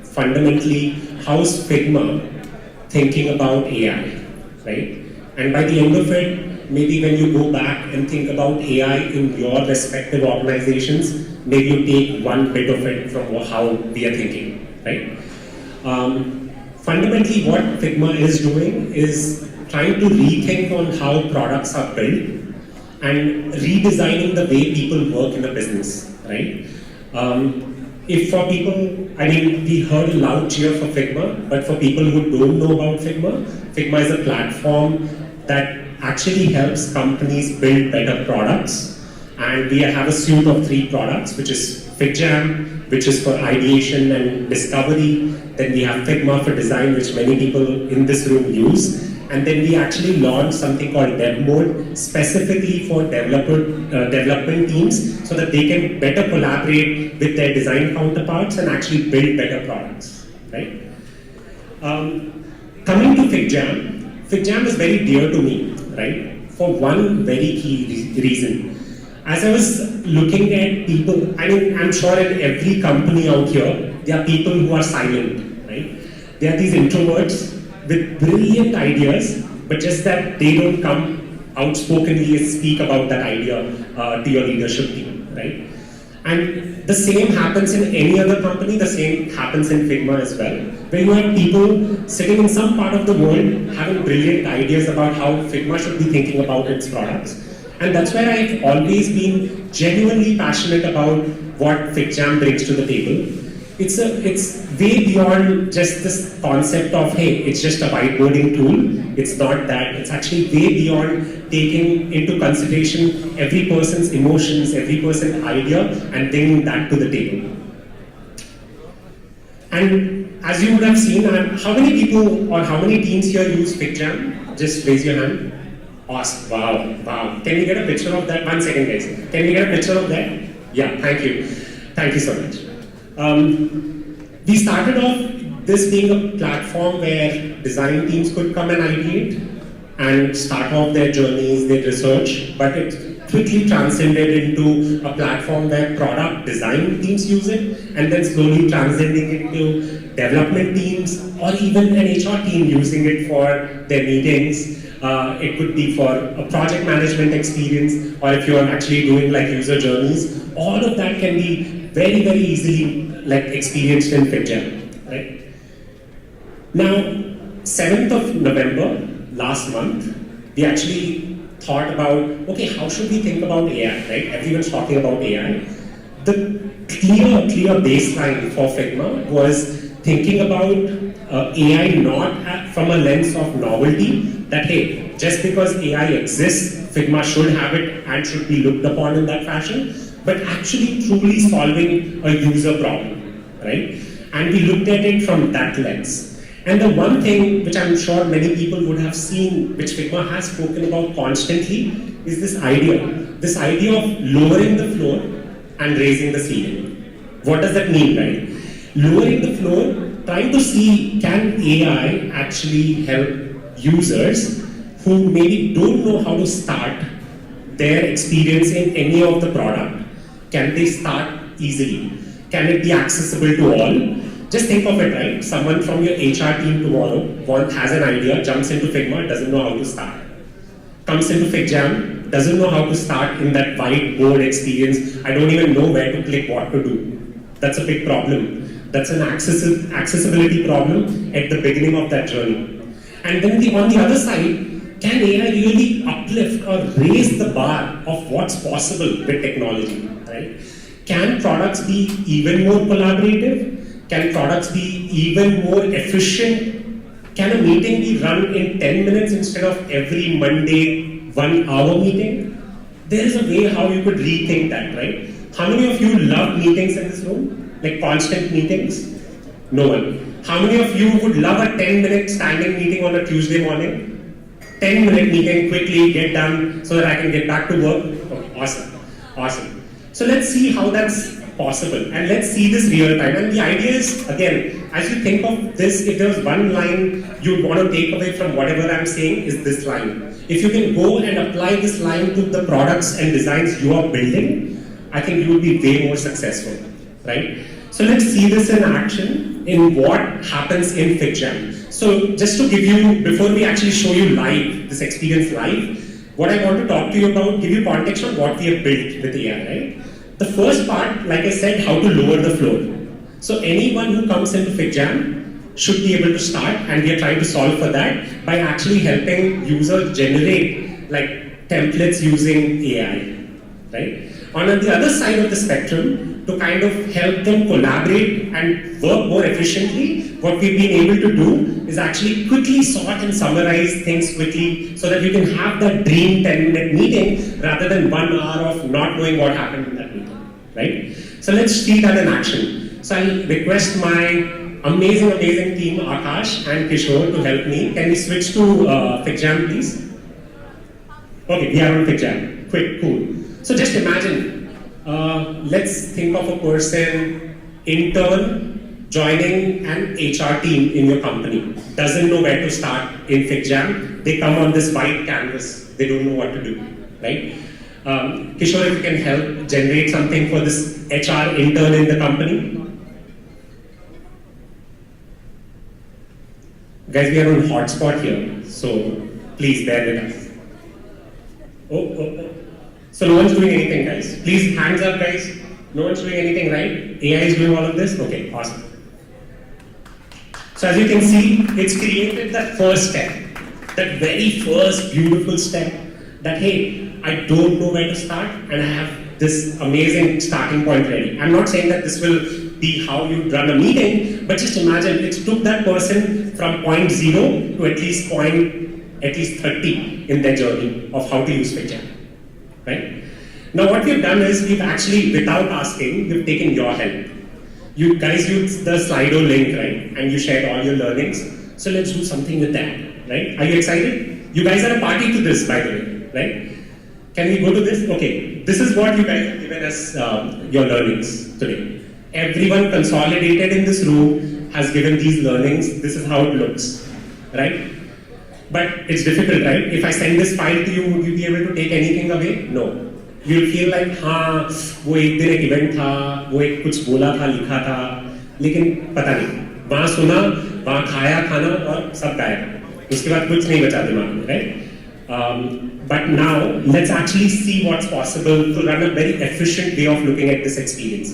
fundamentally how's Figma thinking about AI, right? And by the end of it, maybe when you go back and think about AI in your respective organizations, maybe you take one bit of it from how we are thinking, right? Fundamentally, what Figma is doing is trying to rethink on how products are built and redesigning the way people work in a business, right? If for people, I mean, we heard a loud cheer for Figma, but for people who don't know about Figma, Figma is a platform that actually helps companies build better products. And we have a suite of 3 products, which is FigJam, which is for ideation and discovery. Then we have Figma for design, which many people in this room use. And then we actually launched something called Dev Mode, specifically for development teams, so that they can better collaborate with their design counterparts and actually build better products, right? Coming to FigJam is very dear to me, right? For one very key reason. As I was looking at people, I mean, I'm sure in every company out here, there are people who are silent, right? There are these introverts with brilliant ideas, but just that they don't come outspokenly speak about that idea to your leadership team, right? And the same happens in any other company, the same happens in Figma as well, where you have people sitting in some part of the world having brilliant ideas about how Figma should be thinking about its products. And that's where I've always been genuinely passionate about what FigJam brings to the table. it's way beyond just this concept of, hey, it's just a whiteboarding tool. It's not that. It's actually way beyond taking into consideration every person's emotions, every person's idea, and bringing that to the table. And as you would have seen, how many people or how many teams here use FigJam? Just raise your hand. Awesome. Wow. Wow. Can we get a picture of that? 1 second, guys. Can we get a picture of that? Yeah, thank you. Thank you so much. We started off this being a platform where design teams could come and ideate and start off their journeys, their research, but it quickly transcended into a platform where product design teams use it, and then slowly transcending into development teams or even an HR team using it for their meetings. It could be for a project management experience, or if you are actually doing like user journeys, all of that can be very, very easily like experienced in FigJam, right? Now, 7th of November, last month, we actually thought about, okay, how should we think about AI, right? Everyone's talking about AI. The clear baseline for Figma was thinking about AI not from a lens of novelty, that hey, just because AI exists, Figma should have it and should be looked upon in that fashion, but actually truly solving a user problem, right? And we looked at it from that lens. And the one thing which I'm sure many people would have seen, which Figma has spoken about constantly, is this idea of lowering the floor and raising the ceiling. What does that mean, right? Lowering the floor, trying to see, can AI actually help users who maybe don't know how to start their experience in any of the product? Can they start easily? Can it be accessible to all? Just think of it, right? Someone from your HR team tomorrow has an idea, jumps into Figma, doesn't know how to start. Comes into FigJam, doesn't know how to start in that whiteboard experience. I don't even know where to click, what to do. That's a big problem. That's an accessibility problem at the beginning of that journey. And then on the other side, can AI really uplift or raise the bar of what's possible with technology, right? Can products be even more collaborative? Can products be even more efficient? Can a meeting be run in 10 minutes instead of every Monday 1 hour meeting? There is a way how you could rethink that, right? How many of you love meetings in this room? Like constant meetings? No one. How many of you would love a 10-minute standing meeting on a Tuesday morning? 10-minute meeting, quickly get done so that I can get back to work? Okay, awesome. So let's see how that's possible, and let's see this real time. And the idea is, again, as you think of this, if there was one line you'd want to take away from whatever I'm saying, is this line. If you can go and apply this line to the products and designs you are building, I think you will be way more successful, right? So let's see this in action in what happens in FigJam. So just to give you, before we actually show you live, this experience live, what I want to talk to you about, give you context on what we have built with AI, right? The first part, like I said, how to lower the floor. So anyone who comes into FigJam should be able to start, and we are trying to solve for that by actually helping users generate like templates using AI, right? On the other side of the spectrum, to kind of help them collaborate and work more efficiently, what we've been able to do is actually quickly sort and summarize things quickly so that you can have that dream 10-minute meeting rather than 1 hour of not knowing what happened in that meeting, right? So let's see that in action. So I'll request my amazing team, Akash and Kishore, to help me. Can we switch to FigJam, please? Okay, we are on FigJam. Quick, cool. So just imagine, let's think of a person, intern, joining an HR team in your company, doesn't know where to start in FigJam, they come on this white canvas, they don't know what to do, right? Kishore, if you can help generate something for this HR intern in the company. Guys, we are on hotspot here, so please bear with us. Oh. So no one's doing anything, guys. Please, hands up, guys. No one's doing anything, right? AI is doing all of this? Okay, awesome. So as you can see, it's created that first step, that very first beautiful step, that hey, I don't know where to start, and I have this amazing starting point ready. I'm not saying that this will be how you run a meeting, but just imagine it took that person from point 0 to at least 30 in their journey of how to use FigJam, right? Now what we've done is we've actually, without asking, we've taken your help. You guys used the Slido link, right? And you shared all your learnings. So let's do something with that, right? Are you excited? You guys are a party to this, by the way, right? Can we go to this? Okay, this is what you guys have given us your learnings today. Everyone consolidated in this room has given these learnings. This is how it looks, right? But it's difficult, right? If I send this file to you, would you be able to take anything away? No. You'll feel like, हाँ, वो एक दिन एक event था, वो एक कुछ बोला था, लिखा था, लेकिन पता नहीं. वहाँ सुना, वहाँ खाया खाना और सब गायब. उसके बाद कुछ नहीं बचा दिमाग में, right? But now let's actually see what's possible to run a very efficient way of looking at this experience.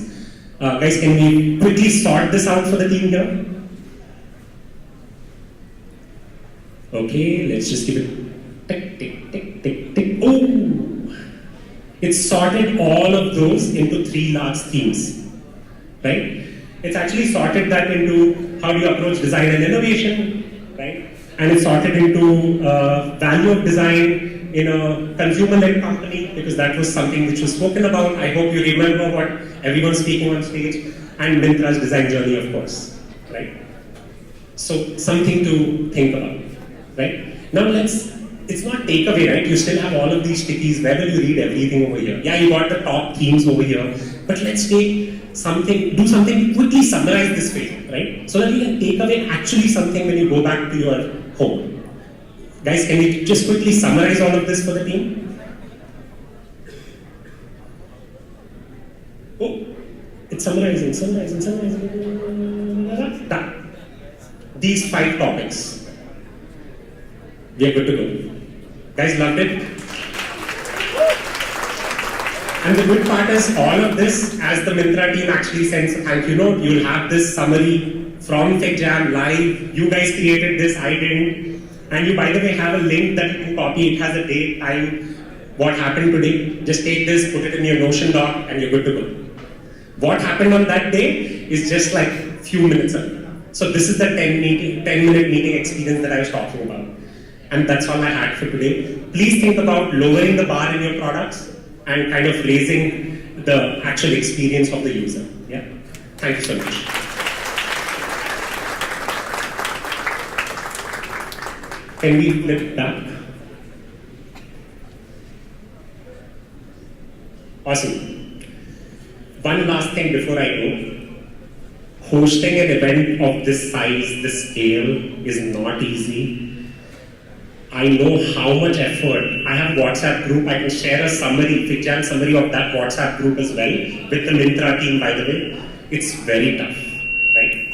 Guys, can we quickly sort this out for the team here? Okay, let's just give it tick, tick, tick, tick, tick. Oh! It's sorted all of those into 3 large themes, right? It's actually sorted that into how do you approach design and innovation, right? And it's sorted into value of design in a consumer-led company, because that was something which was spoken about. I hope you remember what everyone's speaking on stage, and Myntra's design journey, of course, right? So something to think about, right? Now it's not takeaway, right? You still have all of these stickies, whether you read everything over here. Yeah, you got the top themes over here, but let's do something to quickly summarize this way, right? So that you can take away actually something when you go back to your home. Guys, can you just quickly summarize all of this for the team? Oh, it's summarizing. Done. These 5 topics. We are good to go. Guys, loved it? And the good part is all of this, as the Myntra team actually sends a thank you note, you'll have this summary from FigJam live. You guys created this, I didn't. And you, by the way, have a link that you can copy. It has a date, time, what happened today. Just take this, put it in your Notion doc, and you're good to go. What happened on that day is just like a few minutes ago. So this is the 10-minute meeting experience that I was talking about. And that's all I had for today. Please think about lowering the bar in your products and kind of raising the actual experience of the user. Yeah. Thank you so much. Can we flip back? Awesome. One last thing before I go. Hosting an event of this size, this scale is not easy. I know how much effort. I have WhatsApp group. I can share a summary, FigJam summary of that WhatsApp group as well with the Myntra team, by the way. It's very tough, right?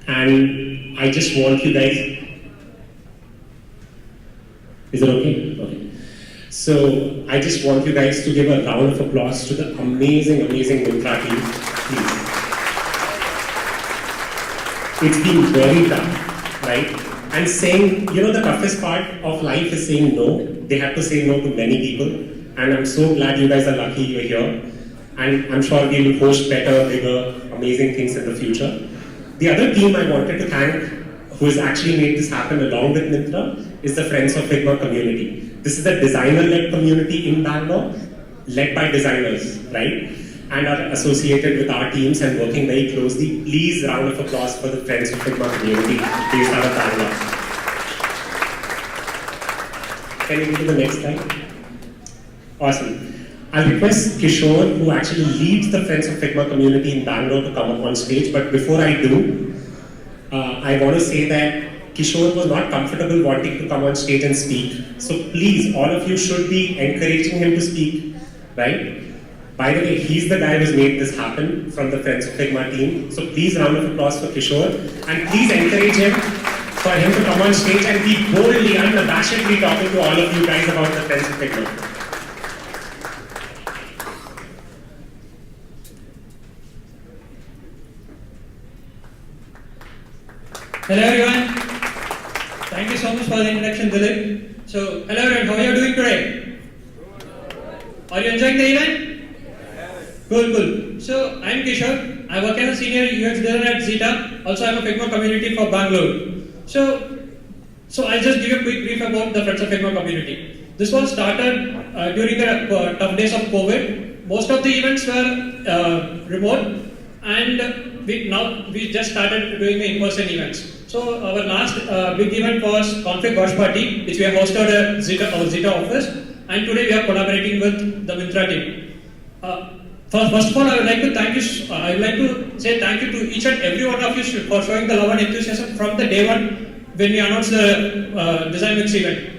And I just want you guys. Is it okay? Okay. So I just want you guys to give a round of applause to the amazing Myntra team, please. It's been very tough, right? And saying, the toughest part of life is saying no. They have to say no to many people. And I'm so glad you guys are lucky you're here. And I'm sure we'll host better, bigger, amazing things in the future. The other team I wanted to thank, who has actually made this happen along with Myntra, is the Friends of Figma community. This is a designer-led community in Bangalore, led by designers, right? And are associated with our teams and working very closely. Please, round of applause for the Friends of Figma community based out of Bangalore. Can you go to the next slide? Awesome. I'll request Kishore, who actually leads the Friends of Figma community in Bangalore, to come up on stage. But before I do, I want to say that Kishore was not comfortable wanting to come on stage and speak. So please, all of you should be encouraging him to speak, right? By the way, he's the guy who's made this happen from the Friends of Figma team. So please, round of applause for Kishore. And please encourage him for him to come on stage and be boldly, unabashedly talking to all of you guys about the Friends of Figma. Hello everyone. Thank you so much for the introduction, Dilip. So, hello everyone, how are you doing today? Are you enjoying the event? Cool. So, I'm Kishore. I work as a senior UX designer at Zeta. Also, I'm a Figma community for Bangalore. So I'll just give you a quick brief about the Friends of Figma community. This was started during the tough days of COVID. Most of the events were remote, and we just started doing the in-person events. So our last big event was Config Watch Party, which we have hosted at our Zeta office, and today we are collaborating with the Myntra team. First of all, I would like to thank you. I would like to say thank you to each and every one of you for showing the love and enthusiasm from the day one when we announced the Design Mix event.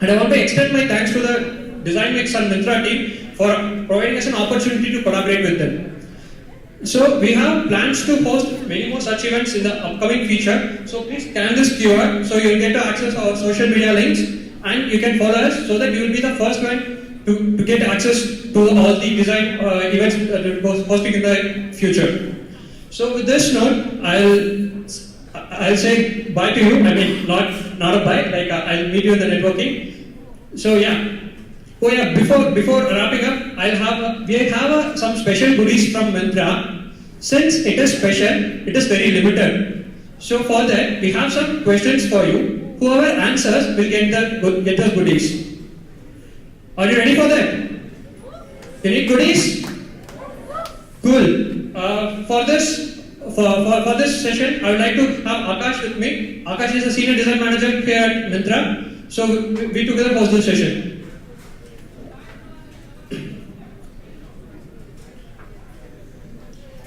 And I want to extend my thanks to the Design Mix and Myntra team for providing us an opportunity to collaborate with them. So we have plans to host many more such events in the upcoming future. So please scan this QR so you will get to access our social media links, and you can follow us so that you will be the first one to get access to all the design events that we will be hosting in the future. So with this note, I'll say bye to you. I mean, not a bye. Like I'll meet you in the networking. So yeah. Oh yeah. Before wrapping up, we have some special goodies from Myntra. Since it is special, it is very limited. So for that, we have some questions for you. Whoever answers will get the goodies. Are you ready for that? You need goodies? Cool. For this session, I would like to have Akash with me. Akash is a senior design manager here at Myntra. So we together host this session.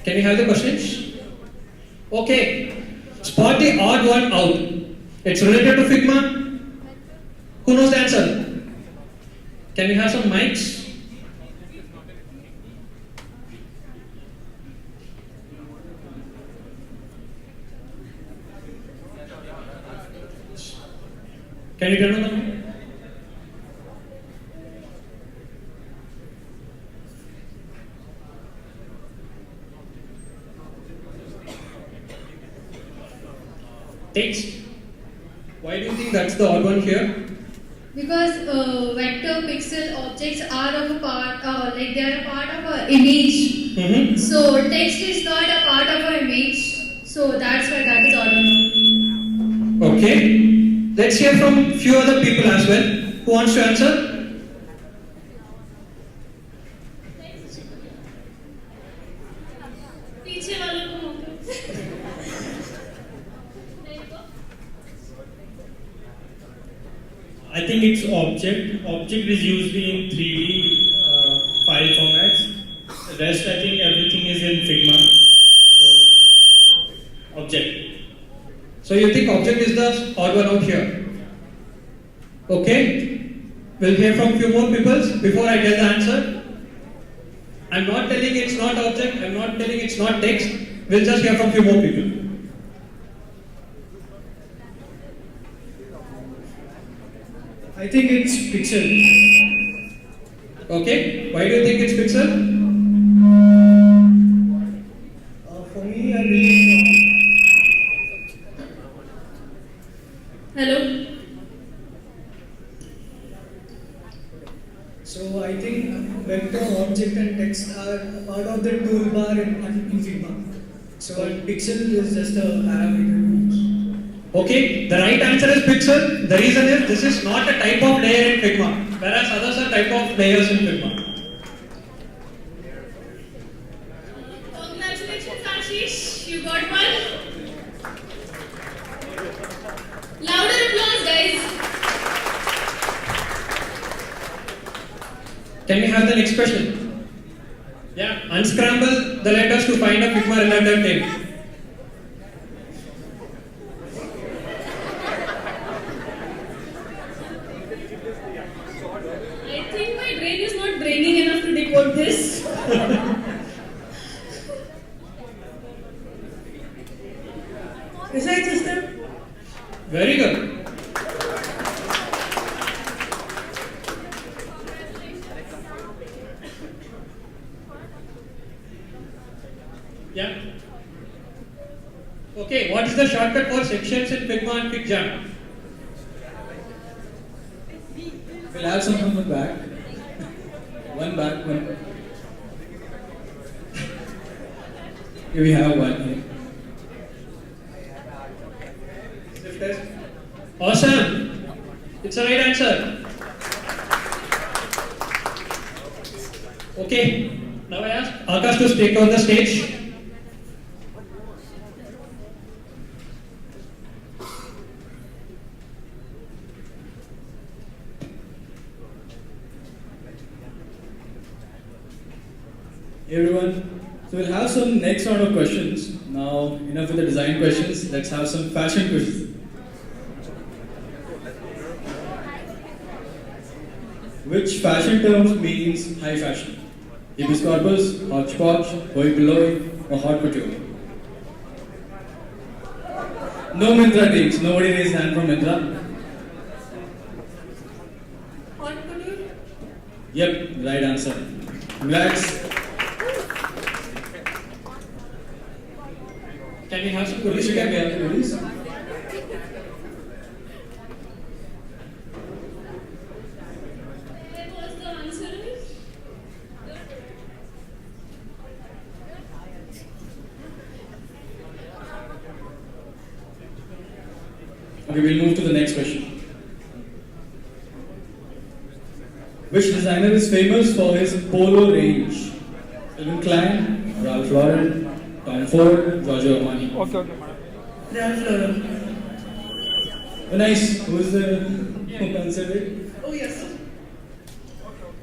Can we have the questions? Okay. Spot the odd one out. It's related to Figma. Who knows the answer? Can we have some mics? Can you turn on the mic? Text. Why do you think that's the odd one here? Because vector pixel objects are of a part, like they are a part of an image. Mm-hmm. So text is not a part of an image. So that's why that is order. Okay. Let's hear from few other people as well. Who wants to answer? पीछे वालों को मौका। I think it's object. Object is usually in 3D file formats. The rest, I think everything is in Figma. So, object. So you think object is the odd one out here? Okay. We'll hear from few more people before I tell the answer. I'm not telling it's not object. I'm not telling it's not text. We'll just hear from few more people. I think it's pixel. Okay. Why do you think it's pixel? For me, I believe. Hello. So I think vector, object and text are a part of the toolbar in Figma. So pixel is just a parameter. Okay, the right answer is pixel. The reason is this is not a type of layer in Figma, whereas others are type of layers in Figma. Congratulations, Ashish. You got one. Louder applause, guys. Can we have the next question? Yeah, unscramble the letters to find a Figma related name. I think my brain is not braining enough to decode this. Design system. Very good. Yeah. Okay, what is the shortcut for sections in Figma and FigJam? We'll add some from the back. One back, one. Here we have one here. Awesome. It's the right answer. Okay. Now I ask Akash to take on the stage. Hey everyone, so we'll have some next round of questions. Now, enough with the design questions, let's have some fashion questions. Which fashion terms means high fashion? Habeas corpus, hodgepodge, hoi polloi, or hot couture? No Myntra teams, nobody raised hand from Myntra. Hot couture? Yep, right answer. Congrats. Can we have some Goodies, goodies? can we have the goodies? Where was the answer is? Okay, we'll move to the next question. Which designer is famous for his polo range? Calvin Klein, Ralph Lauren, Tom Ford, Giorgio Armani. Ralph Lauren. Oh, nice. Who's the who answered it? Oh yes.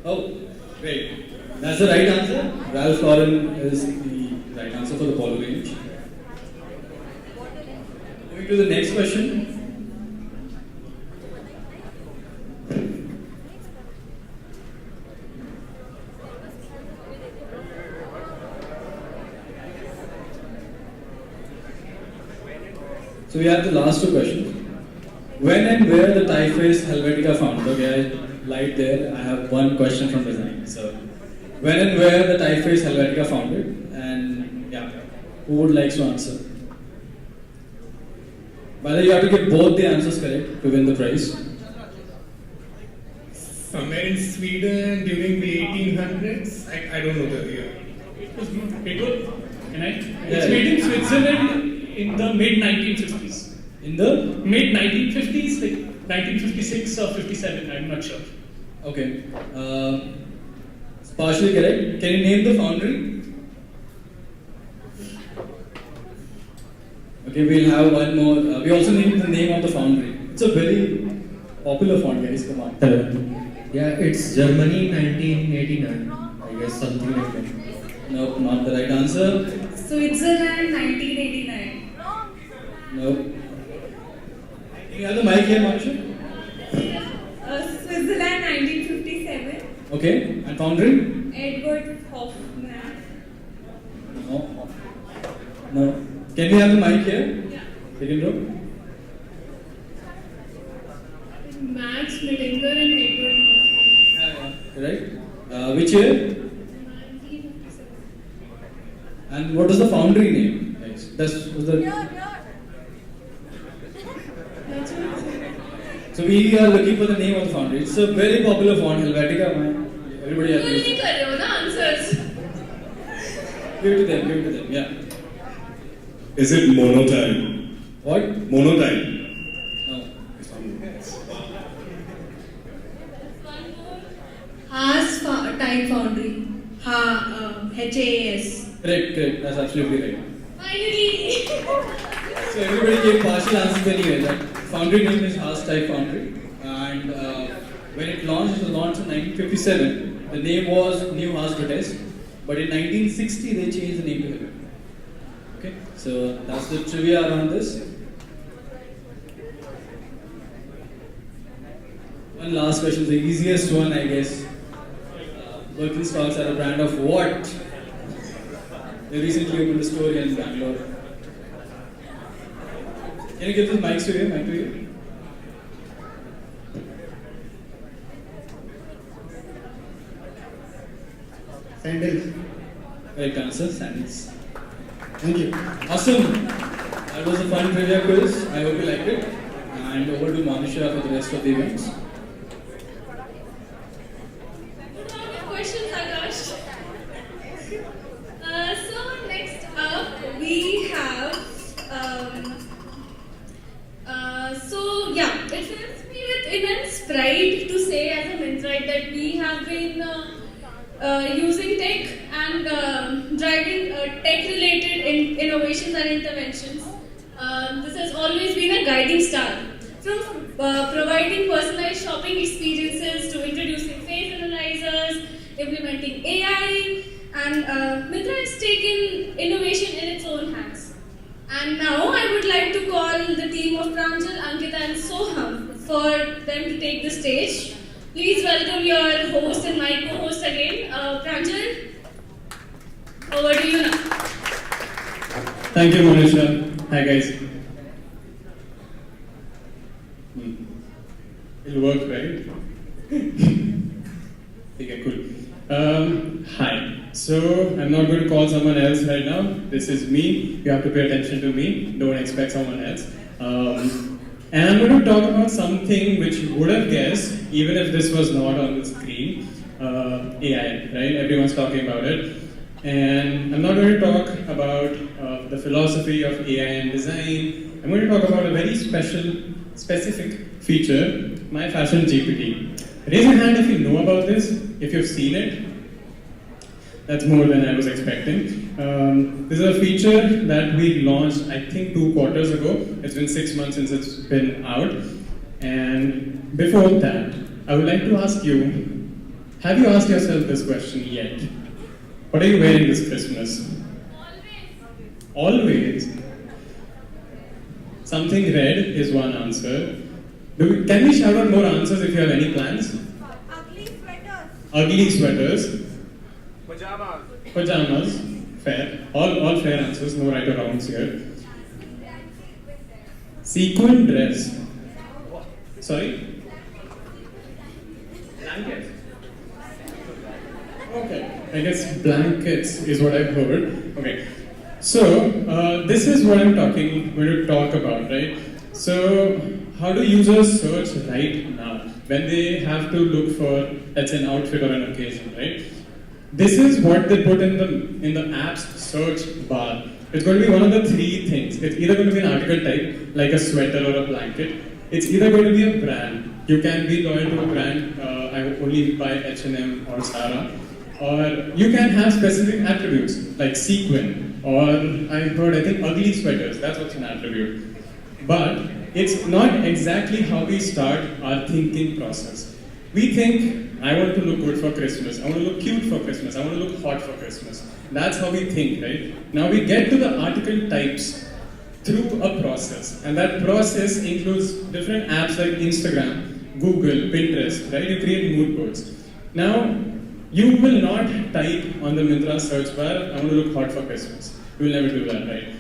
Oh, great. That's the right answer. Ralph Lauren is the right answer for the polo range. Moving to the next question. So we have the last two questions. When and where the typeface Helvetica found? Okay, I lied there. I have one question from design. So, when and where the typeface Helvetica founded? And yeah, who would like to answer? By the way, you have to get both the answers correct to win the prize. Somewhere in Sweden during the 1800s. I don't know the year. It was can I? Yeah. It's made in Switzerland in the mid 1950s. In the? Mid 1950s, like 1956 or 57, I'm not sure. Okay. It's partially correct. Can you name the foundry? Okay, we'll have one more. We also need the name of the foundry. It's a very popular font, guys. Come on. Yeah, it's Germany 1989. I guess something like that. Nope, not the right answer. Switzerland 1989. Nope. Can you have the mic here, Manshu? Switzerland 1957. Okay, and foundry? Edward Hoffman. No. No. Can we have the mic here? Yeah. Second row. Max Millinger and Edward Hoffman. Right. Which year? 1957. And what is the foundry name? Guys? That's was the. That's what I said. So we are looking for the name of the foundry. It's a very popular font, Helvetica. Man. Everybody has Full used नहीं it. कर रहे हो ना answers. Give it to them. Give it to them. Yeah. Is it monotile? What? Monotile. No. Haas Time Foundry. HAS. Correct. Correct. That's absolutely right. Finally. So everybody gave partial answers anyway. That foundry name is Haas Type Foundry, and when it was launched in 1957. The name was New Haas Protest, but in 1960 they changed the name to Helvetica. Okay, so that's the trivia around this. One last question, the easiest one, I guess. Birkenstocks are a brand of what? They recently opened a store here in Bangalore. Can you give this mic to you? Mic to you? Sandals. Correct answer, sandals. Thank you. Awesome. That was a fun trivia quiz. I hope you liked it. And over to Manisha for the rest of the events. Questions, Akash. So next up using tech and driving tech-related innovations and interventions. This has always been a guiding star. From providing personalized shopping experiences to introducing face analyzers, implementing AI, and Myntra has taken innovation in its own hands. And now I would like to call the team of Pranjal, Ankita, and Soham for them to take the stage. Please welcome your host and my co-host again, Pranjal. Over to you now. Thank you, Monisha. Hi, guys. It'll work, right? Okay, cool. Hi. So, I'm not going to call someone else right now. This is me. You have to pay attention to me. Don't expect someone else. And I'm going to talk about something which you would have guessed, even if this was not on the screen. AI, right? Everyone's talking about it. And I'm not going to talk about the philosophy of AI and design. I'm going to talk about a very specific feature, my fashion GPT. Raise your hand if you know about this, if you've seen it. That's more than I was expecting. This is a feature that we launched, I think, 2 quarters ago. It's been 6 months since it's been out. And before that, I would like to ask you, have you asked yourself this question yet? What are you wearing this Christmas? Always. Something red is one answer. Can we shout out more answers if you have any plans? Ugly sweaters. Ugly sweaters. Pajamas. Pajamas. Fair. All fair answers, no right or wrongs here. Sequin dress. Sorry? Blankets. Okay. I guess blankets is what I've heard. Okay. So, this is what I'm going to talk about, right? So, how do users search right now when they have to look for, let's say, an outfit or an occasion, right? This is what they put in the app's search bar. It's going to be one of the 3 things. It's either going to be an article type, like a sweater or a blanket. It's either going to be a brand. You can be loyal to a brand. I only buy H&M or Zara. Or you can have specific attributes, like sequin, or I think ugly sweaters. That's what's an attribute. But it's not exactly how we start our thinking process. We think, I want to look good for Christmas, I want to look cute for Christmas, I want to look hot for Christmas. That's how we think, right? Now we get to the article types through a process. And that process includes different apps like Instagram, Google, Pinterest, right? You create mood boards. Now, you will not type on the Myntra search bar, I want to look hot for Christmas. You will never do that, right?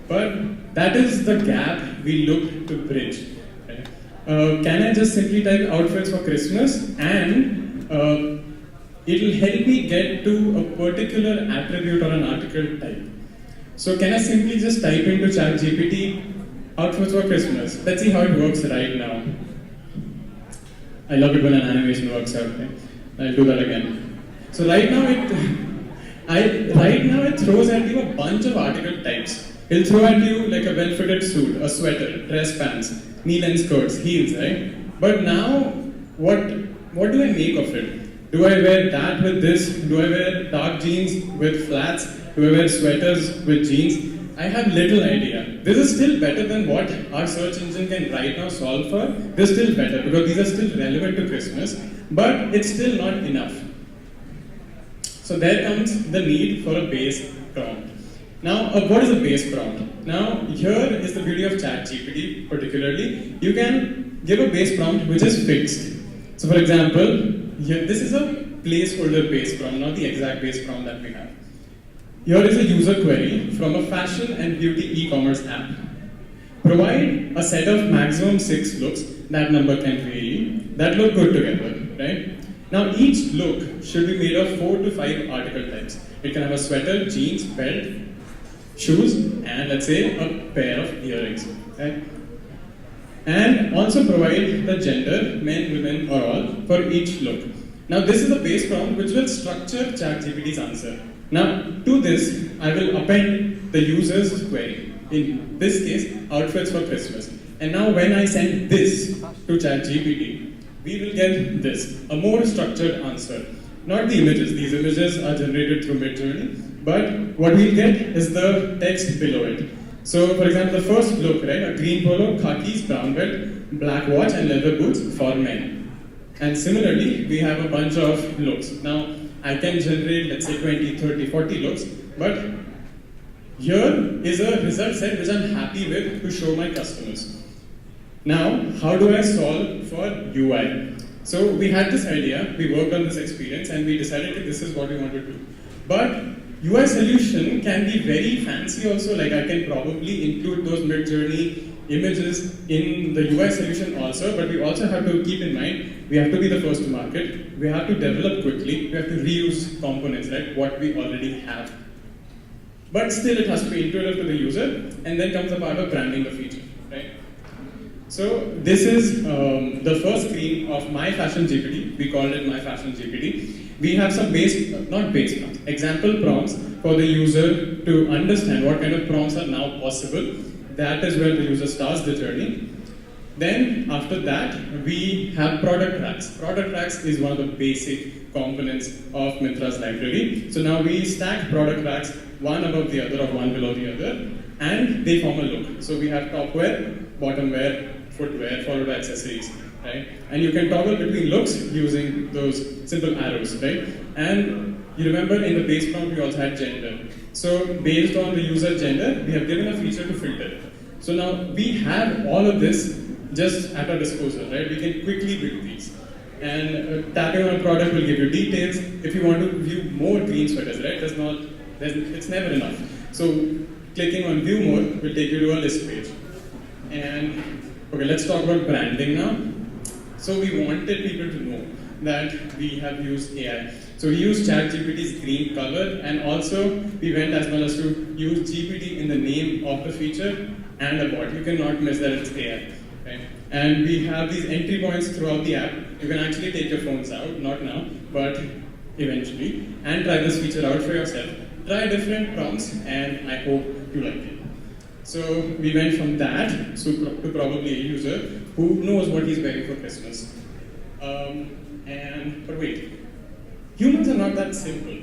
But that is the gap we look to bridge. Right? Can I just simply type outfits for Christmas and it will help me get to a particular attribute or an article type. So can I simply just type into ChatGPT outfits for Christmas? Let's see how it works right now. I love it when an animation works out. Right? I'll do that again. So right now it throws at you a bunch of article types. It'll throw at you like a well-fitted suit, a sweater, dress pants, knee-length skirts, heels, right? But now, what do I make of it? Do I wear that with this? Do I wear dark jeans with flats? Do I wear sweaters with jeans? I have little idea. This is still better than what our search engine can right now solve for. This is still better because these are still relevant to Christmas, but it's still not enough. So there comes the need for a base prompt. Now, what is a base prompt? Now, here is the beauty of ChatGPT particularly. You can give a base prompt which is fixed. So for example, here, this is a placeholder base prompt, not the exact base prompt that we have. Here is a user query from a fashion and beauty e-commerce app. Provide a set of maximum 6 looks, that number can vary, that look good together, right? Now each look should be made of 4 to 5 article types. It can have a sweater, jeans, belt, shoes, and let's say a pair of earrings, right? And also provide the gender, men, women, or all, for each look. Now this is the base prompt which will structure ChatGPT's answer. Now to this, I will append the user's query. In this case, outfits for Christmas. And now when I send this to ChatGPT, we will get this, a more structured answer. not the images. These images are generated through Midjourney, but what we'll get is the text below it. So, for example, the first look, right? A green polo, khakis, brown belt, black watch, and leather boots for men. And similarly, we have a bunch of looks. Now, I can generate, let's say, 20, 30, 40 looks, but here is a result set which I'm happy with to show my customers. Now, how do I solve for UI? So we had this idea, we worked on this experience, and we decided that this is what we want to do. But UI solution can be very fancy also, like I can probably include those Midjourney images in the UI solution also, but we also have to keep in mind, we have to be the first to market, we have to develop quickly, we have to reuse components, right, what we already have. But still it has to be intuitive to the user, and then comes the part of branding the feature, right? So this is the first screen of My Fashion GPT. We called it My Fashion GPT. We have some example prompts for the user to understand what kind of prompts are now possible. That is where the user starts the journey. Then after that, we have product tracks. Product tracks is one of the basic components of Myntra's library. So now we stack product tracks one above the other or one below the other, and they form a look. So we have top wear, bottom wear, footwear, followed by accessories, right? And you can toggle between looks using those simple arrows, right? And you remember in the base prompt we also had gender. So based on the user gender, we have given a feature to filter. So now we have all of this just at our disposal, right? We can quickly build these. And tapping on a product will give you details. If you want to view more green sweaters, right? It's never enough. So clicking on view more will take you to a list page. And okay, let's talk about branding now. So we wanted people to know that we have used AI. So we used ChatGPT's green color, and also we went as well as to use GPT in the name of the feature and the bot. You cannot miss that it's AI. Right? And we have these entry points throughout the app. You can actually take your phones out, not now, but eventually, and try this feature out for yourself. Try different prompts, and I hope you like it. So we went from that to probably a user who knows what he's wearing for Christmas. But wait, humans are not that simple.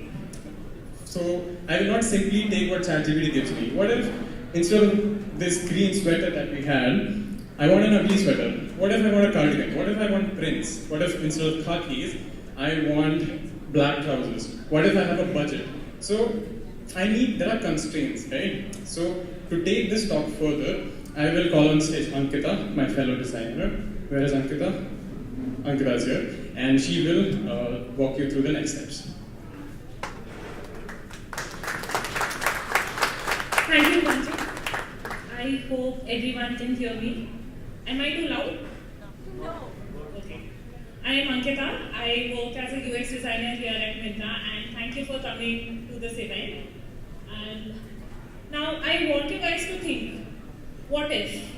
So I will not simply take what ChatGPT gives me. What if instead of this green sweater that we had, I want an ugly sweater? What if I want a cardigan? What if I want prints? What if instead of khakis, I want black trousers? What if I have a budget? So there are constraints, right? So to take this talk further, I will call on stage Ankita, my fellow designer. Where is Ankita? Ankita is here, and she will walk you through the next steps. Thank you, Myntra. I hope everyone can hear me. Am I too loud? No. Okay. I am Ankita. I work as a UX designer here at Myntra, and thank you for coming to this event. And now I want you guys to think, what if?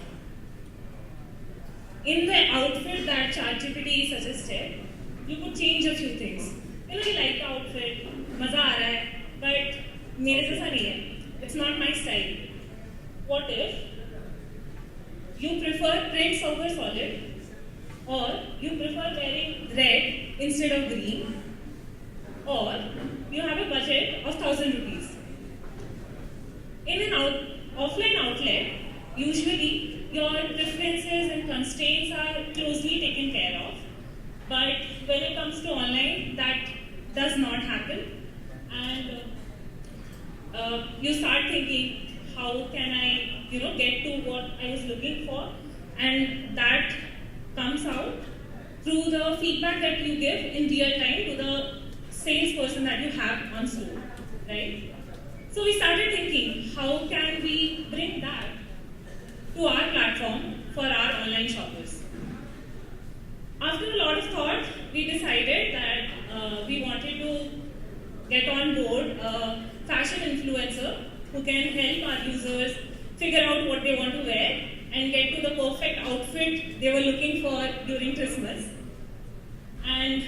In the outfit that ChatGPT suggested, you could change a few things. You like the outfit, maza aa raha hai, but mere jaisa nahi hai. It's not my style. What if you prefer prints over solid, or you prefer wearing red instead of green, or you have a budget of 1,000 rupees. In an offline outlet, usually your preferences and constraints are closely taken care of, but when it comes to online, that does not happen, and you start thinking, how can I, get to what I was looking for, and that comes out through the feedback that you give in real time to the salesperson that you have on store, right? So we started thinking, how can we bring that to our platform for our online shoppers? After a lot of thought, we decided that we wanted to get on board a fashion influencer who can help our users figure out what they want to wear and get to the perfect outfit they were looking for during Christmas. And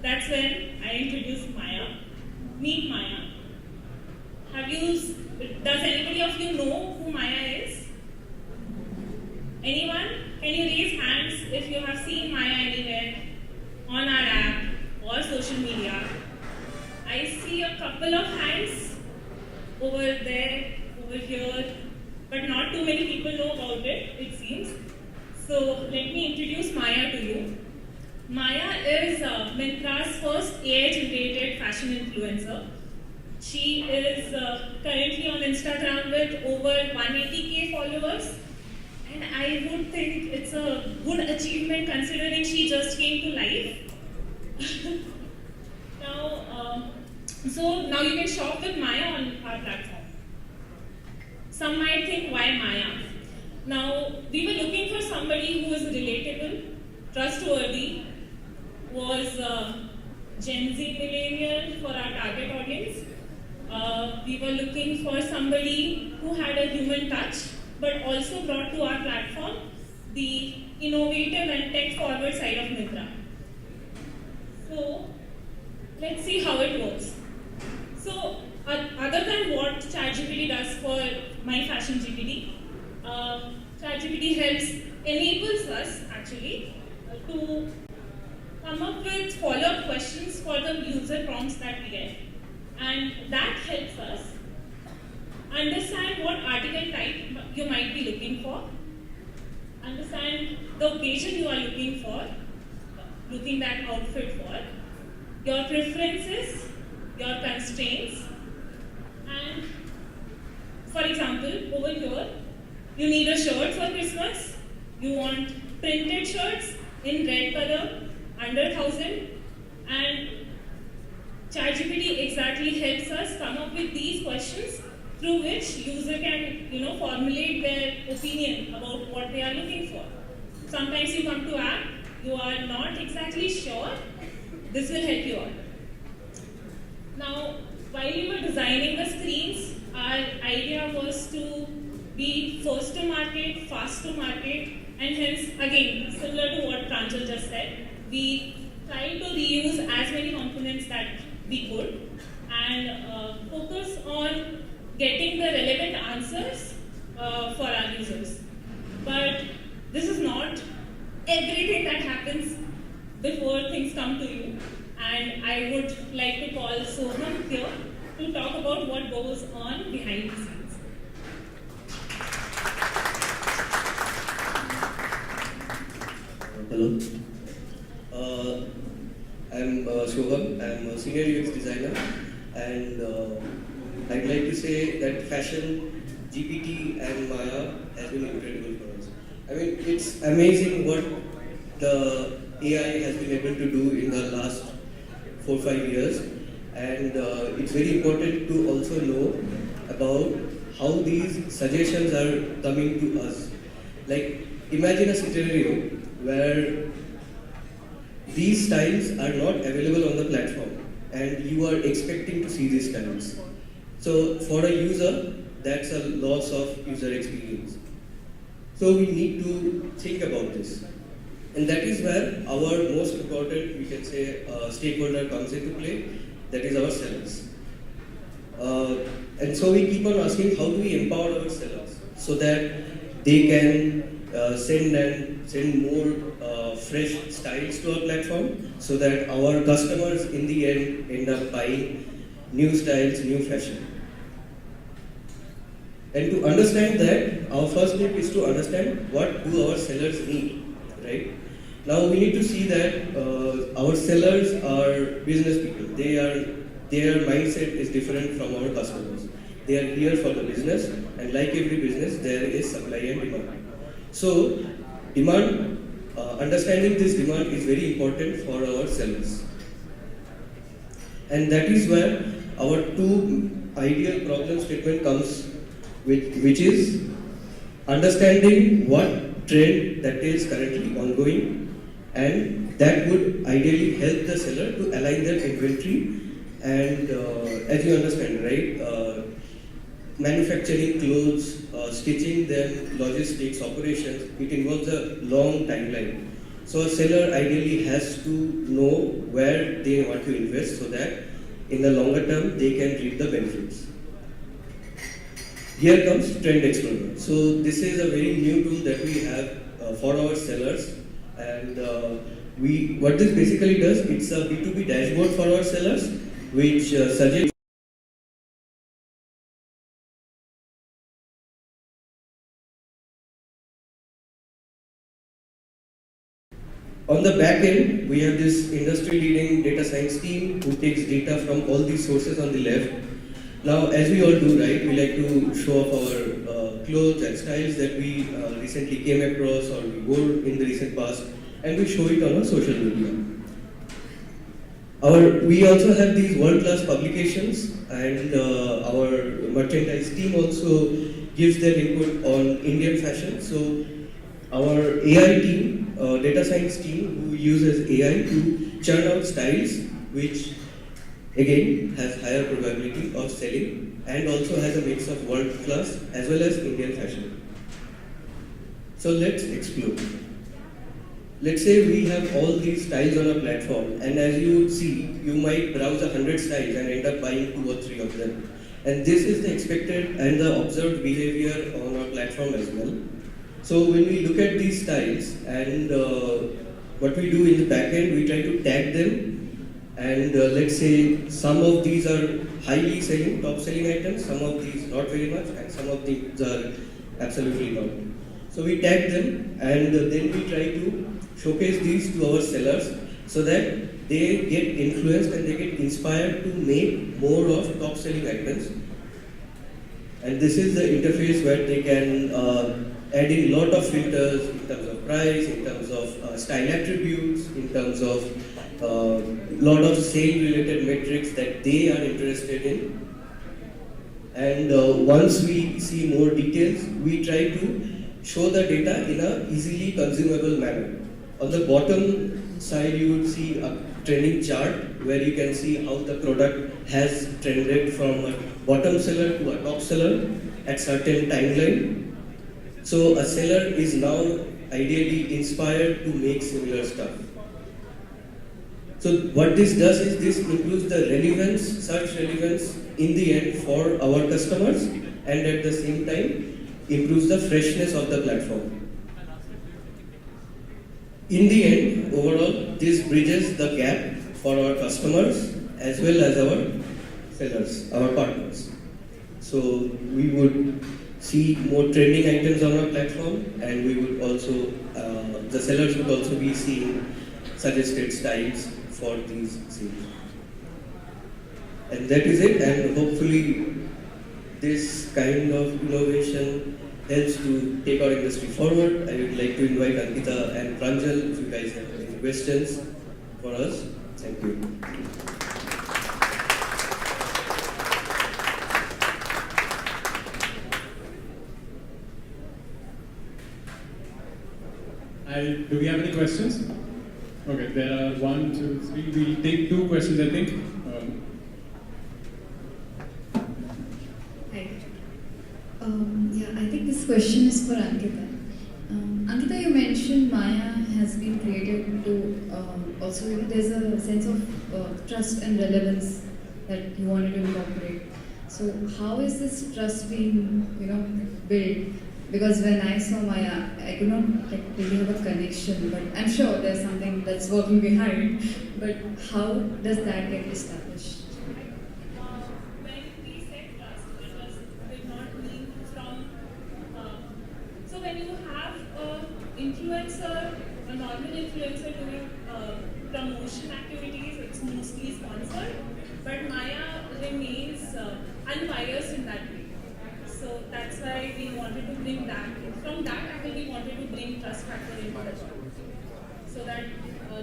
that's when I introduced Maya. Meet Maya. Does anybody of you know who Maya is? Anyone? Can you raise hands if you have seen Maya anywhere on our app or social media? couple of hands over there, over here, but not too many people know about it seems. So let me introduce Maya to you. Maya is Myntra's first AI-generated fashion influencer. She is currently on Instagram with over 180k followers, and I would think it's a good achievement considering she just came to life. So now you can shop with Maya on our platform. Some might think, why Maya? Now, we were looking for somebody who was relatable, trustworthy, was Gen Z millennial for our target audience. We were looking for somebody who had a human touch, but also brought to our platform the innovative and tech-forward side of Myntra. So, let's see how it works. So, other than what ChatGPT does for my fashion GPT, ChatGPT enables us actually to come up with follow-up questions for the user prompts that we get, and that helps us understand what article type you might be looking for, understand the occasion you are looking that outfit for, your preferences, your constraints, and for example, over here, you need a shirt for Christmas, you want printed shirts in red color, under 1,000, and ChatGPT exactly helps us come up with these questions through which user can, formulate their opinion about what they are looking for. Sometimes you come to app, you are not exactly sure, this will help you out. Now, while we were designing the screens, our idea was to be first to market, fast to market, and hence, again, similar to what Pranjal just said, we tried to reuse as many components that we could and focus on getting the relevant answers for our users. But this is not everything that happens before things come to you. And I would like to call Soham here to talk about what goes on behind the scenes. Hello. I'm Soham. I'm a senior UX designer, and I'd like to say that fashion, GPT, and Maya has been incredible for us. I mean, it's amazing what the AI has been able to do in the last 4 or 5 years, and it's very important to also know about how these suggestions are coming to us. Like, imagine a scenario where these styles are not available on the platform and you are expecting to see these styles. So for a user, that's a loss of user experience. So we need to think about this. And that is where our most important, we can say, stakeholder comes into play, that is our sellers. And so we keep on asking, how do we empower our sellers so that they can send more fresh styles to our platform, so that our customers in the end up buying new styles, new fashion. And to understand that, our first step is to understand what do our sellers need, right? Now we need to see that our sellers are business people. Their mindset is different from our customers. They are here for the business, and like every business, there is supply and demand. So, understanding this demand is very important for our sellers. And that is where our two ideal problem statement comes with, which is understanding what trend that is currently ongoing, and that would ideally help the seller to align their inventory. And as you understand, right, manufacturing clothes, stitching them, logistics, operations, it involves a long timeline. So a seller ideally has to know where they want to invest so that in the longer term they can reap the benefits. Here comes Trend Explorer. So this is a very new tool that we have for our sellers, and what this basically does, it's a B2B dashboard for our sellers, which suggests On the back end, we have this industry-leading data science team who takes data from all these sources on the left. Now, as we all do, right, we like to show off our clothes and styles that we recently came across or we wore in the recent past, and we show it on our social media. We also have these world-class publications, and our merchandise team also gives their input on Indian fashion. So our AI team, data science team, who uses AI to churn out styles, which again has higher probability of selling and also has a mix of world-class as well as Indian fashion. So let's explore. Let's say we have all these styles on our platform, and as you would see, you might browse 100 styles and end up buying 2 or 3 of them. And this is the expected and the observed behavior on our platform as well. So when we look at these styles and what we do in the backend, we try to tag them. And let's say some of these are highly selling, top selling items, some of these not very much, and some of these are absolutely not. So we tag them, and then we try to showcase these to our sellers so that they get influenced and they get inspired to make more of top selling items. And this is the interface where they can add in lot of filters in terms of price, in terms of style attributes, in terms of lot of sale related metrics that they are interested in. And once we see more details, we try to show the data in a easily consumable manner. On the bottom side, you would see a trending chart where you can see how the product has trended from a bottom seller to a top seller at certain timeline. So a seller is now ideally inspired to make similar stuff. So what this does is this improves the relevance, search relevance in the end for our customers, and at the same time improves the freshness of the platform. In the end, overall, this bridges the gap for our customers as well as our sellers, our partners. So we would see more trending items on our platform, and we would also, the sellers would also be seeing suggested styles for these sales. And that is it, and hopefully this kind of innovation helps to take our industry forward. I would like to invite Ankita and Pranjal if you guys have any questions for us. Thank you. Do we have any questions? Okay, there are 1, 2, 3. We'll take 2 questions, I think. Hi. Yeah, I think this question is for Ankita. Ankita, you mentioned Maya has been created to also, there's a sense of trust and relevance that you wanted to incorporate. So how is this trust being, built? Because when I saw Maya, I could not really have a connection, but I'm sure there's something that's working behind. But how does that get established? When we said trust, it did not mean from. So when you have an influencer, a normal influencer doing promotion activities, it's mostly sponsored, but Maya remains unbiased in that way. So that's why we wanted to bring that. From that angle, we wanted to bring trust factor into the product. So that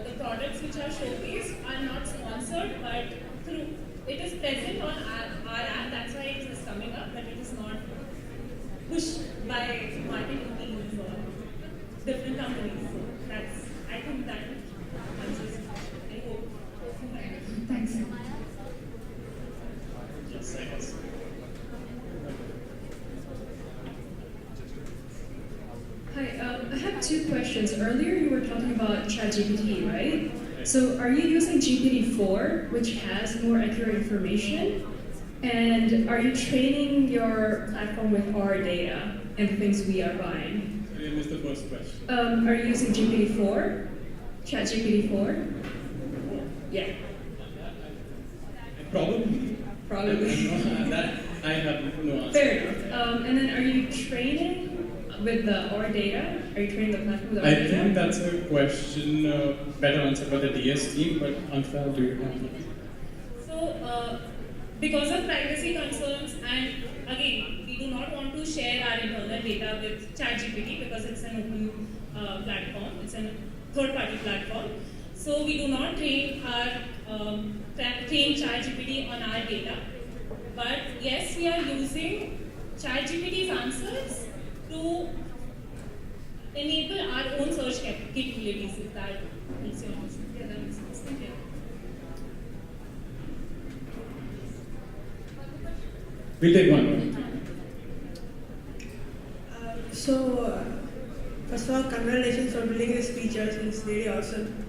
the products which are showcased are not sponsored, but through it is present on our app. That's why it is coming up, but it is not pushed by marketing teams or different companies. So that's, I think that answers. I hope. Thanks. Hi, I have 2 questions. Earlier you were talking about ChatGPT, right? So are you using GPT-4, which has more accurate information? And are you training your platform with our data and the things we are buying? I missed the first question. Are you using GPT-4? ChatGPT-4? Yeah. Probably. Probably. That I have no answer. Fair enough. And then are you training with our data? Are you training the platform with our I data? think that's a question better answered by the DS team, but Ankita, do you have? So, because of privacy concerns, and again, we do not want to share our internal data with ChatGPT because it's an open platform, it's a third-party platform. So we do not train ChatGPT on our data. But yes, we are using ChatGPT's answers to enable our own search capabilities, if that makes sense. Yeah, that makes sense. Thank you. We'll take one more. First of all, congratulations for building this feature. It's really awesome.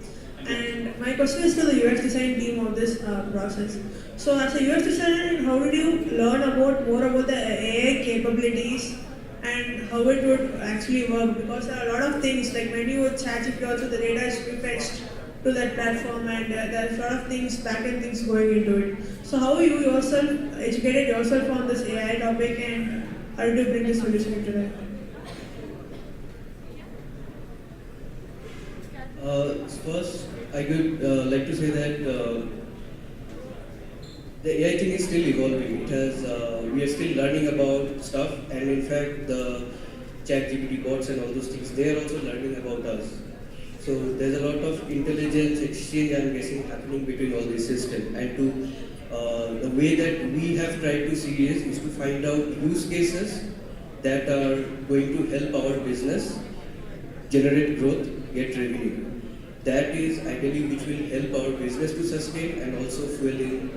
And my question is to the UX design team of this process. So, as a UX designer, how did you learn more about the AI capabilities and how it would actually work? Because there are a lot of things, like when you with ChatGPT, also the data is fetched to that platform, and there's a lot of things, backend things going into it. So, how you yourself educated yourself on this AI topic, and how did you bring this solution into that? First, I would like to say that the AI thing is still evolving. It has, we are still learning about stuff, and in fact, the ChatGPT bots and all those things, they are also learning about us. So there's a lot of intelligence exchange, I'm guessing, happening between all these systems. And the way that we have tried to see is to find out use cases that are going to help our business generate growth, get revenue. That is ideally which will help our business to sustain and also fueling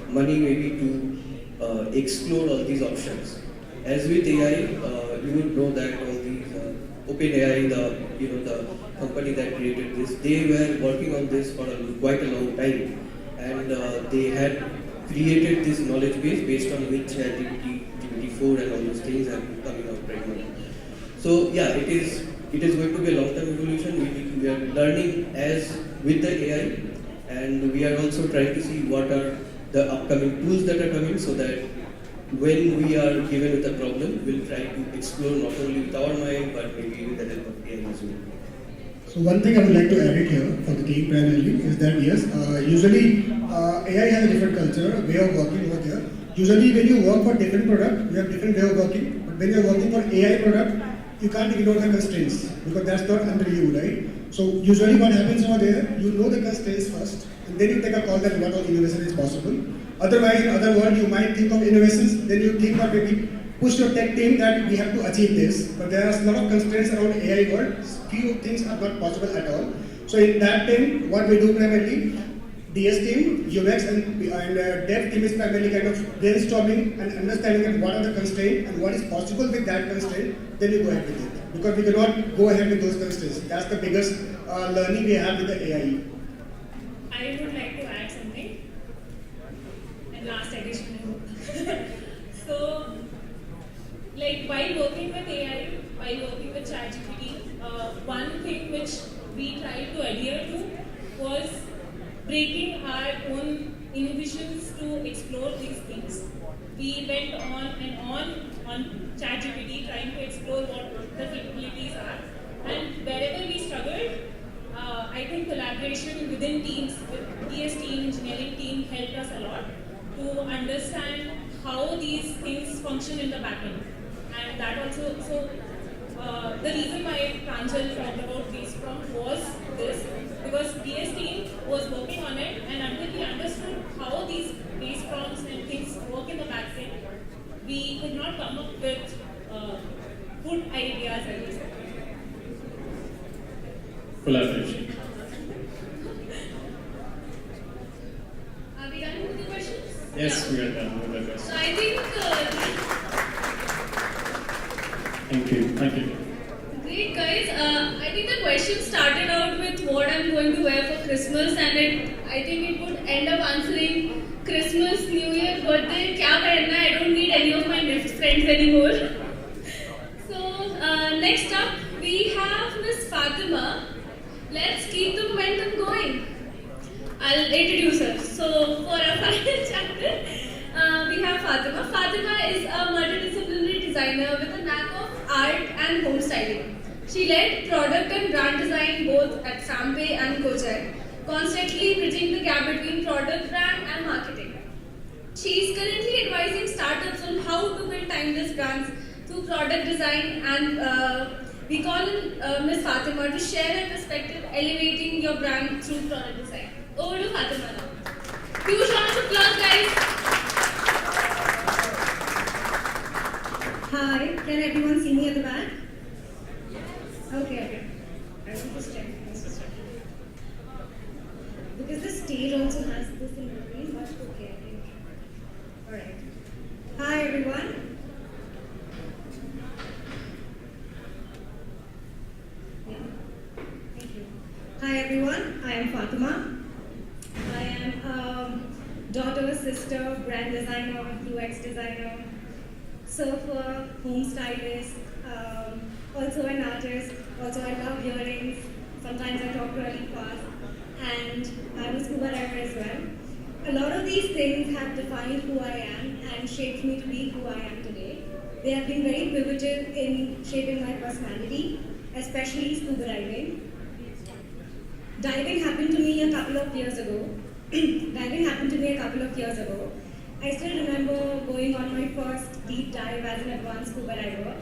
money maybe to explore all these options. As with AI, you would know that all these OpenAI, the company that created this, they were working on this for quite a long time, and they had created this knowledge base based on which GPT-4 and all those things are coming out right now. So yeah, it is going to be a long-term evolution. We are learning as with the AI, and we are also trying to see what are the upcoming tools that are coming, so that when we are given with a problem, we'll try to explore not only with our mind, but maybe with the help of AI as well. So one thing I would like to add it here for the team primarily is that yes, usually AI has a different culture, way of working over here. Usually when you work for different product, you have different way of working. But when you are working for AI product, you can't ignore the constraints because that's not under you, right? So usually what happens over there, you know the constraints first, and then you take a call that what all innovation is possible. Otherwise, in other world, you might think of innovations, then you think of maybe push your tech team that we have to achieve this. But there are a lot of constraints around AI world. Few things are not possible at all. So in that time, what we do primarily, DS team, UX and dev team is primarily kind of brainstorming and understanding that what are the constraints and what is possible with that constraint, then you go ahead with it. Because we cannot go ahead with those constraints. That's the biggest learning we have with the AI. I would like to add something. And last addition, I hope. So, like while working with AI, while working with ChatGPT, one thing which we tried to adhere to was breaking our own inhibitions to explore these things. We went on and on ChatGPT trying to explore what the capabilities are, and wherever we struggled, I think collaboration within teams, with DS team, engineering team helped us a lot to understand how these things function in the backend. And that also, so the reason why Pranjal talked about these prompts was this, because DS team was working on it, and until we understood how these base prompts and things work in the backend, we could not come up with good ideas at least. Collaboration. Are we done with the questions? Yes, we are done with the questions. So I think. Thank you. Thank you. Great guys. I think the question started out with what I'm going to wear for Christmas, and I think it would end up answering Christmas, New Year, birthday. क्या पहनना है? I don't need any of my gift friends anymore. So next up we have Miss Fatima. Let's keep the momentum going. I'll introduce her. So for our final chapter, we have Fatima. Fatima is a multidisciplinary designer with a knack of art and home styling. She led product and brand design both at Sampe and Kojak, constantly bridging the gap between product, brand, and marketing. She is currently advising startups on how to build timeless brands through product design, and we call in Ms. Fatima to share her perspective elevating your brand through product design. Over to Fatima now. Huge round of applause, guys. Hi, can everyone see me at the back? Okay. I want to check. Because the stage also has this in between, but okay. Alright. Hi everyone. Yeah. Thank you. Hi everyone, I am Fatima. I am daughter, sister, brand designer, UX designer, surfer, home stylist, also an artist. Also I love earrings. Sometimes I talk really fast. And I'm a scuba diver as well. A lot of these things have defined who I am and shaped me to be who I am today. They have been very pivotal in shaping my personality, especially scuba diving. Diving happened to me a couple of years ago. I still remember going on my first deep dive as an advanced scuba diver.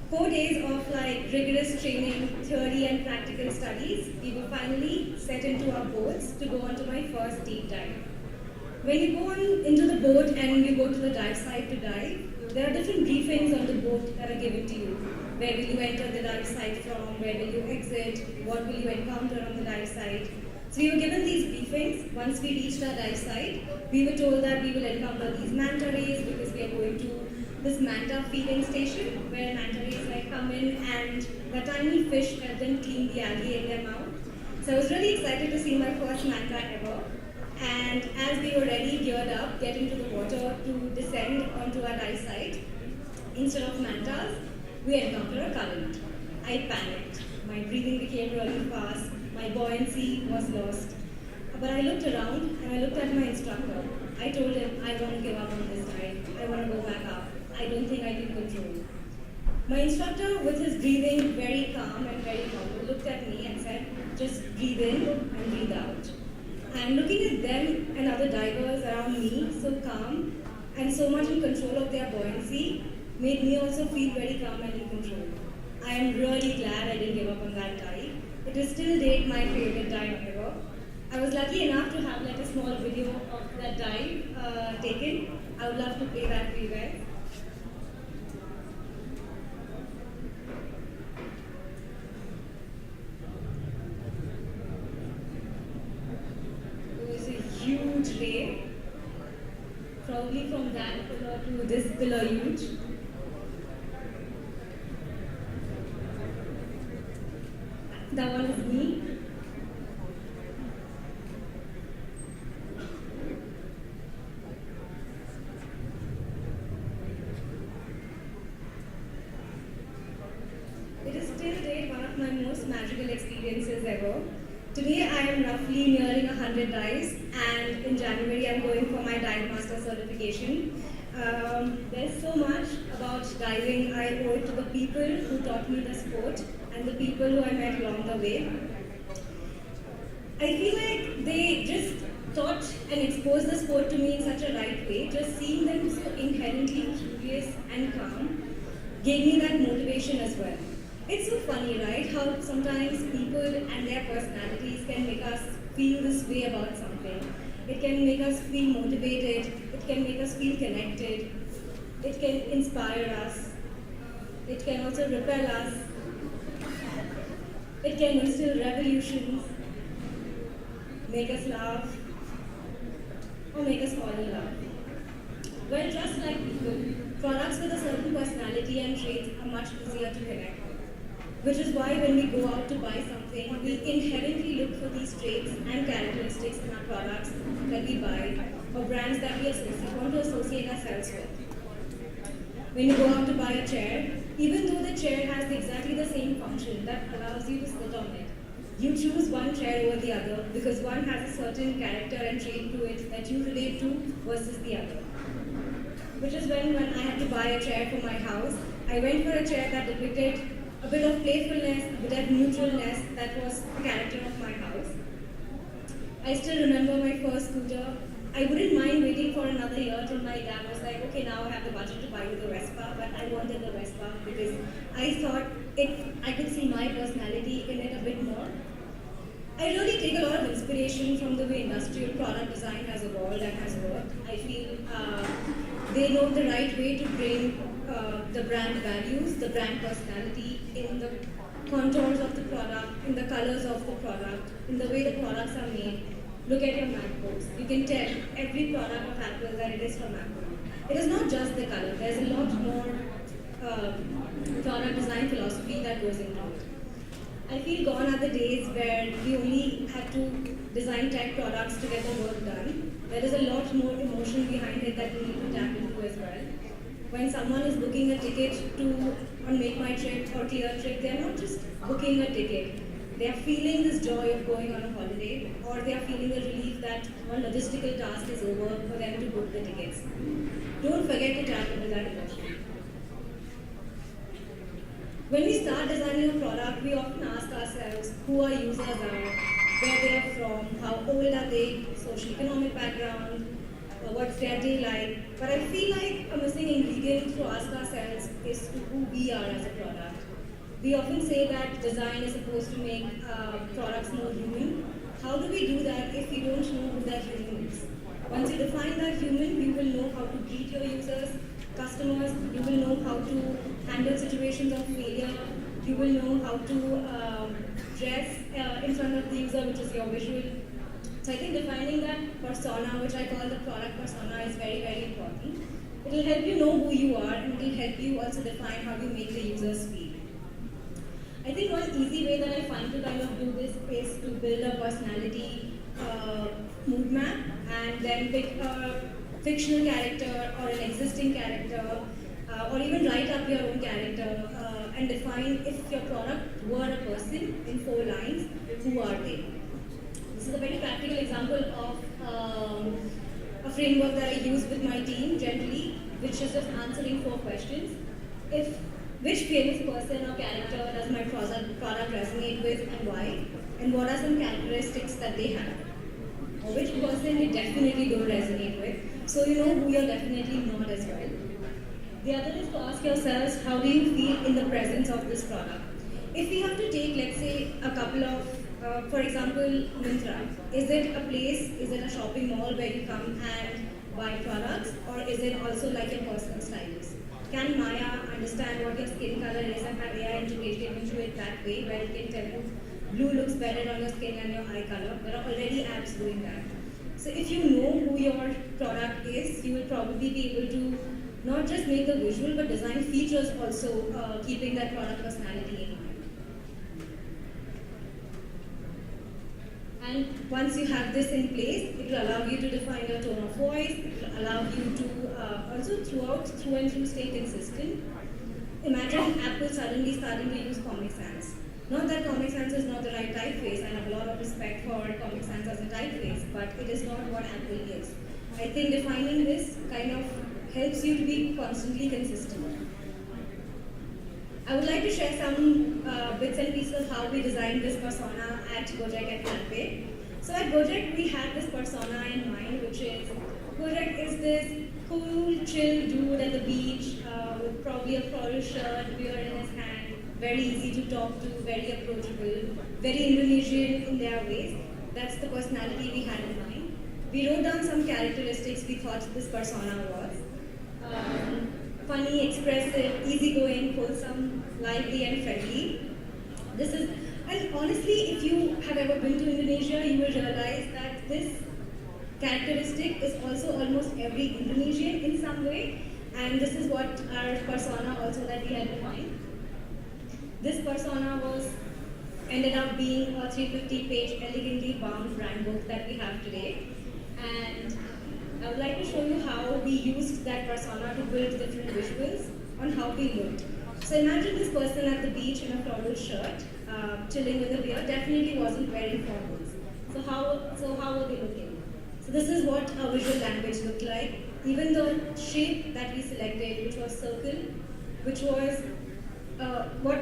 4 days of rigorous training, theory and practical studies, we were finally set into our boats to go onto my first deep dive. When you go into the boat and you go to the dive site to dive, there are different briefings on the boat that are given to you. Where will you enter the dive site from? Where will you exit? What will you encounter on the dive site? So we were given these briefings. Once we reached our dive site, we were told that we will encounter these manta rays because we are going to this manta feeding station where manta rays come in and the tiny fish help them clean the algae in their mouth. So I was really excited to see my first manta ever. And as we were ready, geared up, getting to the water to descend onto our dive site, instead of mantas, we encountered a current. I panicked. My breathing became really fast. My buoyancy was lost. But I looked around and I looked at my instructor. I told him, I want to give up on this dive. I want to go back up. I don't think I can control. My instructor, with his breathing very calm and very humble, looked at me and said, just breathe in and breathe out. And looking at them and other divers around me, so calm and so much in control of their buoyancy, made me also feel very calm and in control. I am really glad I didn't give up on that dive. It is still date my favorite dive ever. I was lucky enough to have a small video of that dive taken. I would love to play that for you guys. It was a huge ray, probably from that pillar to this pillar huge. That one is me. It is still date one of my most magical experiences ever. Today I am roughly nearing 100 dives, and in January I'm going for my dive master certification. There's so much about diving I owe it to the people who taught me the sport and the people who I met along the way. I feel like they just taught and exposed the sport to me in such a right way. Just seeing them so inherently curious and calm gave me that motivation as well. It's so funny, right? How sometimes people and their personalities can make us feel this way about something. It can make us feel motivated. It can make us feel connected. It can inspire us. It can also repel us. It can instill revolutions, make us laugh, or make us fall in love. Well, just like people, products with a certain personality and traits are much easier to connect with. Which is why when we go out to buy something, we inherently look for these traits and characteristics in our products that we buy, or brands that we want to associate ourselves with. When you go out to buy a chair, even though the chair has exactly the same function that allows you to sit on it, you choose one chair over the other because one has a certain character and trait to it that you relate to versus the other. Which is when I had to buy a chair for my house, I went for a chair that depicted a bit of playfulness, a bit of neutralness that was the character of my house. I still remember my first scooter. I wouldn't mind waiting for another year till my dad was like, okay, now I have the budget to buy you the Vespa, but I wanted the Vespa because I thought I could see my personality in it a bit more. I really take a lot of inspiration from the way industrial product design has evolved and has worked. I feel they know the right way to bring the brand values, the brand personality in the contours of the product, in the colors of the product, in the way the products are made. Look at your MacBooks. You can tell every product of Apple that it is from Apple. It is not just the color. There's a lot more product design philosophy that goes into it. I feel gone are the days where we only had to design tech products to get the work done. There is a lot more emotion behind it that we need to tap into as well. When someone is booking a ticket to on Make My Trip or Clear Trip, they are not just booking a ticket. They are feeling this joy of going on a holiday, or they are feeling the relief that one logistical task is over for them to book the tickets. Don't forget to tap into that emotion. When we start designing a product, we often ask ourselves who our users are, where they are from, how old are they, socio-economic background, what's their day like. But I feel like a missing ingredient to ask ourselves is who we are as a product. We often say that design is supposed to make products more human. How do we do that if we don't know who that human is? Once you define that human, you will know how to greet your users, customers, you will know how to handle situations of failure, you will know how to dress in front of the user, which is your visual. So I think defining that persona, which I call the product persona, is very, very important. It will help you know who you are, and it will help you also define how you make the users feel. I think one easy way that I find to kind of do this is to build a personality mood map and then pick a fictional character or an existing character or even write up your own character and define if your product were a person in 4 lines, who are they? This is a very practical example of a framework that I use with my team generally, which is just answering 4 questions. Which famous person or character does my product resonate with and why? And what are some characteristics that they have? Or which person you definitely don't resonate with, so you know who you're definitely not as well. The other is to ask yourselves, how do you feel in the presence of this product? If we have to take, let's say, a couple of, for example, Myntra, is it a place, is it a shopping mall where you come and buy products, or is it also like your personal stylist? Can Maya understand what your skin color is and have AI integrated into it that way, where it can tell you blue looks better on your skin than your eye color? There are already apps doing that. So if you know who your product is, you will probably be able to not just make the visual, but design features also, keeping that product personality in mind. And once you have this in place, it will allow you to define your tone of voice, it will allow you to also through and through stay consistent. Imagine Apple suddenly starting to use Comic Sans. Not that Comic Sans is not the right typeface, I have a lot of respect for Comic Sans as a typeface, but it is not what Apple is. I think defining this kind of helps you to be constantly consistent. I would like to share some bits and pieces of how we designed this persona at Gojek and Flatpay. So at Gojek, we had this persona in mind, which is, Gojek is this cool, chill dude at the beach with probably a floral shirt, beer in his hand, very easy to talk to, very approachable, very Indonesian in their ways. That's the personality we had in mind. We wrote down some characteristics we thought this persona was. Funny, expressive, easygoing, wholesome, lively and friendly. And honestly, if you have ever been to Indonesia, you will realize that this characteristic is also almost every Indonesian in some way, and this is what our persona also that we had in mind. This persona ended up being a 350-page elegantly bound brand book that we have today, and I would like to show you how we used that persona to build different visuals on how we looked. So imagine this person at the beach in a floral shirt, chilling with a beer, definitely wasn't wearing formals. So how were they looking? So this is what our visual language looked like. Even the shape that we selected, which was circle, which was what,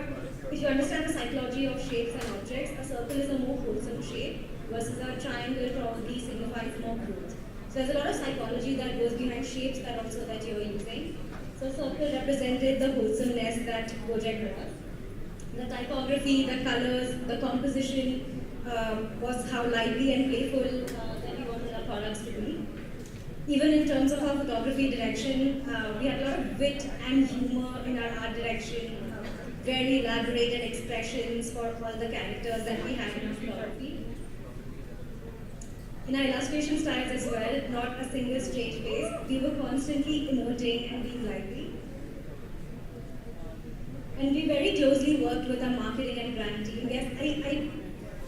if you understand the psychology of shapes and objects, a circle is a more wholesome shape versus a triangle probably signifies more growth. So there's a lot of psychology that goes behind shapes that also that you're using. So circle represented the wholesomeness that Gojek was. The typography, the colors, the composition was how lively and playful that we wanted our products to be. Even in terms of our photography direction, we had a lot of wit and humor in our art direction, very elaborated expressions for all the characters that we had in our photography. In our illustration styles as well, not a single straight face, we were constantly emoting and being lively. And we very closely worked with our marketing and brand team. Yes,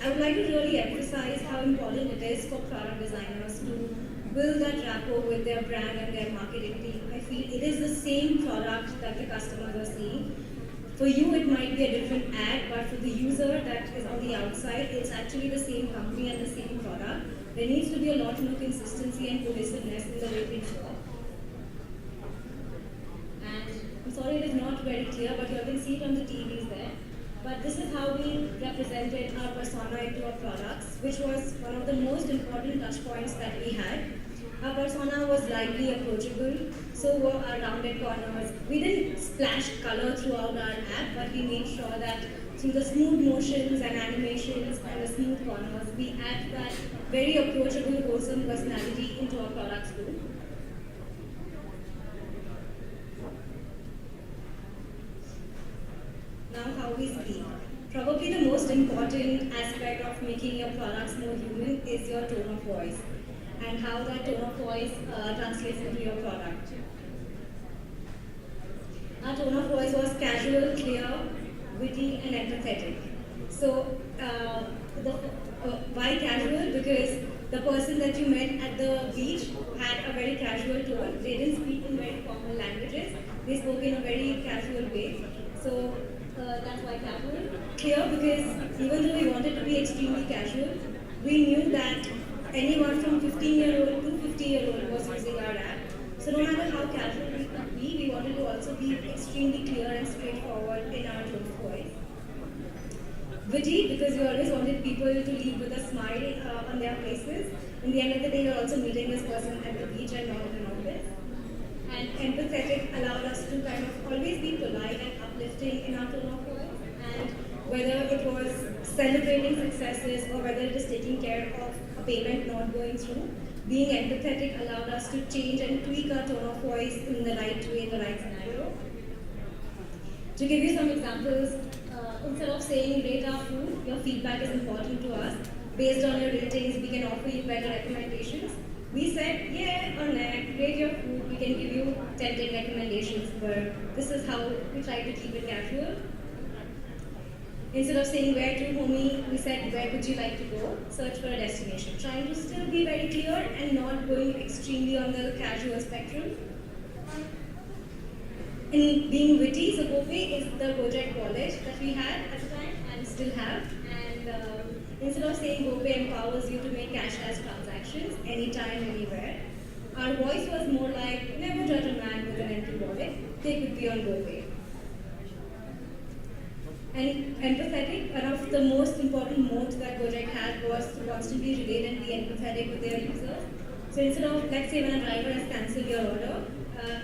I would like to really emphasize how important it is for product designers to build that rapport with their brand and their marketing team. I feel it is the same product that the customers are seeing. For you, it might be a different ad, but for the user that is on the outside, it's actually the same company and the same product. There needs to be a lot more consistency and cohesiveness in the way things work. And I'm sorry it is not very clear, but you can see it on the TVs there. But this is how we represented our persona into our products, which was one of the most important touch points that we had. Our persona was lively, approachable, so were our rounded corners. We didn't splash color throughout our app, but we made sure that through the smooth motions and animations and the smooth corners, we add that very approachable, wholesome personality into our products too. Now how we speak. Probably the most important aspect of making your products more human is your tone of voice and how that tone of voice translates into your product. Our tone of voice was casual, clear, witty and empathetic. So why casual? Because the person that you met at the beach had a very casual tone. They didn't speak in very formal languages. They spoke in a very casual way. So that's why casual. Clear because even though we wanted to be extremely casual, we knew that anyone from 15-year-old to 50-year-old was using our app. So no matter how casual we could be, we wanted to also be extremely clear and straightforward in our tone of voice. Witty, because we always wanted people to leave with a smile on their faces. In the end of the day, you're also meeting this person at the beach and not in an office. And empathetic allowed us to kind of always be polite and uplifting in our tone of voice. And whether it was celebrating successes or whether it is taking care of a payment not going through, being empathetic allowed us to change and tweak our tone of voice in the right way, in the right scenario. To give you some examples, instead of saying rate our food, your feedback is important to us. Based on your ratings, we can offer you better recommendations. We said, yeah or nah, rate your food, we can give you 10 recommendations, but this is how we try to keep it casual. Instead of saying where to, homie, we said where would you like to go? Search for a destination. Trying to still be very clear and not going extremely on the casual spectrum. In being witty, so GoPay is the Gojek wallet that we had at the time and still have. And instead of saying GoPay empowers you to make cashless transactions anytime, anywhere, our voice was more like, never judge a man with an empty wallet. They could be on GoPay. And empathetic, one of the most important modes that Gojek had was to constantly relate and be empathetic with their users. So instead of, let's say when a driver has cancelled your order,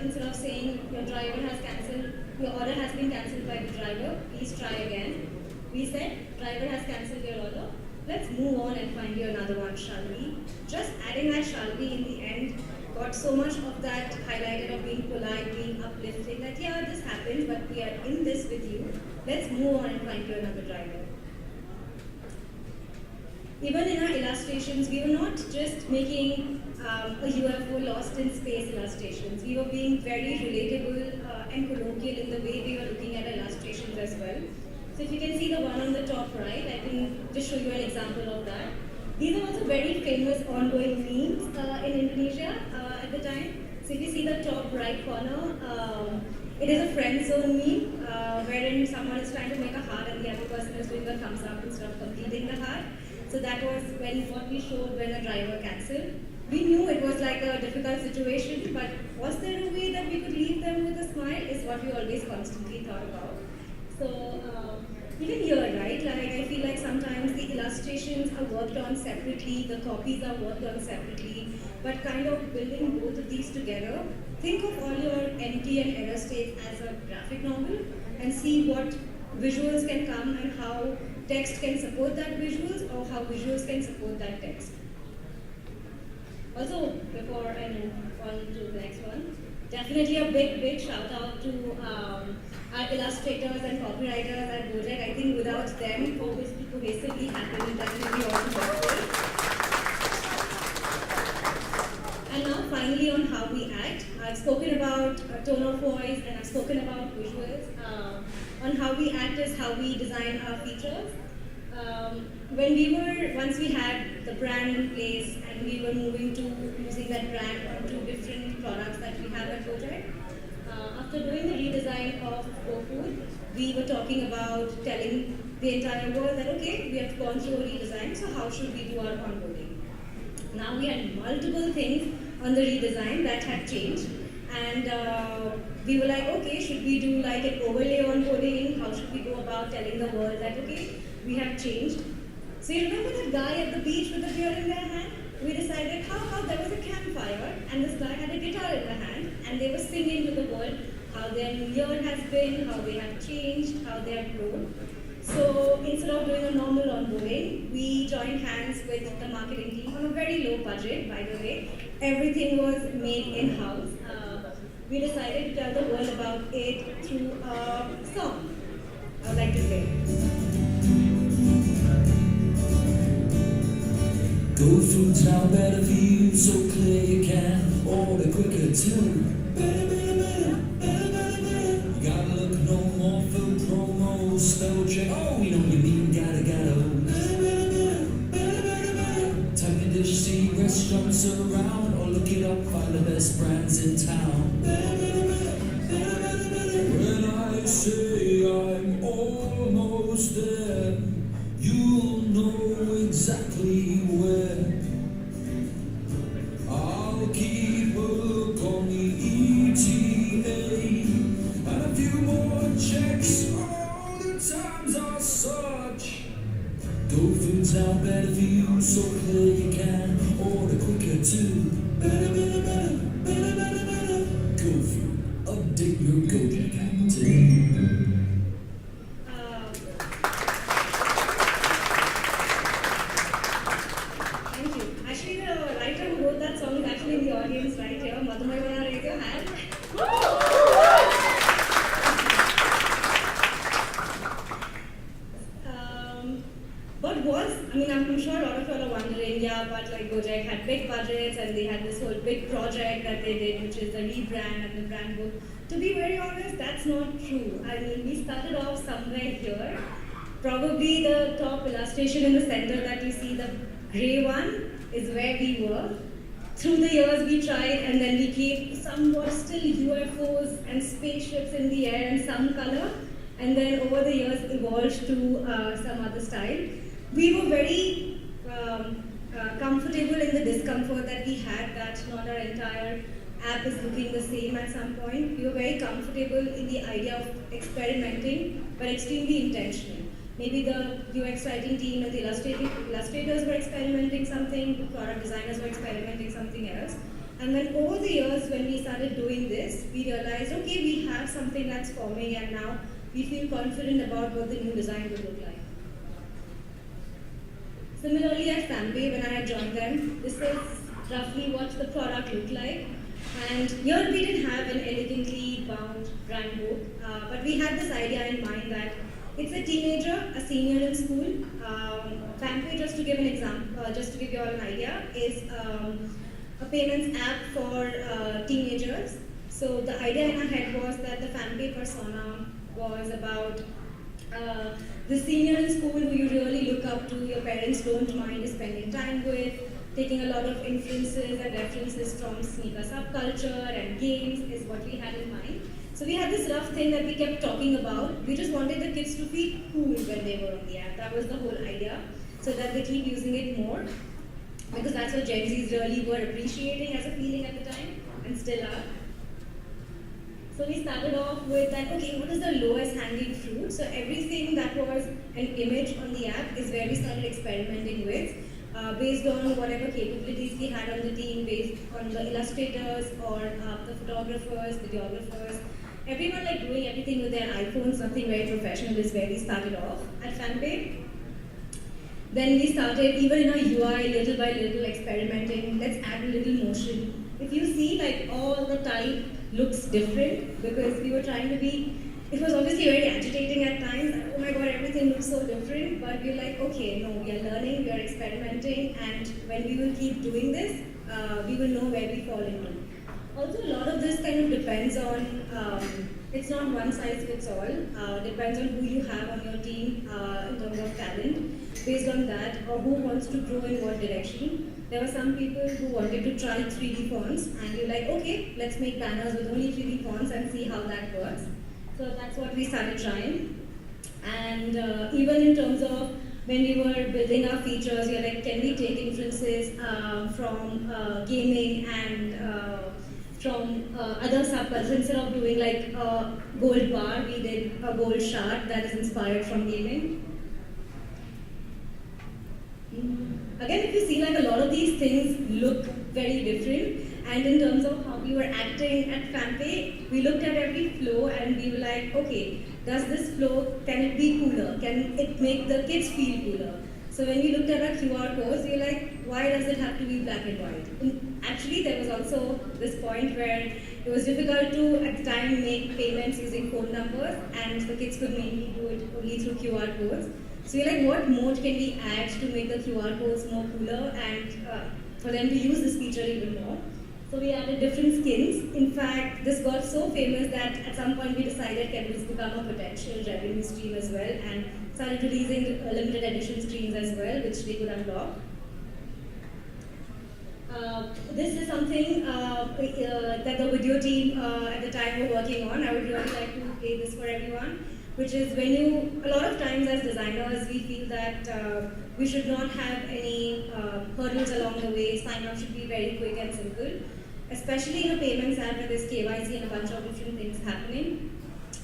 instead of saying your order has been cancelled by the driver, please try again. We said, driver has cancelled your order, let's move on and find you another one, shall we? Just adding that shall we in the end got so much of that highlighted of being polite, being uplifting, that yeah, this happens, but we are in this with you. Let's move on and find you another driver. Even in our illustrations, we were not just making a UFO lost in space illustrations. We were being very relatable and colloquial in the way we were looking at illustrations as well. So if you can see the one on the top right, I can just show you an example of that. These are also very famous ongoing memes in Indonesia at the time. So if you see the top right corner, it is a friend zone meme wherein someone is trying to make a heart and the other person is doing a thumbs up instead of completing the heart. So that was what we showed when the driver cancelled. We knew it was like a difficult situation, but was there a way that we could leave them with a smile is what we always constantly thought about. So even here, right, like I feel like sometimes the illustrations are worked on separately, the copies are worked on separately, but kind of building both of these together, think of all your empty and error states as a graphic novel and see what visuals can come and how text can support that visuals or how visuals can support that text. Also, before I move on to the next one, definitely a big shout out to our illustrators and copywriters at Gojek. I think without them, cohesively happening definitely also possible. And now finally on how we act. I've spoken about tone of voice and I've spoken about visuals. On how we act is how we design our features. Once we had the brand in place and we were moving to using that brand on 2 different products that we have at Gojek, after doing the redesign of GoFood, we were talking about telling the entire world that, okay, we have gone through a redesign, so how should we do our onboarding? Now we had multiple things on the redesign that had changed, and we were like, okay, should we do like an overlay onboarding? How should we go about telling the world that, okay, we have changed? So you remember that guy at the beach with the beer in their hand? We decided, how about there was a campfire and this guy had a guitar in the hand and they were singing to the world how their new year has been, how they have changed, how they have grown. So instead of doing a normal onboarding, we joined hands with the marketing team on a very low budget, by the way. Everything was made in-house. We decided to tell the world about it through a song. I would like to play. GoFood's now better for you, so clear you can order quicker too. Better, better, better, better, better, better. You gotta look no more for promos, spell check. Oh, we know you mean gotta. Better, better, better, better, better, better. Type your dish, see restaurants around, or look it up, find the best brands in town. Better, better, better, better, better, better. When I say I'm almost there, you'll know exactly where. I'll keep a look on the ETA and a few more checks. All the times are such. GoFood's now better for you, so clear you can order quicker too. Better, better, better, better, better, better. GoFood, update your Gojek app today. Gojek had big budgets and they had this whole big project that they did, which is the rebrand and the brand book. To be very honest, that's not true. I mean, we started off somewhere here. Probably the top illustration in the center that you see, the grey one, is where we were. Through the years we tried and then we kept somewhat still UFOs and spaceships in the air and some color. And then over the years evolved to some other style. We were very comfortable in the discomfort that we had, that not our entire app is looking the same at some point. We were very comfortable in the idea of experimenting, but extremely intentional. Maybe the UX writing team and the illustrators were experimenting something, the product designers were experimenting something else. And then over the years, when we started doing this, we realized, okay, we have something that's forming and now we feel confident about what the new design will look like. Similarly at Fanpay, when I had joined them, this is roughly what the product looked like. And here we didn't have an elegantly bound brand book, but we had this idea in mind that it's a teenager, a senior in school. Fanpay, just to give an example, just to give you all an idea, is a payments app for teenagers. So the idea in our head was that the Fanpay persona was about the senior in school who you really look up to, your parents don't mind spending time with, taking a lot of influences and references from sneaker subculture and games is what we had in mind. So we had this rough thing that we kept talking about. We just wanted the kids to feel cool when they were on the app. That was the whole idea, so that they keep using it more, because that's what Gen Zs really were appreciating as a feeling at the time, and still are. So we started off with that, okay, what is the lowest hanging fruit? So everything that was an image on the app is where we started experimenting with, based on whatever capabilities we had on the team, based on the illustrators or the photographers, videographers. Everyone like doing everything with their iPhones, nothing very professional is where we started off at FanPay. Then we started, even in our UI, little by little experimenting, let's add a little motion. If you see, like all the type looks different because we were trying to be, it was obviously very agitating at times, like, oh my god, everything looks so different, but we're like, okay, no, we are learning, we are experimenting, and when we will keep doing this, we will know where we fall into. Also, a lot of this kind of depends on, it's not one size fits all, depends on who you have on your team in terms of talent. Based on that, or who wants to grow in what direction. There were some people who wanted to try 3D fonts, and we were like, okay, let's make banners with only 3D fonts and see how that works. So that's what we started trying. And even in terms of when we were building our features, we were like, can we take inferences from gaming and from other subcultures? Instead of doing like a gold bar, we did a gold shard that is inspired from gaming. Again, if you see, like a lot of these things look very different, and in terms of how we were acting at FanPay, we looked at every flow and we were like, okay, does this flow, can it be cooler? Can it make the kids feel cooler? So when we looked at our QR codes, we were like, why does it have to be black and white? And actually, there was also this point where it was difficult to, at the time, make payments using phone numbers, and the kids could mainly do it only through QR codes. So we're like, what mode can we add to make the QR codes more cooler and for them to use this feature even more? So we added different skins. In fact, this got so famous that at some point we decided can this become a potential revenue stream as well, and started releasing limited edition screens as well, which they could unlock. This is something that the video team at the time were working on. I would really like to play this for everyone. Which is when you, a lot of times as designers, we feel that we should not have any hurdles along the way. Sign up should be very quick and simple, especially in a payments app where there's KYC and a bunch of different things happening.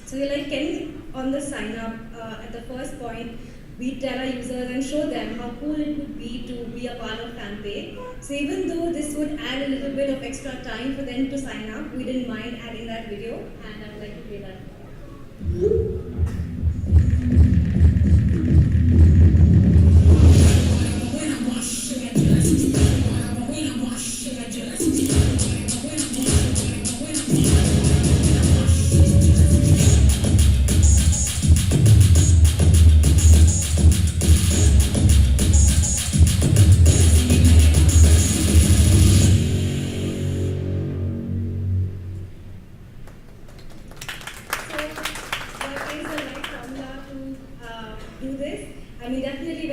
So we're like, can we, on the sign up, at the first point, we tell our users and show them how cool it would be to be a part of FanPay. So even though this would add a little bit of extra time for them to sign up, we didn't mind adding that video, and I would like to play that. Do this. I mean, definitely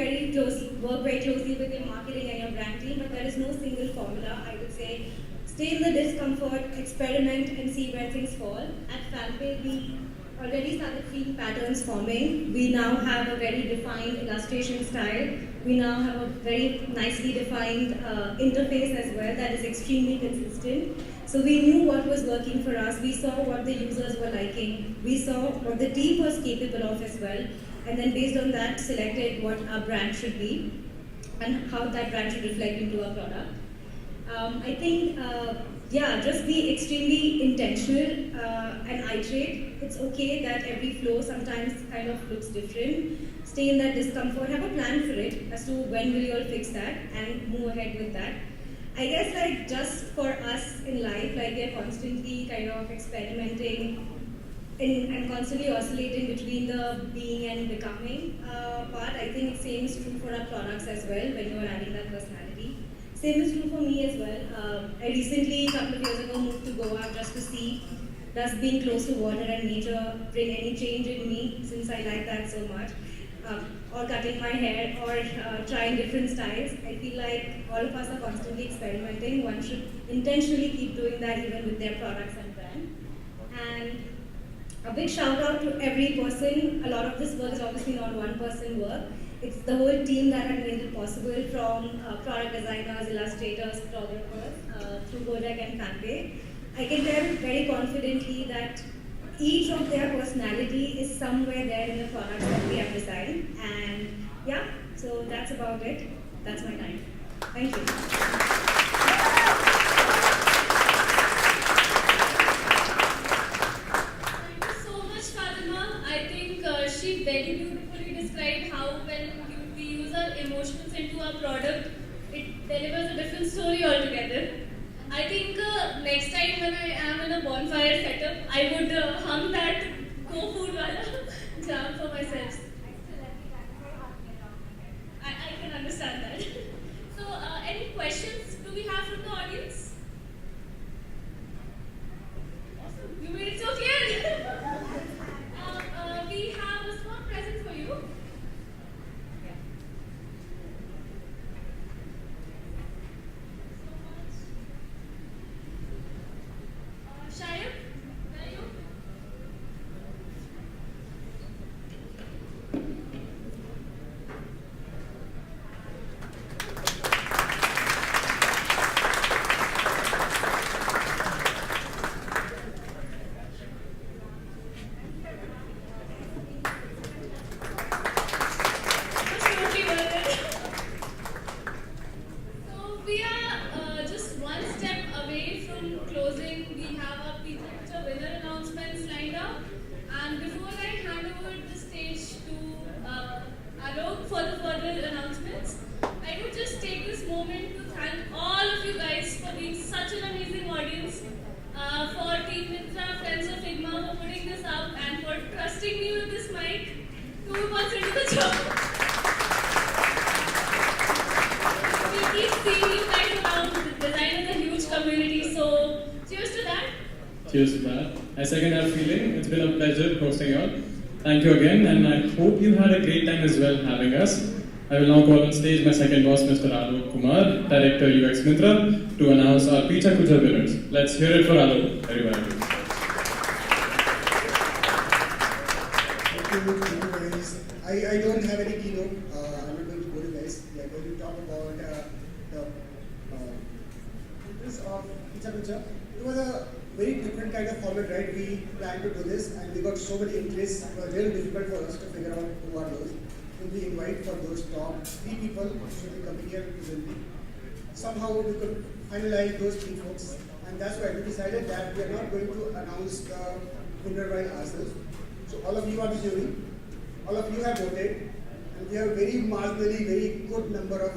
work very closely with your marketing and your brand team, but there is no single formula. I would say stay in the discomfort, experiment, and see where things fall. At FanPay, we already started seeing patterns forming. We now have a very defined illustration style. We now have a very nicely defined interface as well that is extremely consistent. So we knew what was working for us. We saw what the users were liking. We saw what the team was capable of as well. And then based on that, selected what our brand should be and how that brand should reflect into our product. I think, just be extremely intentional and iterate. It's okay that every flow sometimes kind of looks different. Stay in that discomfort, have a plan for it as to when will you all fix that and move ahead with that. I guess like just for us in life, like we're constantly kind of experimenting and constantly oscillating between the being and becoming part. I think same is true for our products as well when you are adding that personality. Same is true for me as well. I recently, a couple of years ago, moved to Goa just to see does being close to water and nature bring any change in me since I like that so much. Or cutting my hair or trying different styles. I feel like all of us are constantly experimenting. One should intentionally keep doing that even with their products and brand. And a big shout out to every person. A lot of this work is obviously not one person work. It's the whole team that had made it possible, from product designers, illustrators, photographers, through Gojek and FanPay. I can tell very confidently that each of their personality is somewhere there in the products that we have designed. And yeah, so that's about it. That's my time. Thank you. Thank you so much, Fatima. I think she very beautifully described how when we use our emotions into our product, it delivers a different story altogether. I think next time when I am in a bonfire setup, I would hum that Go Food Wala jam for myself. I can understand that. So, any questions do we have from the audience? Awesome. You made it so clear. We have a small present for you. Shayab, where are you? Absolutely worth it. So we are just one step away from closing. We have our pizza winner announcements lined up. And before I hand over the stage to Alok for the further announcements, I would just take this moment to thank all of you guys for being such an amazing audience, for Team Myntra, Friends of Figma for putting this up, and for trusting me with this mic 2 months into the job. We keep seeing you guys around. Design is a huge community, so cheers to that. Cheers to that. I second that feeling. It's been a pleasure hosting you all. Thank you again, and I hope you had a great time as well having us. I will now call on stage my second boss, Mr. Alok Kumar, Director UX Myntra, to announce our Pizza Kucha winners. Let's hear it for Alok, everybody. Thank you guys. I don't have any keynote. I'm not going to bore you guys. We are going to talk about the purpose of Pizza Kucha. It was a very different kind of format, right? We planned to do this and we got so many interests. It was really difficult for us to figure out who are those. So we invite for those top 3 people who should be coming here presently. Somehow we could finalize those 3 folks, and that's why we decided that we are not going to announce the winner by ourselves. So all of you are the jury, all of you have voted, and we have a very marginally, very good number of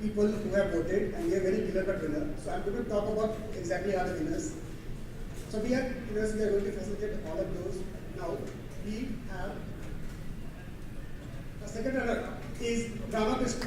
people who have voted, and we have very clear-cut winner. So I'm going to talk about exactly how the winners. So we have winners, we are going to facilitate all of those. Now we have the second runner is Ramakrishna.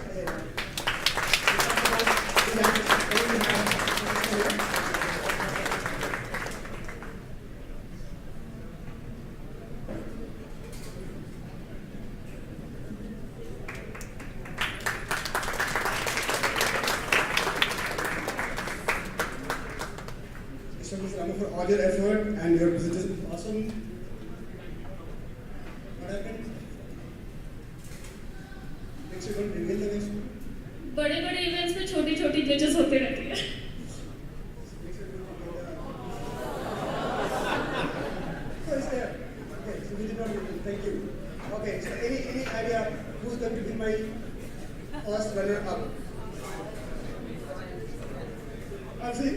Mr. Rama, for all your effort and your presentation is awesome. What happened? Next you don't reveal the next one. बड़े-बड़े events में छोटी-छोटी glitches होते रहती है. Oh, it's there. Okay, so we did not reveal. Thank you. Okay, so any idea who's going to be my first runner-up? See?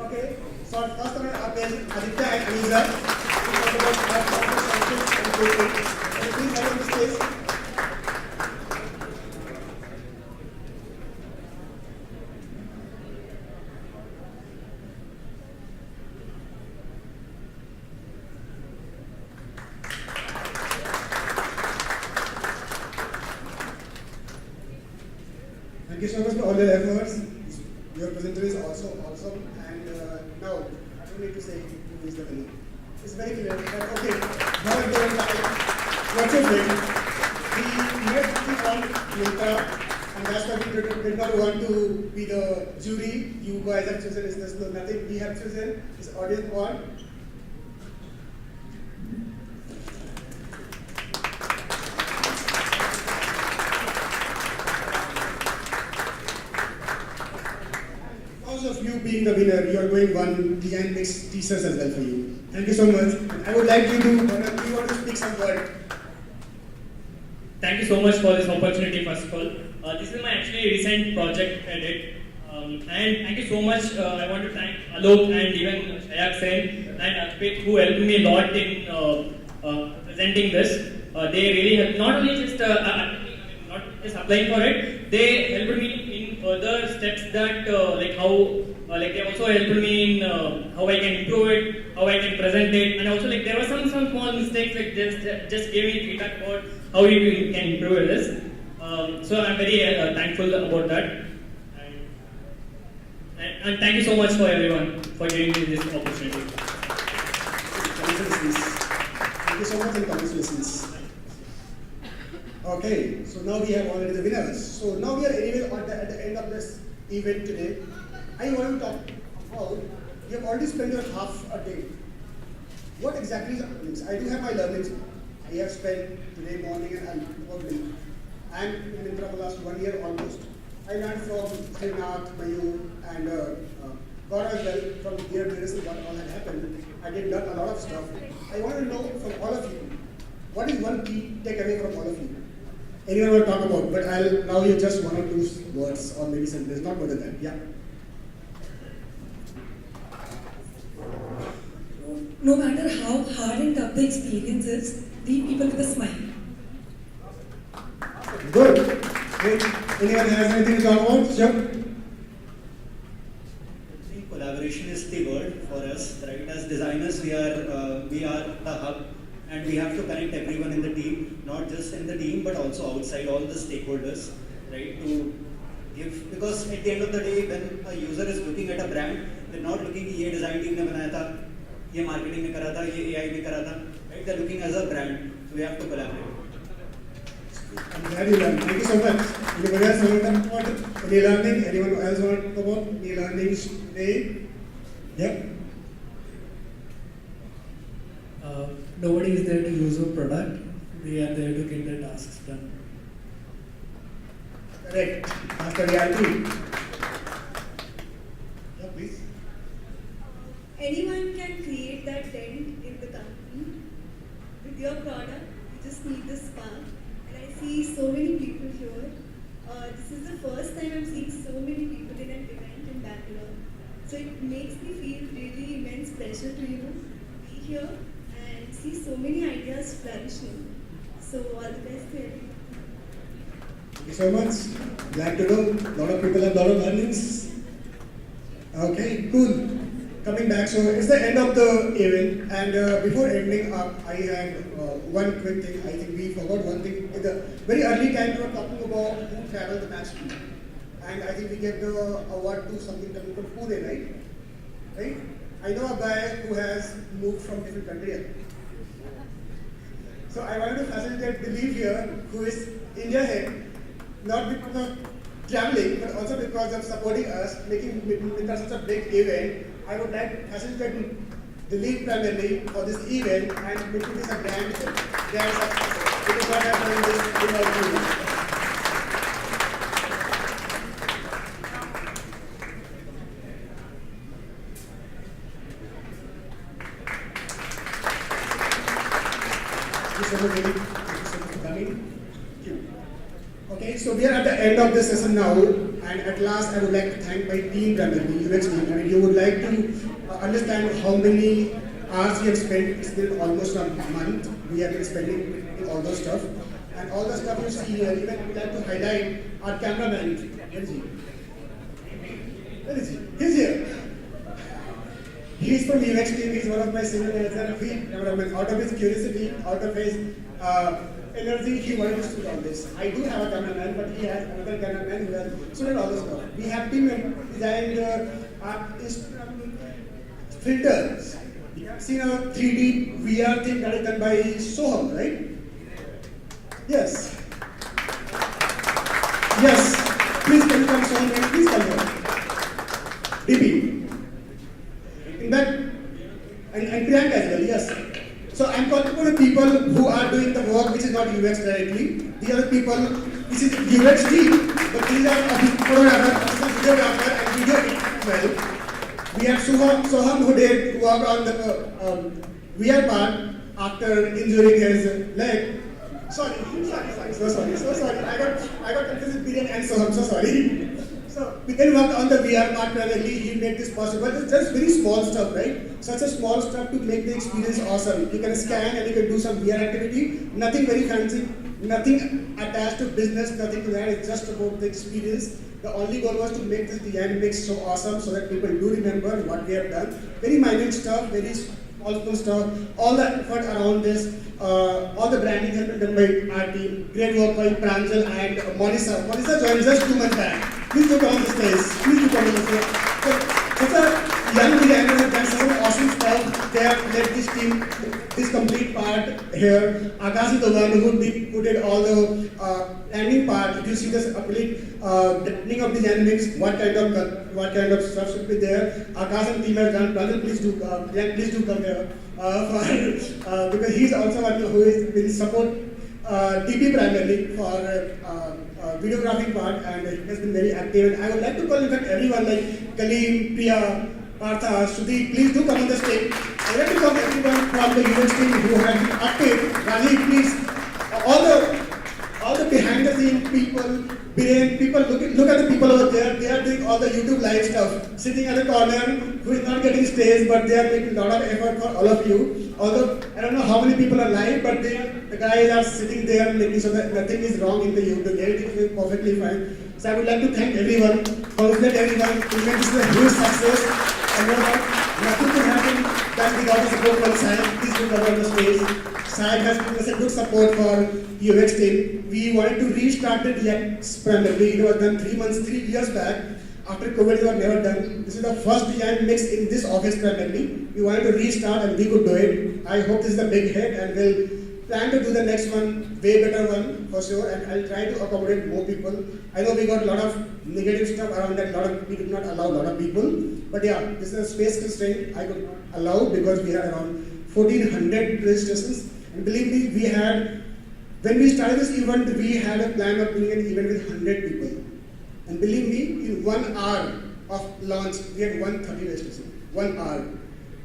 Okay, so our first runner-up is Aditya and Anisa. We talk about our functions and coding. Can you please have on the stage? Thank you so much for all your efforts. Your presenter is also awesome. And now, I don't need to say who is the winner. It's very clear. But okay, now at the time, what's your name? We met on Myntra, and that's why we did not want to be the jury. You guys have chosen is this, no, nothing we have chosen. This audience won. Because of you being being the winner, you are going one design mix t-shirts as well for you. Thank you so much. I would like you to, do you want to speak some word? Thank you so much for this opportunity, first of all. This is my actually recent project I did. And thank you so much. I want to thank Alok and even Shayak Sen and Arpit who helped me a lot in presenting this. They really helped, not only just not just applying for it, they helped me in further steps that like how they also helped me in how I can improve it, how I can present it, and also like there were some small mistakes like just gave me feedback about how you can improve this. So I'm very thankful about that. And thank you so much for everyone for giving me this opportunity. Congratulations. Thank you so much and congratulations. Okay, so now we have already the winners. So now we are anyway at the end of this event today. I want to talk about, you have already spent your half a day. What exactly is the learnings? I do have my learnings. I have spent today morning and evening. I am in Myntra for the last 1 year almost. I learned from Srinath, Mayur, and Gaurav as well from their business what all had happened. I did learn a lot of stuff. I want to know from all of you, what is one key takeaway from all of you? Anyone will talk about, but I'll now you just 1 or 2 words or maybe sentences, not more than that. Yeah. No matter how hard and tough the experience is, leave people with a smile. Good. Great. Anyone has anything to talk about? Sure. Collaboration is the word for us, right? As designers, we are the hub, and we have to connect everyone in the team, not just in the team, but also outside, all the stakeholders, right? To give, because at the end of the day, when a user is looking at a brand, they're not looking at ये design team ने बनाया था, ये marketing ने करा था, ये AI ने करा था, right? They're looking as a brand, so we have to collaborate. I'm glad you learned. Thank you so much. Anybody else want to talk about any learning? Anyone else want to talk about any learnings today? Yep. Nobody is there to use a product. We are there to get the tasks done. Correct. That's the reality. Yeah, please. Anyone can create that dent in the company with your product. You just need the spark. And I see so many people here. This is the first time I'm seeing so many people in an event in Bangalore. So it makes me feel really immense pleasure to be here and see so many ideas flourishing. So all the best to everyone. Thank you so much. Glad to know. A lot of people have a lot of learnings. Okay, cool. Coming back, so it's the end of the event, and before ending up, I have one quick thing. I think we forgot one thing. In the very early time, we were talking about who traveled the match to, and I think we gave the award to something coming from Pune, right? Right? I know a guy who has moved from different country. So I wanted to facilitate Dilip here, who is India head, not because of traveling, but also because of supporting us, making Myntra such a big event. I would like to facilitate Dilip primarily for this event and making this a grand success. It is what I'm doing this in our team. Thank you so much, Dilip. Thank you so much for coming. Thank you. Okay, so we are at the end of the session now, and at last I would like to thank my team primarily, UX team. I mean, you would like to understand how many hours we have spent. It's been almost a month. We have been spending all those stuff. And all the stuff you see here, even I would like to highlight our cameraman. Where is he? Where is he? He's here. He's from UX team. He's one of my senior cameramen. Out of his curiosity, out of his energy, he wanted to shoot all this. I do have a cameraman, but he has another cameraman who has shooted all this stuff. We have team designed filters. You have seen a 3D VR thing that is done by Soham, right? Yes. Yes. Please can you come, Soham? Please come here. DP. In fact, and Priyanka as well, yes. So I'm talking about the people who are doing the work which is not UX directly. These are the people, this is UX team, but these are photographer, videographer and video editor as well. We have Soham who did work on the VR part after injuring his leg. Sorry, so sorry. I got confused with Biren and Soham, so sorry. So Biren worked on the VR part primarily, he made this possible. It's just very small stuff, right? Such a small stuff to make the experience awesome. You can scan and you can do some VR activity, nothing very fancy, nothing attached to business, nothing to that, it's just about the experience. The only goal was to make this design mix so awesome so that people do remember what we have done. Very minute stuff, very small stuff, all the effort around this, all the branding has been done by our team. Great work by Pranjal and Monisa. Monisa joined us 2 months back. Please do come on the stage. Please do come on the stage. Such a young designer has done such an awesome stuff. They have led this team, this complete part here. Akash is the one who did all the landing part. If you see this complete blending of design mix, what kind of stuff should be there. Akash and team have done. Pranjal, please do come here. Because he's also one who has been support TP primarily for videography part, and he has been very active. And I would like to call in fact everyone like Kaleem, Priya, Partha, Sudeep, please do come on the stage. I would like to call everyone from the events team who has been active. Rajiv, please, all the behind the scene people, Biren, people, look at the people over there. They are doing all the YouTube live stuff, sitting at the corner, who is not getting stage, but they are making a lot of effort for all of you. Although I don't know how many people are live, but the guys are sitting there making sure that nothing is wrong in the YouTube. Everything is perfectly fine. So I would like to thank everyone, congratulate everyone. This is a huge success. I know that nothing could happen that without the support from Sai. Please do come on the stage. Sai has given us a good support for UX team. We wanted to restart the DX primarily. It was done 3 years back. After COVID, it was never done. This is the first design mix in this office primarily. We wanted to restart and we could do it. I hope this is a big hit and we'll plan to do the next one, way better one for sure. And I'll try to accommodate more people. I know we got a lot of negative stuff around that. We did not allow a lot of people. But yeah, this is a space constraint I could not allow because we had around 1,400 registrations. And believe me, when we started this event, we had a plan of doing an event with 100 people. And believe me, in 1 hour of launch, we had 130 registrations. 1 hour.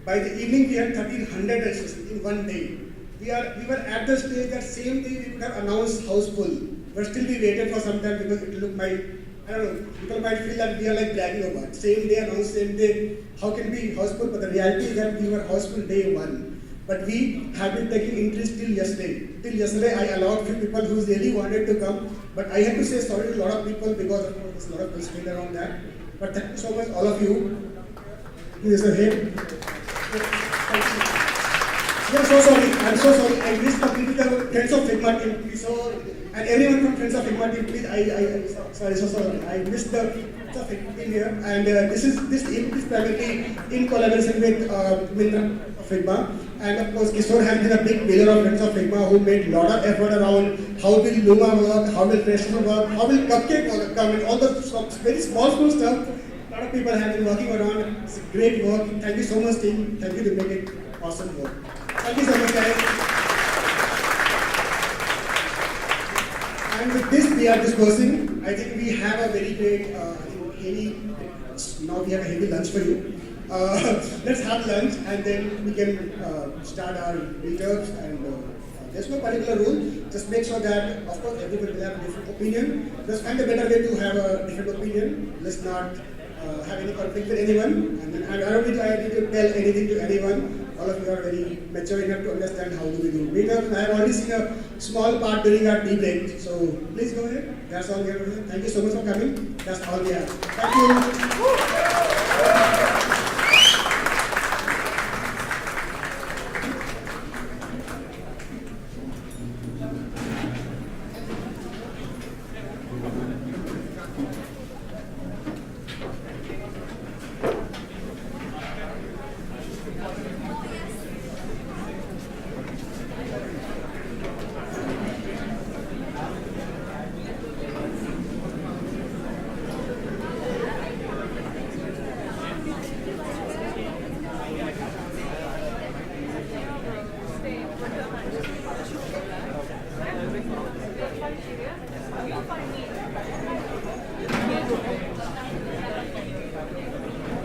By the evening, we had 1,300 registrations in 1 day. We were at the stage that same day we could have announced house full. But still we waited for some time because it looked like, I don't know, people might feel that we are like bragging about. Same day announced, same day, how can we be house full? But the reality is that we were house full day 1. But we have been taking interest till yesterday. Till yesterday, I allowed few people who really wanted to come. But I had to say sorry to a lot of people because of course there's a lot of constraint around that. But thank you so much, all of you. Here's a hit. I'm so sorry. I missed completely the Friends of Figma team. So, and everyone from Friends of Figma team, please. Sorry. I missed the Friends of Figma team here. And this event is primarily in collaboration with Myntra Figma. And of course, Kishore has been a big pillar of Friends of Figma who made a lot of effort around how will Luma work, how will Fresno work, how will Cupcake work, come, and all the very small stuff. A lot of people have been working around. It's great work. Thank you so much, team. Thank you to make it awesome work. Thank you so much, guys. And with this, we are dispersing. I think we have a very great, now we have a heavy lunch for you. Let's have lunch and then we can start our meetups. And there's no particular rule. Just make sure that, of course, everyone will have a different opinion. Just find a better way to have a different opinion. Let's not have any conflict with anyone. And then I don't need to tell anything to anyone. All of you are very mature enough to understand how do we do meetups. I have already seen a small part during our tea break. So please go ahead. That's all we have to say. Thank you so much for coming. That's all we have. Thank you.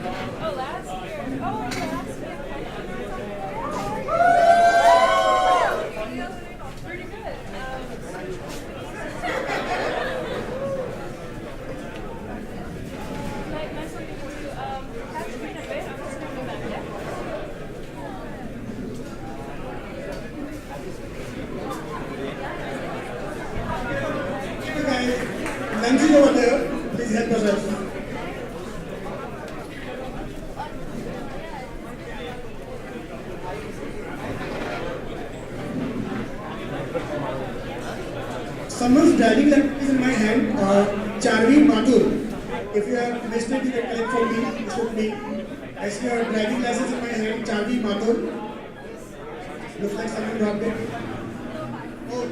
Oh, last year. Oh, last year. Pretty good. Nice looking for you. Have to wait a bit. I'm just going to go back, yeah? Okay, guys. Nancy over there, please help us out. Someone's driving license in my hand, Charvi Mathur. If you have missed it, you can collect from me. It's with me. I see your driving license in my hand, Charvi Mathur. Looks like someone dropped it. Oh.